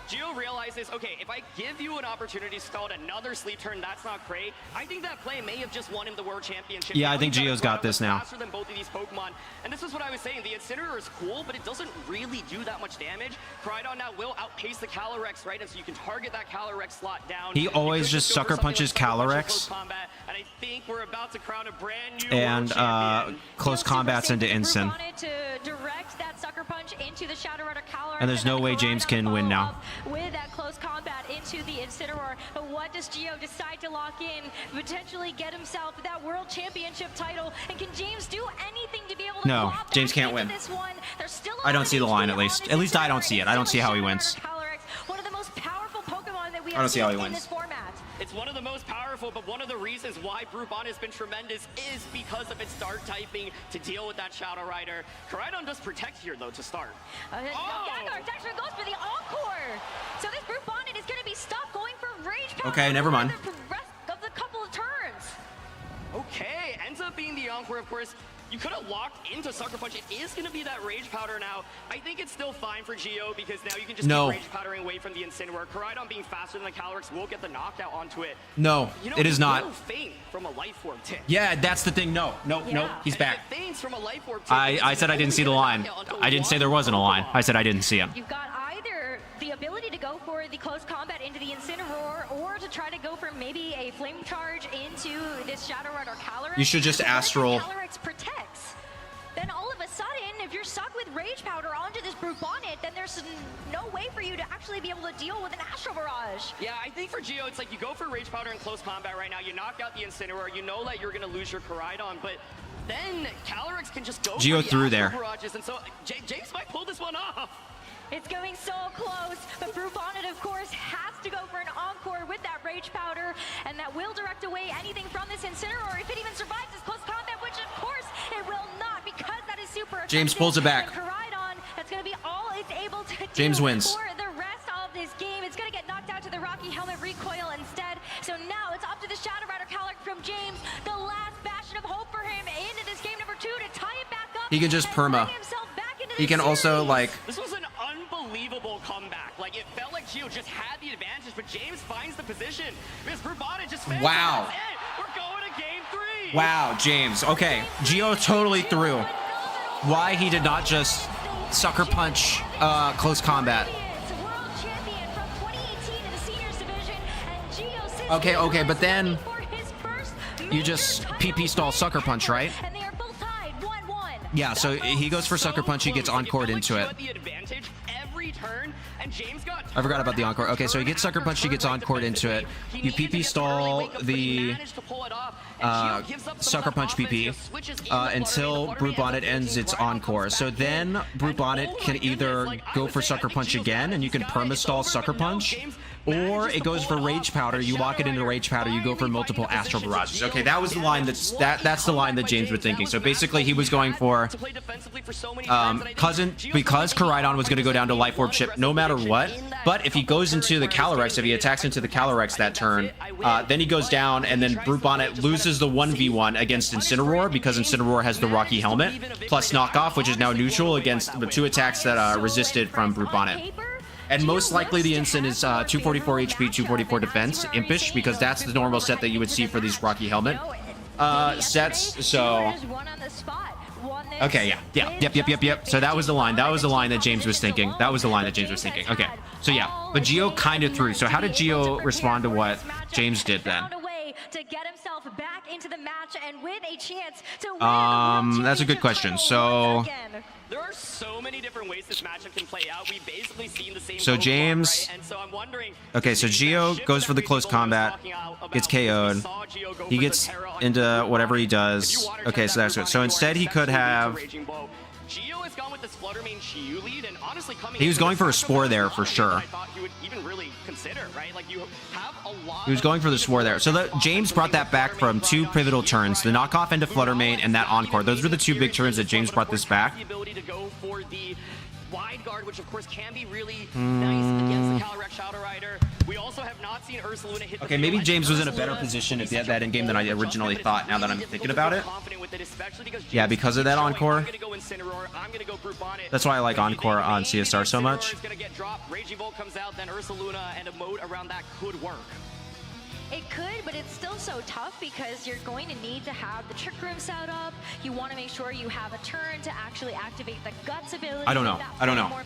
Geo realizes, okay, if I give you an opportunity to start another sleep turn, that's not great. I think that play may have just won him the World Championship. Yeah, Now I think he's Geo's got this now. Faster than both of these Pokemon. And this is what I was saying. The Incineroar is cool, but it doesn't really do that much damage. Koridon now will outpace the Calyrex, right? And so you can target that Calyrex slot down. He You always could just go for sucker something punches like Sucker Punch or Calyrex. Close Combat, and I think we're about to crown a brand new And World Champion. close combats into Incin. Wanted to direct that Sucker Punch into the Shadow Rider Calyrex, And there's no way James can win now. with that close combat into the Incineroar. But what does Geo decide to lock in? Potentially get himself that World Championship title. And can James do anything to be able to No, claw James back can't into win. this one? There's still a I don't lot see of the line HP at on least. this At least I don't Incineroar. see it. I don't see how he Shadow wins. Rider Calyrex, one of the most powerful Pokemon that we I have don't see how he seen in wins. this format. It's one of the most powerful, but one of the reasons why Brute Bonnet has been tremendous is because of its Dark typing to deal with that Shadow Rider. Koridon does protect here, though, to start. Gengar actually goes for the Encore. So this Brute Bonnet is going to be stuck going for Rage Powder. Okay, never mind. For the rest of the couple of turns. Okay, ends up being the Encore, of course. You could have locked into Sucker Punch. It is going to be that Rage Powder now. I think it's still fine for Geo because now you can just No. keep Rage Powdering away from the Incineroar. Koridon being faster than the Calyrex will get the knockout onto it. No, You know, it is it's not. a little faint from a Life Orb tip. Yeah, that's the thing. No, he's back. It faints from a Life Orb tip. I said I didn't see the line. I didn't say there wasn't a line. I said I didn't see it. You've got either the ability to go for the close combat into the Incineroar, or to try to go for maybe a Flame Charge into this Shadow Rider Calyrex. You should just Astral. Calyrex protects. Then all of a sudden, if you're stuck with Rage Powder onto this Brute Bonnet, then there's no way for you to actually be able to deal with an Astral Barrage. Yeah, I think for Geo, it's like you go for Rage Powder in close combat right now, you knock out the Incineroar, you know that you're going to lose your Koraidon, but then Calyrex can just go Geo for the through Astral there. Barrages, and so James might pull this one off. It's going so close, but Brute Bonnet, of course, has to go for an Encore with that Rage Powder, and that will direct away anything from this Incineroar if it even survives this close combat, which of course it will not, because that is super effective. James pulls it back. And Koraidon, that's going to be all it's able to do James wins. for the rest of this game. It's going to get knocked out to the Rocky Helmet recoil instead. So now it's up to the Shadow Rider Calyrex from James, the last bastion of hope for him into this game number 2 to tie it back up. He can just perma. He can also like. This was an unbelievable comeback. Like, it felt like Geo just had the advantage, but James finds the position because Brute Bonnet just failed. Wow. That's it. We're going to game 3. Wow, James. Okay, Geo totally threw. Why he did not just sucker punch close combat. Okay, but then you just PP stall sucker punch, right? Yeah, so he goes for sucker punch, he gets encored into it. I forgot about the encore. Okay, so he gets sucker punch, he gets encored into it. You PP stall the sucker punch PP until Brute Bonnet ends its encore. So then Brute Bonnet can either go for sucker punch again, and you can perma stall sucker punch, or it goes for Rage Powder. You lock it into Rage Powder. You go for multiple Astral Barrages. Okay, that was the line that's the line that James was thinking. So basically, he was going for because Koraidon was going to go down to Life Orb chip no matter what. But if he goes into the Calyrex, if he attacks into the Calyrex that turn, then he goes down, and then Brute Bonnet loses the 1v1 against Incineroar because Incineroar has the Rocky Helmet plus knockoff, which is now neutral against the 2 attacks that resisted from Brute Bonnet. And most likely the Incin is 244 HP, 244 defense, Impish, because that's the normal set that you would see for these Rocky Helmet sets. So, okay, yep. So that was the line. That was the line that James was thinking. Okay, so yeah, but Geo kind of threw. So how did Geo respond to what James did then? To get himself back into the match and win a chance to win that's a good question. So there are so many different ways this matchup can play out. We've basically seen the same. So James, right? And so I'm wondering, okay, so Geo goes for the close combat, gets KO'd. He gets into whatever he does. Okay, so that's good. So instead he could have. Geo has gone with this Flutter main Chiyu lead, and honestly, he was going for a Spore there for sure. I thought he would even really consider, right? Like, you have a lot. He was going for the Spore there. So James brought that back from 2 pivotal turns, the knockoff into Flutter main and that encore. Those were the 2 big turns that James brought this back. The ability to go for the wide guard, which of course can be really nice against the Calyrex Shadow Rider. We also have not seen Ursaluna hit. Okay, maybe James was in a better position if he had that in game than I originally thought. Now that I'm thinking about it, yeah, because of that encore. That's why I like encore on CSR so much. Raging Bolt comes out, then Ursaluna and a mode around that could work. It could, but it's still so tough because you're going to need to have the Trick Room set up. You want to make sure you have a turn to actually activate the Guts ability. I don't know.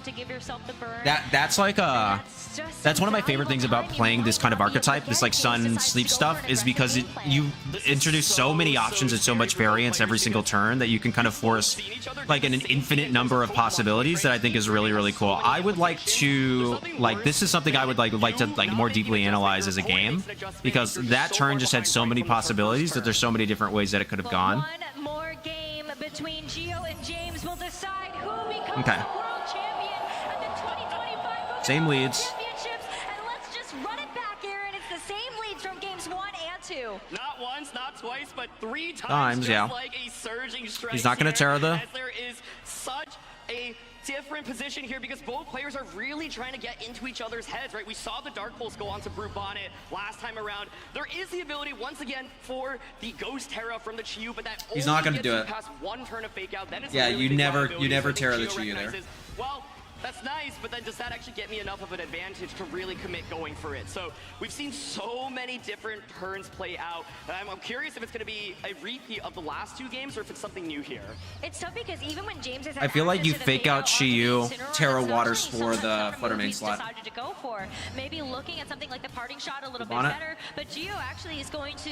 To give yourself the burn. That's like that's one of my favorite things about playing this kind of archetype, this like Sun Sleep stuff, is because you introduce so many options and so much variance every single turn that you can kind of force like an infinite number of possibilities that I think is really, really cool. I would like to this is something I would like to more deeply analyze as a game, because that turn just had so many possibilities that there's so many different ways that it could have gone. One more game between Geo and James will decide who becomes okay. the world champion at the 2025 same leads. Championships. And let's just run it back, Aaron. It's the same leads from games 1 and 2. Not once, not twice, but 3 times, yeah. Like a surging strike. He's not going to Terra the. There is such a different position here because both players are really trying to get into each other's heads, right? We saw the Dark Pulse go on to Brute Bonnet last time around. There is the ability once again for the Ghost Terra from the Chiyu, but that he's only not going to do it. Past one turn of fake out. That is yeah, really you never Terra the Chiyu there. Well, That's nice, but then does that actually get me enough of an advantage to really commit going for it? So we've seen so many different turns play out. I'm curious if it's going to be a repeat of the last 2 games or if it's something new here. It's tough because even when James has I feel like you fake out Shiyu, Terra Waters for the Flutter main slot. Decided to go for maybe looking at something like the parting shot a little bit Bonnet. better, but Gio actually is going to.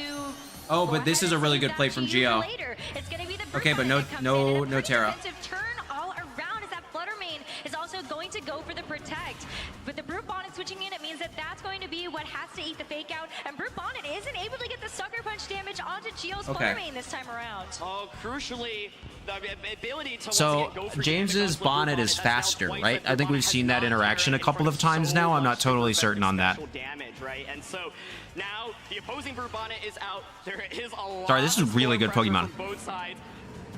Oh, but this is a really good play from Gio. It's going to be the Okay, but no Terra. Turn all around as that Flutter main is also going to go for the protect. With the Brute Bonnet switching in, it means that that's going to be what has to eat the fake out, and Brute Bonnet isn't able to get the Sucker Punch damage onto Gio's Flutter main this time around. Oh, crucially, the ability to So James's bonnet is faster, right? I think we've seen that interaction a couple of times now. I'm not totally certain on that. damage, right? And so now the opposing Brute Bonnet is out. There is a lot. Sorry, this is really good pressure Pokemon. from both sides.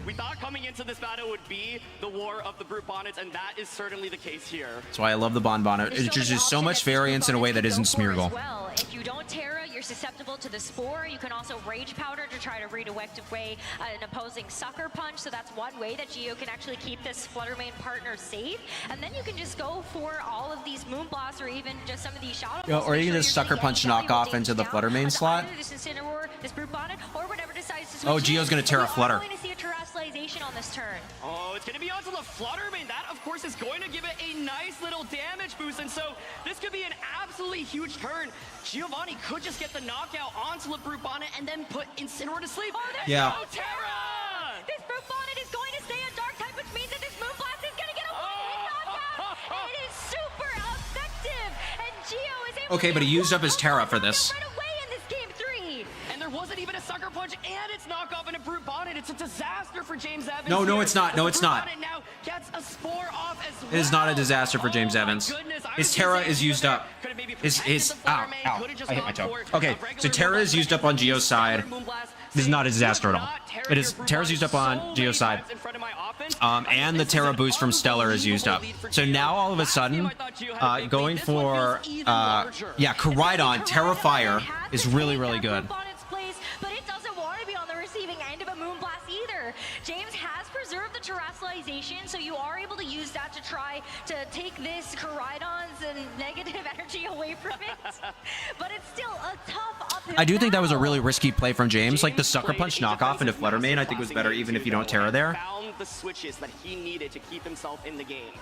We thought coming into this battle would be the war of the Brute Bonnets, and that is certainly the case here. That's why I love the bonnet. It's just so much variance in a way that isn't Smeargle. Well, if you don't Terra, you're susceptible to the Spore. You can also Rage Powder to try to redirect away an opposing Sucker Punch. So that's one way that Gio can actually keep this Flutter main partner safe. And then you can just go for all of these Moonblasts or even just some of these Shadow Balls. Or you can just Sucker Punch knock off into the Flutter main slot. This Incineroar, this Brute Bonnet, or whatever decides to switch. Oh, Gio's going to Terra Flutter. We're going to see a terrestrialization on this turn. Oh, it's going to be onto the Flutter main. That, of course, is going to give it a nice little damage boost. And so this could be an absolutely huge turn. Giovanni could just get the knockout onto the Brute Bonnet and then put Incineroar to sleep. Oh, there's Yeah. no Terra! This Brute Bonnet is going to stay on Dark type, which means that this Moonblast is going to get a one-hit knockout. It is super effective. And Gio is able Okay, to but he get used up his Terra for this. right away in this game 3. And there wasn't even a Sucker Punch, and it's knockoff in a Brute Bonnet. It's a disaster for James Evans. No, here. it's not. No, it's Brute not. Bonnet now gets a Spore off as well. It is not a disaster for James Evans. His Terra is used up. His ow, I hit my toe. Okay, so Terra is used up on Gio's side. This is not a disaster at all. It is Terra's used up on Gio's side. And the Terra boost from Stellar is used up. So now all of a sudden, going for Koraidon, Terra Fire is really, really good. Bonnet's place, but it doesn't want to be on the receiving end of a Moonblast either. James has preserved the terrestrialization, so you are able to use that to try to take this Koraidon's negative energy away from it. But it's still a tough uphill I do think that was a battle. really risky play from James. Like the Sucker Punch knockoff into Flutter main, I think was better even if you don't Terra there. Found the switches that he needed to keep himself in the game.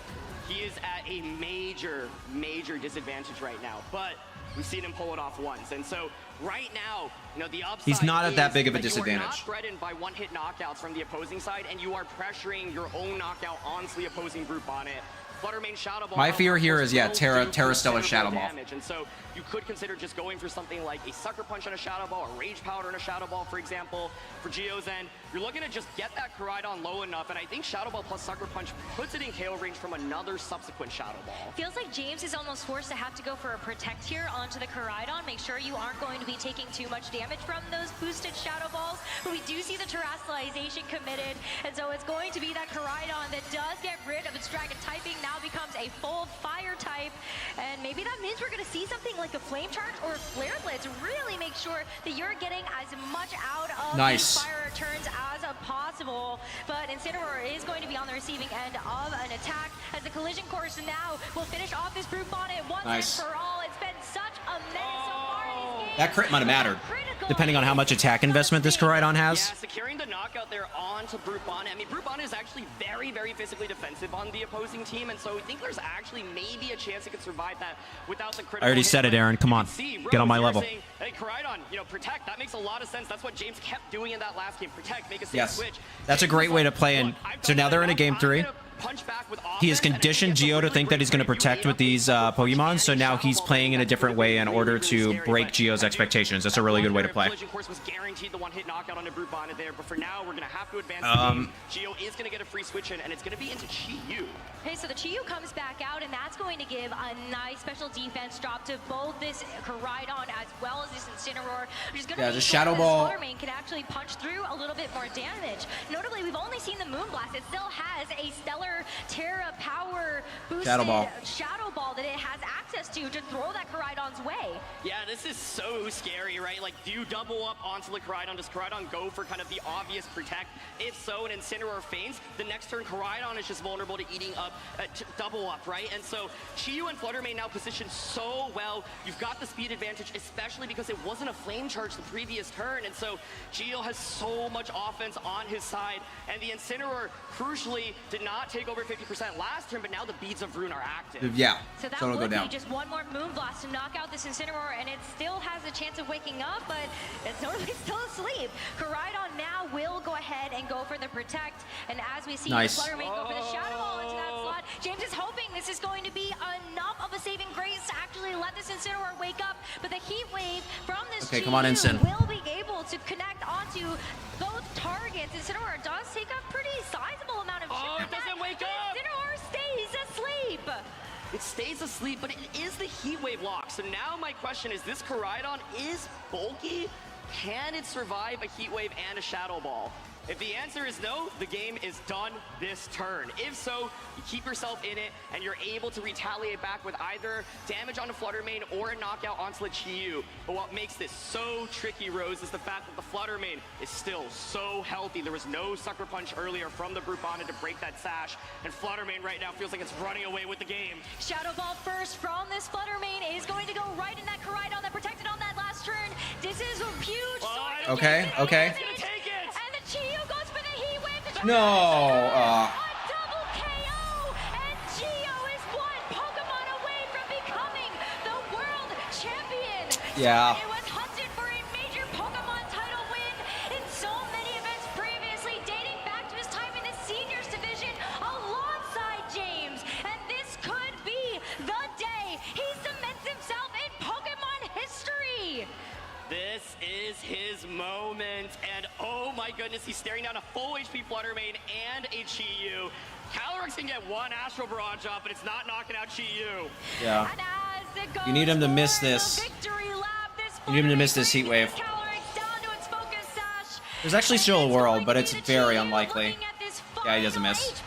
He is at a major, major disadvantage right now, but we've seen him pull it off once. And so right now, the upside He's not at that is big of a that you are disadvantage. not threatened by one-hit knockouts from the opposing side, and you are pressuring your own knockout onto the opposing Brute Bonnet. Flutter main Shadow Ball. My fear here is, yeah, Terra Stellar Shadow Ball. Damage. And so you could consider just going for something like a Sucker Punch on a Shadow Ball, or Rage Powder on a Shadow Ball, for example. For Gio's end, you're looking to just get that Koraidon low enough, and I think Shadow Ball plus Sucker Punch puts it in KO range from another subsequent Shadow Ball. Feels like James is almost forced to have to go for a Protect here onto the Koraidon. Make sure you aren't going to be taking too much damage from those boosted Shadow Balls. But we do see the terrestrialization committed, and so it's going to be that Koraidon that does get rid of its Dragon typing, now becomes a full Fire type, and maybe that means we're going to see something like a Flame Charge or Flare Blitz. Really make sure that you're getting as much out of these Fire turns as possible. But Incineroar is going to be on the receiving end of an attack as the collision course now will finish off this Brute Bonnet once and for all. It's been such a menace so far in this game. That crit might have mattered, depending on how much attack investment this Koraidon has. Yeah, securing the knockout there onto Brute Bonnet. I mean, Brute Bonnet is actually very, very physically defensive on the opposing team, and so I think there's actually maybe a chance it could survive that without the critical I already hit. said it, Aaron. Come on, get on my level. Saying, hey, Koraidon, protect. That makes a lot of sense. That's what James kept doing in that last game. Protect, make a safe switch. That's a great way to play in. So now they're in a game 3. He has conditioned Gio to think that he's going to protect with these Pokemon, so now he's playing in a different way in order to break Gio's expectations. That's a really good way to play. Collision course was guaranteed the one-hit knockout on the Brute Bonnet there, but for now, we're going to have to advance the game. Gio is going to get a free switch in, and it's going to be into Chi-Yu. Okay, so the Chi-Yu comes back out, and that's going to give a nice special defense drop to both this Koraidon as well as this Incineroar, which is going to the Shadow Ball. Main can actually punch through a little bit more damage. Notably, we've only seen the Moonblast. It still has a stellar other Terra power boosted Shadow Ball. Shadow Ball that it has access to throw that Koraidon's way. Yeah, this is so scary, right? Like, do you double up onto the Koraidon? Does Koraidon go for kind of the obvious protect? If so, an Incineroar feigns, the next turn Koraidon is just vulnerable to eating up, double up, right? And so Chiyu and Fluttermane now positioned so well. You've got the speed advantage, especially because it wasn't a flame charge the previous turn. And so Chiyu has so much offense on his side. And the Incineroar, crucially, did not take over 50% last turn, but now the Beads of Rune are active. Yeah, so that it'll would go down. be just one more Moonblast to knock out this Incineroar, and it still has a chance of waking up, but it's normally still asleep. Koraidon now will go ahead and go for the protect, and as we see Nice. the Fluttermane go for the Shadow Ball into that slot, James is hoping this is going to be enough of a saving grace to actually let this Incineroar wake up, but the Heat Wave from this Okay, come on, GU Incin. will be able to connect onto both targets. Incineroar does take a pretty sizable amount of it doesn't wake up! Incineroar stays asleep! It stays asleep, but it is the Heat Wave lock. So now my question is, this Koraidon is bulky? Can it survive a Heat Wave and a Shadow Ball? If the answer is no, the game is done this turn. If so, you keep yourself in it, and you're able to retaliate back with either damage on the Fluttermane or a knockout onto the Chiyu. But what makes this so tricky, Rose, is the fact that the Fluttermane is still so healthy. There was no Sucker Punch earlier from the Groupon to break that sash, and Fluttermane right now feels like it's running away with the game. Shadow Ball first from this Fluttermane is going to go right in that Koraidon that protected on that last turn. This is a huge sword. Okay, okay. And the Chiyu goes for the Heat Wave. No. A double KO, and Gio is one Pokemon away from becoming the world champion. Yeah. It was hunted for a major Pokemon title win in so many events previously, dating back to his time in the seniors division alongside James. And this could be the day he cements himself in Pokemon history. This is his moment, and oh my goodness, he's staring down a full HP Fluttermane and a Chiyu. Calyrex can get one Astral Barrage up, but it's not knocking out Chiyu. Yeah. You need him to miss this. You need him to miss this Heat Wave. There's actually still a world, but it's very unlikely. Yeah, he doesn't miss.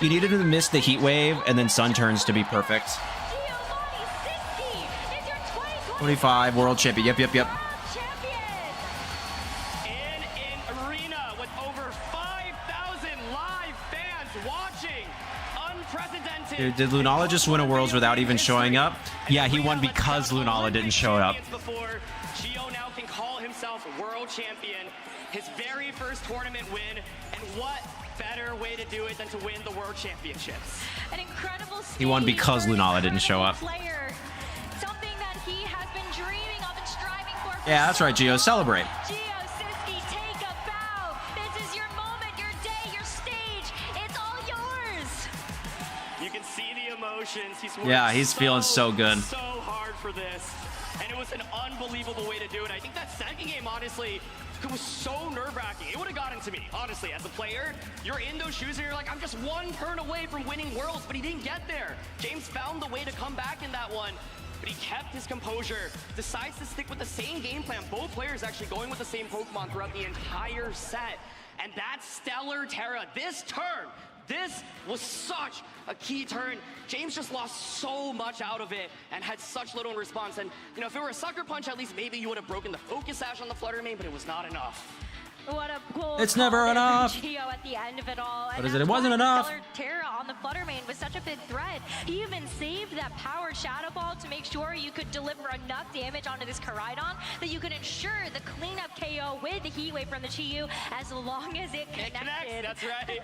You need him to miss the Heat Wave, and then Sun turns to be perfect. 25, world champion. Yep. In an arena with over 5,000 live fans watching. Unprecedented. Dude, did Lunala just win a Worlds without even showing up? Yeah, he won because Lunala didn't show up. Before, Gio now can call himself world champion. His very first tournament win, and what better way to do it than to win the world championships? An incredible He won because Lunala didn't show up. player. Something that he has been dreaming of and striving for. Yeah, that's right, Gio. Celebrate. Gio Siski, take a bow. This is your moment, your day, your stage. It's all yours. You can see the emotions. Yeah, he's feeling so good. So hard for this. And it was an unbelievable way to do it. I think that second game, honestly, it was so nerve-wracking. It would have gotten to me, honestly, as a player. You're in those shoes and you're like, I'm just one turn away from winning Worlds, but he didn't get there. James found the way to come back in that one, but he kept his composure, decides to stick with the same game plan. Both players actually going with the same Pokemon throughout the entire set. And that's Stellar Terra. This turn, this was such a key turn. James just lost so much out of it and had such little in response. And, you know, if it were a Sucker Punch, at least maybe you would have broken the Focus Sash on the Fluttermane, but it was not enough. What a cool It's never call enough. from Gio at the end of it all. What And is it? It that's wasn't why enough. Stellar Terra on the Fluttermane was such a big threat. He even saved that powered Shadow Ball to make sure you could deliver enough damage onto this Koraidon that you could ensure the cleanup KO with the Heat Wave from the Chiyu as long as it connected. It connects, that's right.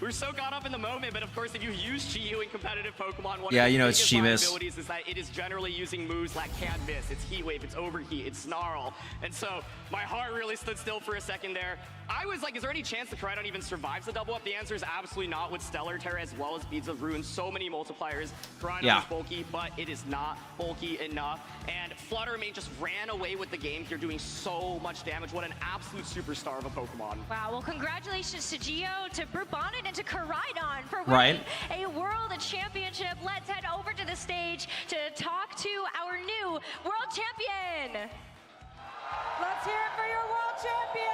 we were so caught up in the moment, but of course, if you use Chiyu in competitive Pokemon, one Yeah, of you the know it's biggest She-Miss. liabilities is that it is generally using moves that can't miss. It's Heat Wave, it's Overheat, it's Snarl. And so my heart really stood still for a second there. I was like, is there any chance the Koraidon even survives the double up? The answer is absolutely not with Stellar Terra as well as Beads of Ruin. So many multipliers. Koraidon is bulky, but it is not bulky enough. And Fluttermane just ran away with the game here, doing so much damage. What an absolute superstar of a Pokemon. Wow, well, congratulations to Gio, to Brute Bonnet, and to Koraidon for winning a World Championship. Let's head over to the stage to talk to our new World Champion. Let's hear it for your World Champion.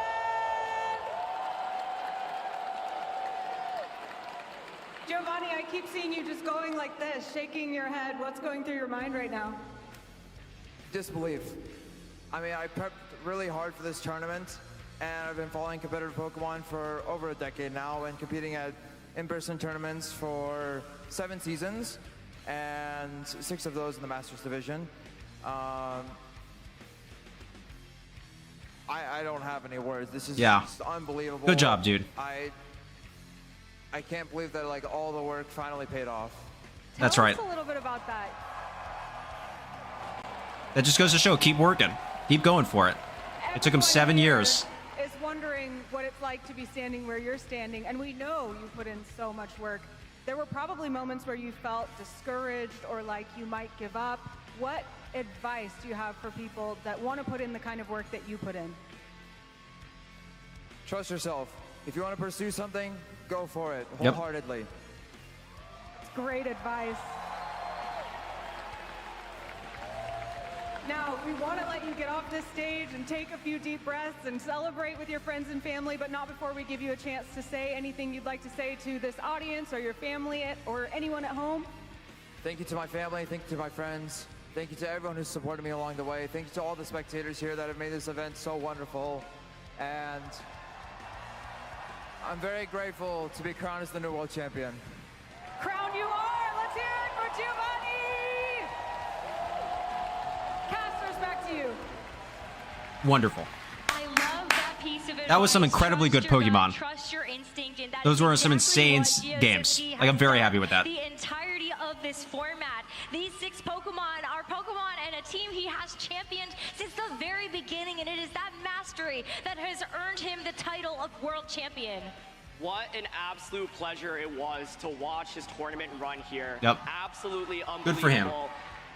Giovanni, I keep seeing you just going like this, shaking your head. What's going through your mind right now? Disbelief. I mean, I prepped really hard for this tournament, and I've been following competitive Pokemon for over a decade now and competing at in-person tournaments for 7 seasons, and 6 of those in the Masters division. I don't have any words. This is just unbelievable. Good job, dude. I can't believe that like all the work finally paid off. That's Tell right. us a little bit about that. That just goes to show, keep working. Keep going for it. It took him 7 years. Is wondering what it's like to be standing where you're standing, and we know you put in so much work. There were probably moments where you felt discouraged or like you might give up. What advice do you have for people that want to put in the kind of work that you put in? Trust yourself. If you want to pursue something, go for it Yep. wholeheartedly. It's great advice. Now, we want to let you get off this stage and take a few deep breaths and celebrate with your friends and family, but not before we give you a chance to say anything you'd like to say to this audience or your family or anyone at home. Thank you to my family. Thank you to my friends. Thank you to everyone who's supported me along the way. Thank you to all the spectators here that have made this event so wonderful. And I'm very grateful to be crowned as the new world champion. Crown you are! Let's hear it for Giovanni! Casters, back to you. Wonderful. I love that piece of That was some advice. incredibly good Trust your gut, Pokemon. Trust your instinct, and that Those is were some exactly insane what games. GSC Like, I'm has very done happy with that. The entirety of this format. These 6 Pokemon are Pokemon and a team he has championed since the very beginning, and it is that mastery that has earned him the title of world champion. What an absolute pleasure it was to watch his tournament run here. Yep. Absolutely unbelievable. Good for him.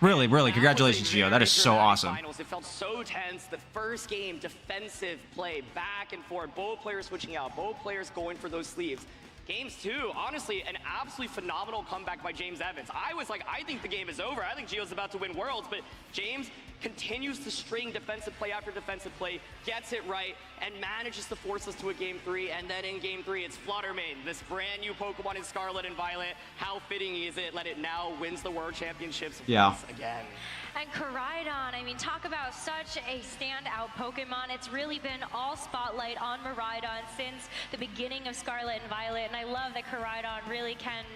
Really, really, congratulations, Gio. That is so awesome. Finals. It felt so tense. The first game, defensive play, back and forth. Both players switching out. Both players going for those sleeves. Games 2, honestly, an absolutely phenomenal comeback by James Evans. I was like, I think the game is over. I think Gio's about to win Worlds, but James continues to string defensive play after defensive play, gets it right, and manages to force us to a Game 3. And then in Game 3, it's Fluttermane, this brand new Pokemon in Scarlet and Violet. How fitting is it that it now wins the World Championships once again? And Koraidon, I mean, talk about such a standout Pokemon. It's really been all spotlight on Miraidon since the beginning of Scarlet and Violet, and I love that Koraidon really can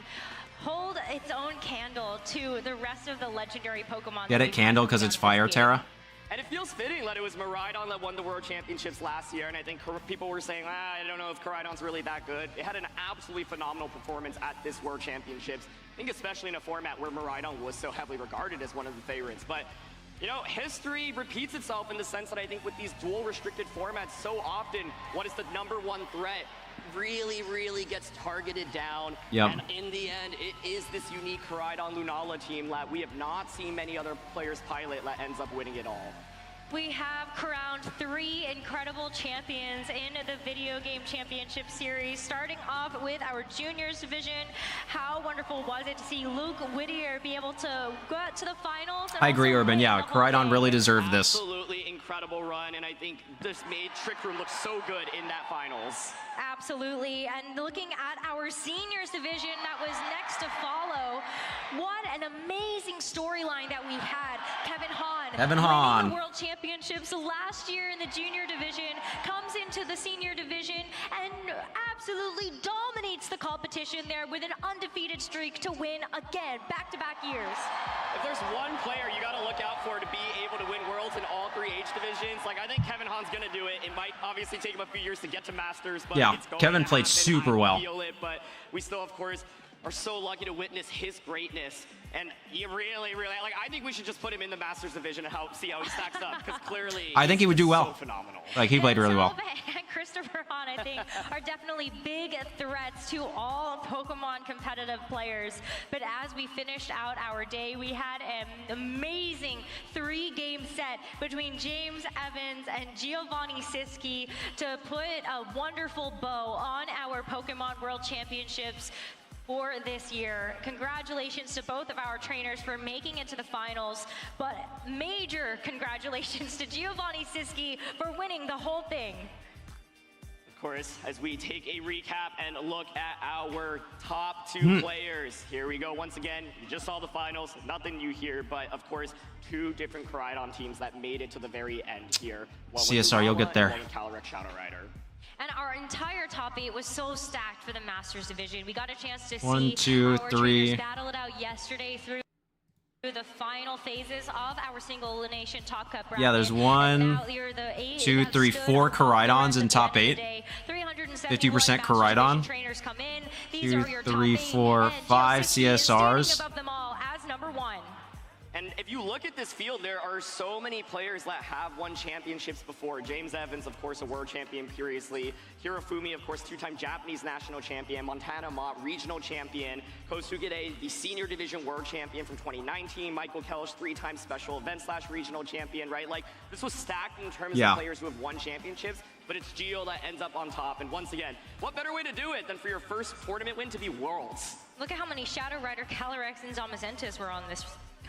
hold its own candle to the rest of the legendary Pokemon. Get it, candle, because it's fire, Terra? And it feels fitting that it was Miraidon that won the World Championships last year, and I think people were saying, I don't know if Koraidon's really that good. It had an absolutely phenomenal performance at this World Championships. I think especially in a format where Miraidon was so heavily regarded as one of the favorites. But, you know, history repeats itself in the sense that I think with these dual restricted formats, so often what is the #1 threat really gets targeted down. Yep. And in the end, it is this unique Koraidon Lunala team that we have not seen many other players pilot that ends up winning it all. We have crowned 3 incredible champions in the Video Game Championship Series, starting off with our juniors division. How wonderful was it to see Luke Whittier be able to get to the finals? I agree, Urban. Yeah, Koraidon really deserved this. Absolutely incredible run, and I think this made Trick Room look so good in that finals. Absolutely, and looking at our seniors division that was next to follow, what an amazing storyline that we had. Kevin Hahn, winning the World Championships last year in the junior division, comes into the senior division and absolutely dominates the competition there with an undefeated streak to win again, back-to-back years. If there's one player you got to look out for to be able to win Worlds in all 3 age divisions, like I think Kevin Hahn's going to do it. It might obviously take him a few years to get to Masters, but Yeah, it's going Kevin to played happen. super well. I feel it, but we still, of course, are so lucky to witness his greatness. And you really, like, I think we should just put him in the Masters division and see how he stacks up, because clearly I think he would do well. so phenomenal. Like, he played really well. And Christopher Hahn, I think, are definitely big threats to all Pokemon competitive players. But as we finished out our day, we had an amazing 3-game set between James Evans and Giovanni Siski to put a wonderful bow on our Pokemon World Championships for this year. Congratulations to both of our trainers for making it to the finals, but major congratulations to Giovanni Siski for winning the whole thing. course, as we take a recap and look at our top two players. Here we go once again. You just saw the finals, nothing new here, but of course, two different Koraidon teams that made it to the very end here. CSR, you'll get there. Calyrex Shadow Rider. And our entire top 8 was so stacked for the Masters division. We got a chance to One, see two, our three. trainers battle it out yesterday through the final phases of our single elimination top cup bracket. Yeah, there's 1, 2, 3, 4 Koraidons in top 8. 50% Koraidon. 2, 3, 4, 5 CSRs. Above them all as number 1. And if you look at this field, there are so many players that have won championships before. James Evans, of course, a world champion previously. Hirofumi, of course, 2-time Japanese national champion. Montana Mott, regional champion. Kosugide, the senior division world champion from 2019. Michael Kelch, 3-time special event / regional champion, right? Like, this was stacked in terms of players who have won championships, but it's Gio that ends up on top. And once again, what better way to do it than for your first tournament win to be Worlds? Look at how many Shadow Rider, Calyrex, and Zamazentas were on this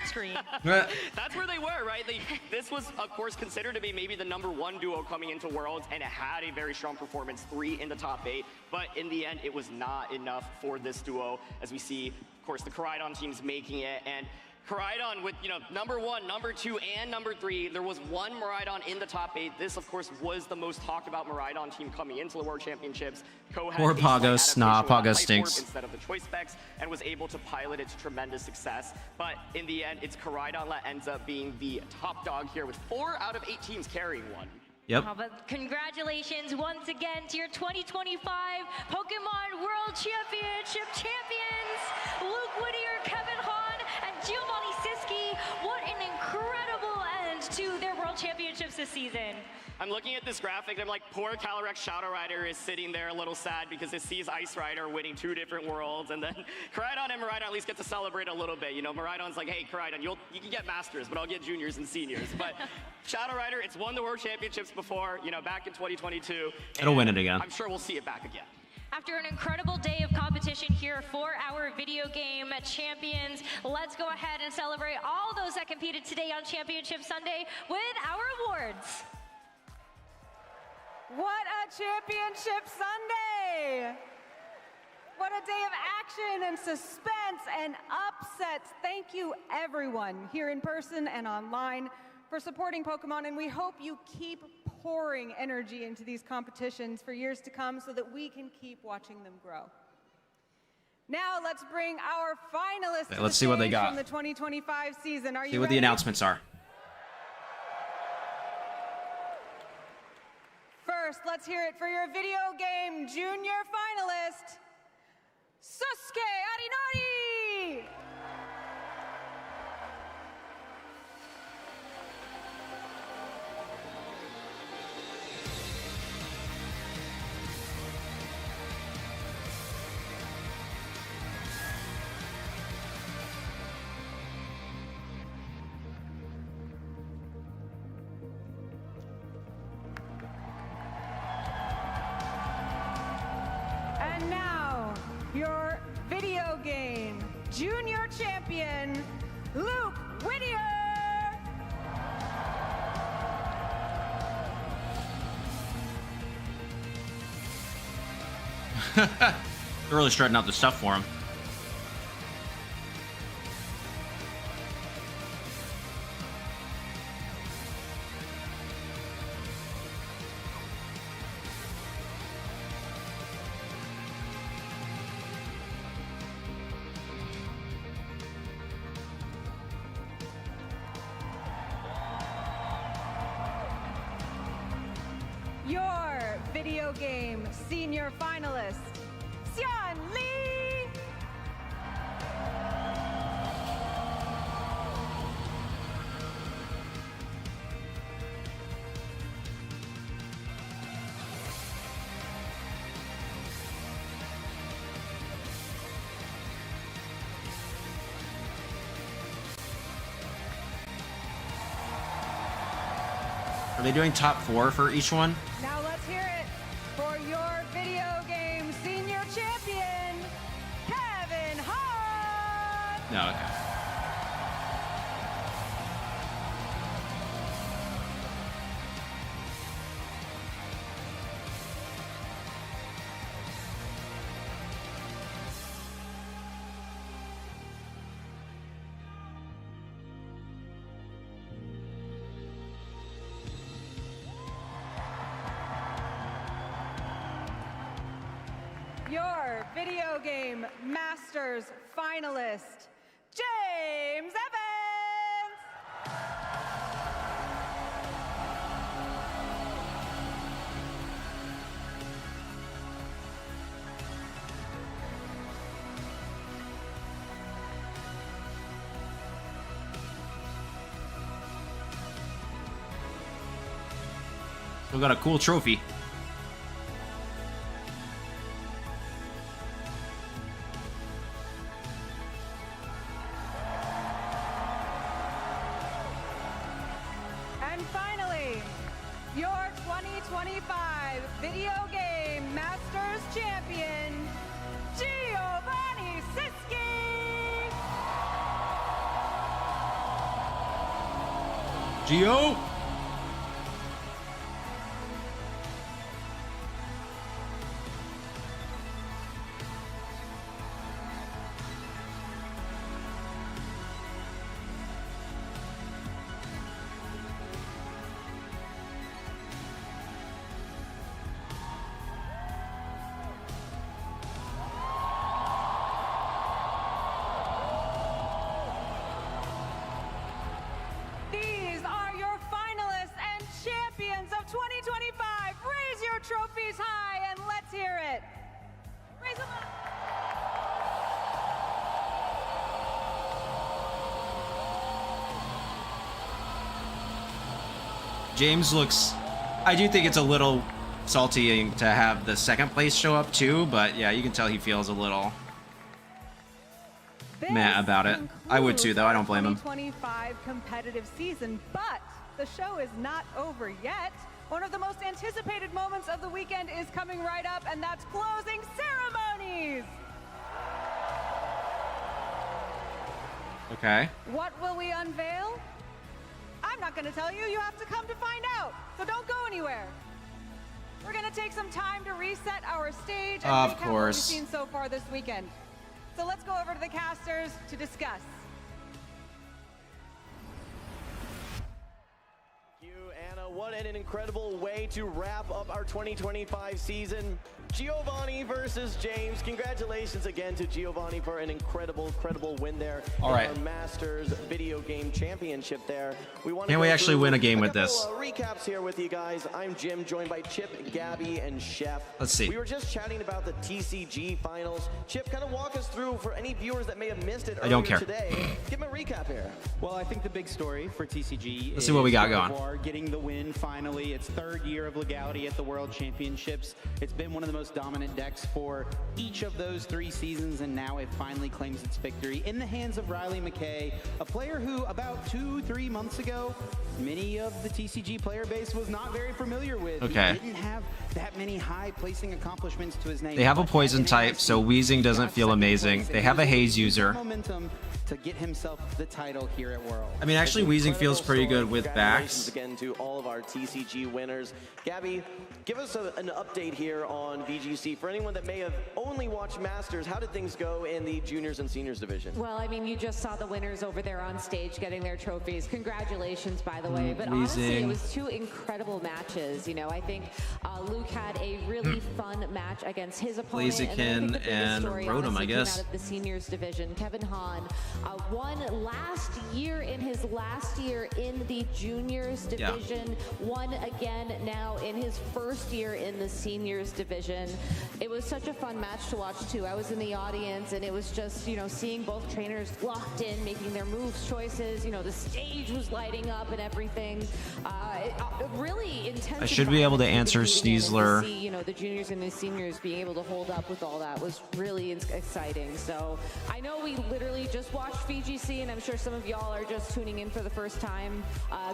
screen. That's where they were, right? This was, of course, considered to be maybe the #1 duo coming into Worlds, and it had a very strong performance, 3 in the top 8. But in the end, it was not enough for this duo, as we see, of course, the Koraidon teams making it. And Koraidon with, #1, #2, and #3. There was one Miraidon in the top 8. This, of course, was the most talked about Miraidon team coming into the World Championships. Poor Pagos. Nah, Pagos stinks. Instead of the choice specs, and was able to pilot it to tremendous success. But in the end, it's Koraidon that ends up being the top dog here, with 4 out of 8 teams carrying one. Yep. But congratulations once again to your 2025 Pokemon World Championship champions, Luke Whittier, Kevin Hahn, and Giovanni Siski. What an incredible end to their World Championships this season. I'm looking at this graphic, and I'm like, poor Calyrex Shadow Rider is sitting there a little sad because it sees Ice Rider winning 2 different worlds, and then Koraidon and Miraidon at least get to celebrate a little bit. Miraidon's like, hey, Koraidon, you can get Masters, but I'll get Juniors and Seniors. But Shadow Rider, it's won the World Championships before, back in 2022. It'll win it again. I'm sure we'll see it back again. After an incredible day of competition here for our video game champions, let's go ahead and celebrate all those that competed today on Championship Sunday with our awards. What a championship Sunday! What a day of action and suspense and upsets. Thank you everyone here in person and online for supporting Pokemon, and we hope you keep pouring energy into these competitions for years to come so that we can keep watching them grow. Now let's bring our finalists to let's the see what they stage got. from the 2025 season. Are you See what the ready? announcements are. First, let's hear it for your video game junior finalist, Sasuke Arinori! And now, your video game junior champion, Luke Whittier! They're really strutting out the stuff for him. Your video game senior finalist, Xian Li! Are they doing top 4 for each one? Now let's hear it for your video game senior champion, Kevin Hahn! No, okay. your video game Masters finalist, James Evans! Still got a cool trophy. And finally, your 2025 Video Game Masters champion, Giovanni Siski! Gio! These are your finalists and champions of 2025. Raise your trophies high and let's hear it. Raise them up. James looks... I do think it's a little salty to have the second place show up too, but yeah, you can tell he feels a little meh about it. I would too, though. I don't blame him. 2025 competitive season, but the show is not over yet. One of the most anticipated moments of the weekend is coming right up, and that's closing ceremonies. Okay. What will we unveil? I'm not going to tell you. You have to come to find out. So don't go anywhere. We're going to take some time to reset our stage and Of recap what we've course. seen so far this weekend. So let's go over to the casters to discuss. Thank you, Anna. What an incredible way to wrap up our 2025 season. Giovanni versus James. Congratulations again to Giovanni for an incredible win there. All right. In our Masters Video Game Championship there. Can we actually win a game with this? Recaps here with you guys. I'm Jim, joined by Chip, Gabby, and Chef. Let's see. We were just chatting about the TCG finals. Chip, kind of walk us through for any viewers that may have missed it I don't earlier care. today. Give them a recap here. Well, I think the big story for TCG Let's see what we got going. War getting the win finally. Its third year of legality at the World Championships. It's been one of the most dominant decks for each of those 3 seasons, and now it finally claims its victory in the hands of Riley McKay, a player who about 2-3 months ago, many of the TCG player base was not very familiar with. Okay. He didn't have that many high placing accomplishments to his name. They have a But poison in type, NXT, so Wheezing doesn't got feel second amazing. place, They and have a he haze used user. momentum to get himself the title here at World. I mean, actually, Wheezing feels pretty good with Congratulations backs. again to all of our TCG winners. Gabby, give us an update here on VGC. For anyone that may have only watched Masters, how did things go in the juniors and seniors division? Well, I mean, you just saw the winners over there on stage getting their trophies. Congratulations, by the way. But honestly, it was 2 incredible matches. You know, I think Luke had a really fun match against his opponent. Blaziken and Rotom, I guess. Out of the seniors division, Kevin Hahn won last year in his last year in the juniors division. Won again now in his first year in the seniors division. It was such a fun match to watch too. I was in the audience, and it was just, you know, seeing both trainers locked in, making their moves choices. You know, the stage was lighting up and everything. Really intense. I should be able to answer Sneasler. See, you know, the juniors and the seniors being able to hold up with all that was really exciting. So I know we literally just watched VGC, and I'm sure some of y'all are just tuning in for the first time.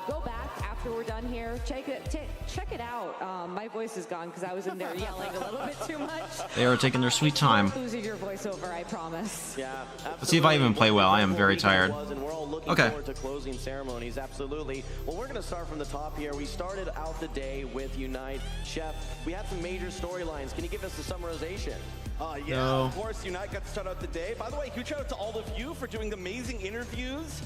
Go back after we're done here. Check it out. My voice is gone because I was in there yelling a little bit too much. They are taking their sweet time. Losing your voiceover, I promise. Yeah, Let's see if I even play well. I am very tired. Okay. Forward to closing ceremonies, absolutely. Well, we're going to start from the top here. We started out the day with Unite. Chef, we had some major storylines. Can you give us a summarization? Yeah, No. of course, Unite got to start out the day. By the way, huge shout out to all of you for doing amazing interviews.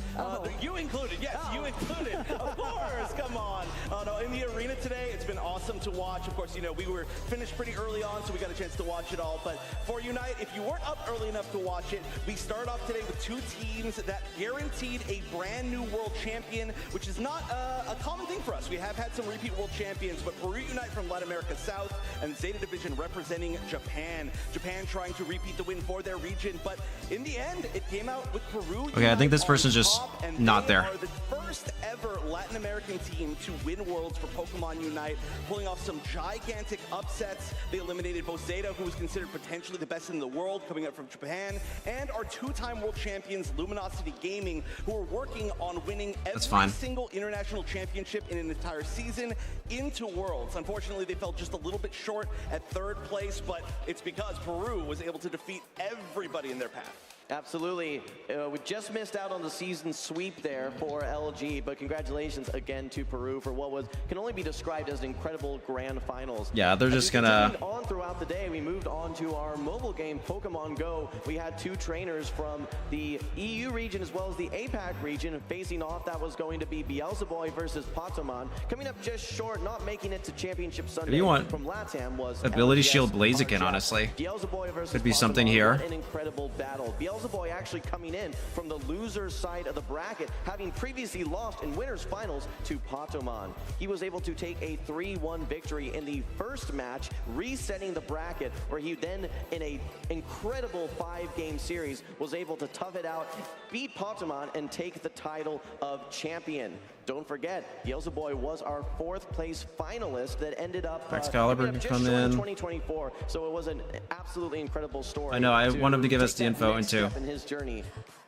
You included, yes, you included. Of course, come on. No, in the arena today, it's been awesome to watch. Of course, you know, we were finished pretty early on, so we got a chance to watch it all. But for Unite, if you weren't up early enough to watch it, we started off today with 2 teams that guaranteed a brand new world champion, which is not a common thing for us. We have had some repeat world champions, but Peru Unite from Latin America South and Zeta Division representing Japan. Japan trying to repeat the win for their region, but in the end, it came out with Peru. Okay, I think this person's just not there. Are the first ever Latin American team to win Worlds for Pokemon Unite, pulling off some gigantic upsets. They eliminated both Zeta, who was considered potentially the best in the world, coming up from Japan, and our 2-time world champions, Luminosity Gaming, who are working on winning every single international championship in an entire season into Worlds. Unfortunately, they fell just a little bit short at 3rd place, but it's because Peru was able to defeat everybody in their path. Absolutely. We just missed out on the season sweep there for LG, but congratulations again to Peru for what can only be described as an incredible grand finals. Yeah, they're just gonna... On throughout the day, we moved on to our mobile game, Pokemon Go. We had 2 trainers from the EU region as well as the APAC region facing off. That was going to be Beelzeboy versus Pokémon. Coming up just short, not making it to Championship Sunday you want from LATAM was Ability Shield Blaziken, honestly. Beelzeboy versus Could be something Pokémon, here. what an incredible battle. Beelzeboy actually coming in from the loser's side of the bracket, having previously lost in winners finals to Potomon. He was able to take a 3-1 victory in the first match, resetting the bracket, where he then, in a incredible 5-game series, was able to tough it out, beat Potomon, and take the title of champion. Don't forget, Beelzeboy was our 4th place finalist that ended up Excalibur can come in. 2024. So it was an absolutely incredible story. I know, I want him to give us the info next into. step in his journey.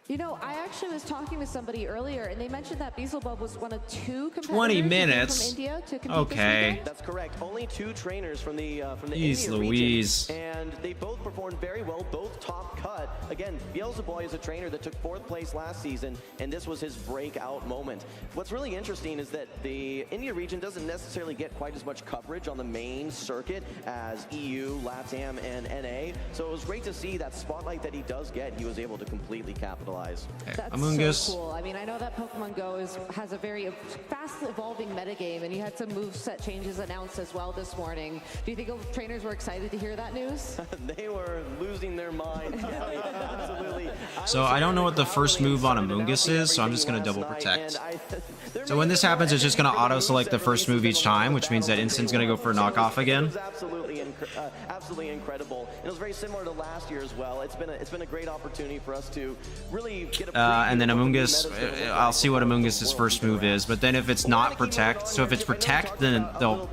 You know, I actually was talking with somebody earlier, and they mentioned that Beelzebub was one of 2 competitors 20 who came minutes. from India to compete Okay. this weekend. That's correct. Only 2 trainers from the Jeez India Louise. region, and they both performed very well, both top cut. Again, Beelzeboy is a trainer that took 4th place last season, and this was his breakout moment. What's really interesting is that the India region doesn't necessarily get quite as much coverage on the main circuit as EU, LATAM, and NA. So it was great to see that spotlight that he does get. He was able to completely capitalize. That's Amoongus. so cool. I mean, I know that Pokemon Go has a very fast evolving metagame, and you had some moveset changes announced as well this morning. Do you think trainers were excited to hear that news? They were losing their minds. Absolutely. So I don't know what the first move on Amoongus is, so I'm just going to double protect. So when this happens, it's just going to auto-select the first move each time, which means that Instant's going to go for a knockoff again. Absolutely incredible. And it was very similar to last year as well. It's been a great opportunity for us to really get a and then Amoongus, I'll see what Amoongus' first move is, but then if it's not Protect, so if it's Protect, then they'll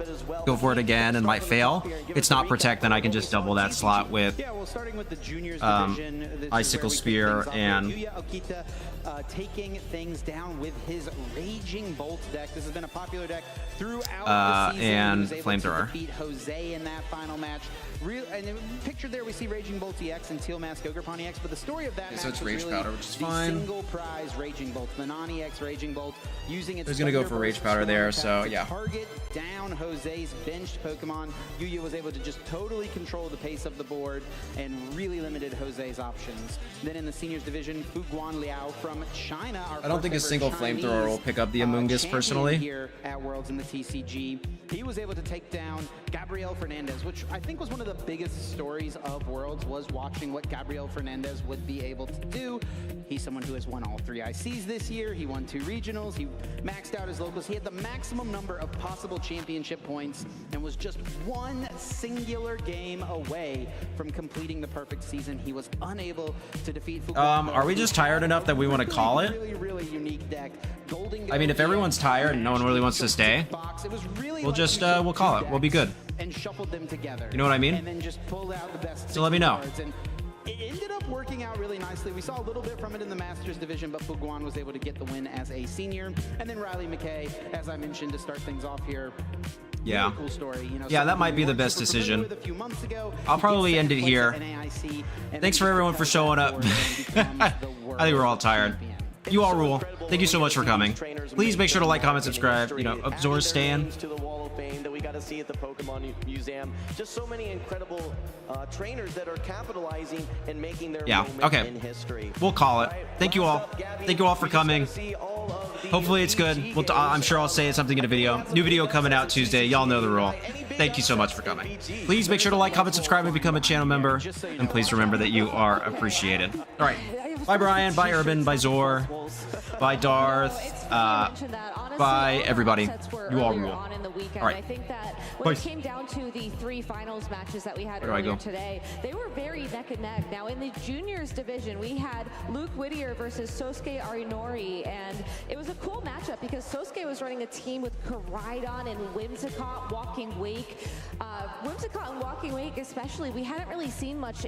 go for it again and might fail. If it's not Protect, then I can just double that slot with starting with the juniors division, this is Icicle where we kick Spear things off with and Yuya Okita, taking things down with his Raging Bolt deck. This has been a popular deck throughout the season. and He was able Flamethrower. to defeat Jose in that final match. And pictured there, we see Raging Bolt EX and Teal Mask Ogre EX, but the story of that match so it's was Rage really Powder, which is the fine. single prize Raging Bolt, the non-EX Raging Bolt, using its Who's gonna go for Thunderbolt Rage Powder there, strong so, attack yeah. to target down Jose's benched Pokemon. Yuya was able to just totally control the pace of the board and really limited Jose's options. Then in the seniors division, Fuguan Liao from China. I don't think a single Flamethrower will pick up the Amoongus personally. Here at Worlds in the TCG, he was able to take down Gabriel Fernandez, which I think was one of the biggest stories of Worlds, was watching what Gabriel Fernandez would be able to do. He's someone who has won all 3 ICs this year. He won 2 regionals. He maxed out his locals. He had the maximum number of possible championship points and was just 1 singular game away from completing the perfect season. He was unable to defeat Fukuoka. Are we just tired enough that we want to call it? Really unique deck. I mean, if everyone's tired and no one really wants to stay, we'll just we'll call it. We'll be good. And shuffled them together. You know what I mean? And then just pulled out the best. So let me know. Cards. And it ended up working out really nicely. We saw a little bit from it in the Masters division, but Fuguan was able to get the win as a senior. And then Riley McKay, as I mentioned, to start things off here. Yeah. Really cool story. You know, Yeah, that might be the best decision. I'll probably end it here. Thanks for everyone for showing up. I think we're all tired. You all rule. Thank you so much for coming. Please make sure to like, comment, subscribe. You know, Absorb Stan. to see at the Pokemon Museum. Just so many incredible trainers that are capitalizing and making their moment in history. We'll call it. Thank you all. Thank you all for coming. Hopefully it's good. I'm sure I'll say something in a video. New video coming out Tuesday. Y'all know the rule. Thank you so much for coming. Please make sure to like, comment, subscribe, and become a channel member. And please remember that you are appreciated. All right. Bye, Brian. Bye, Urban. Bye, Zor. Bye, Darth. Bye, everybody. You all rule. All right. I think that when it came down to the 3 finals matches that we had earlier today, they were very neck and neck. Now, in the juniors division, we had Luke Whittier versus Sosuke Arinori, and it was a cool matchup because Sosuke was running a team with Koraidon and Whimsicott, Walking Wake. Whimsicott and Walking Wake especially, we hadn't really seen much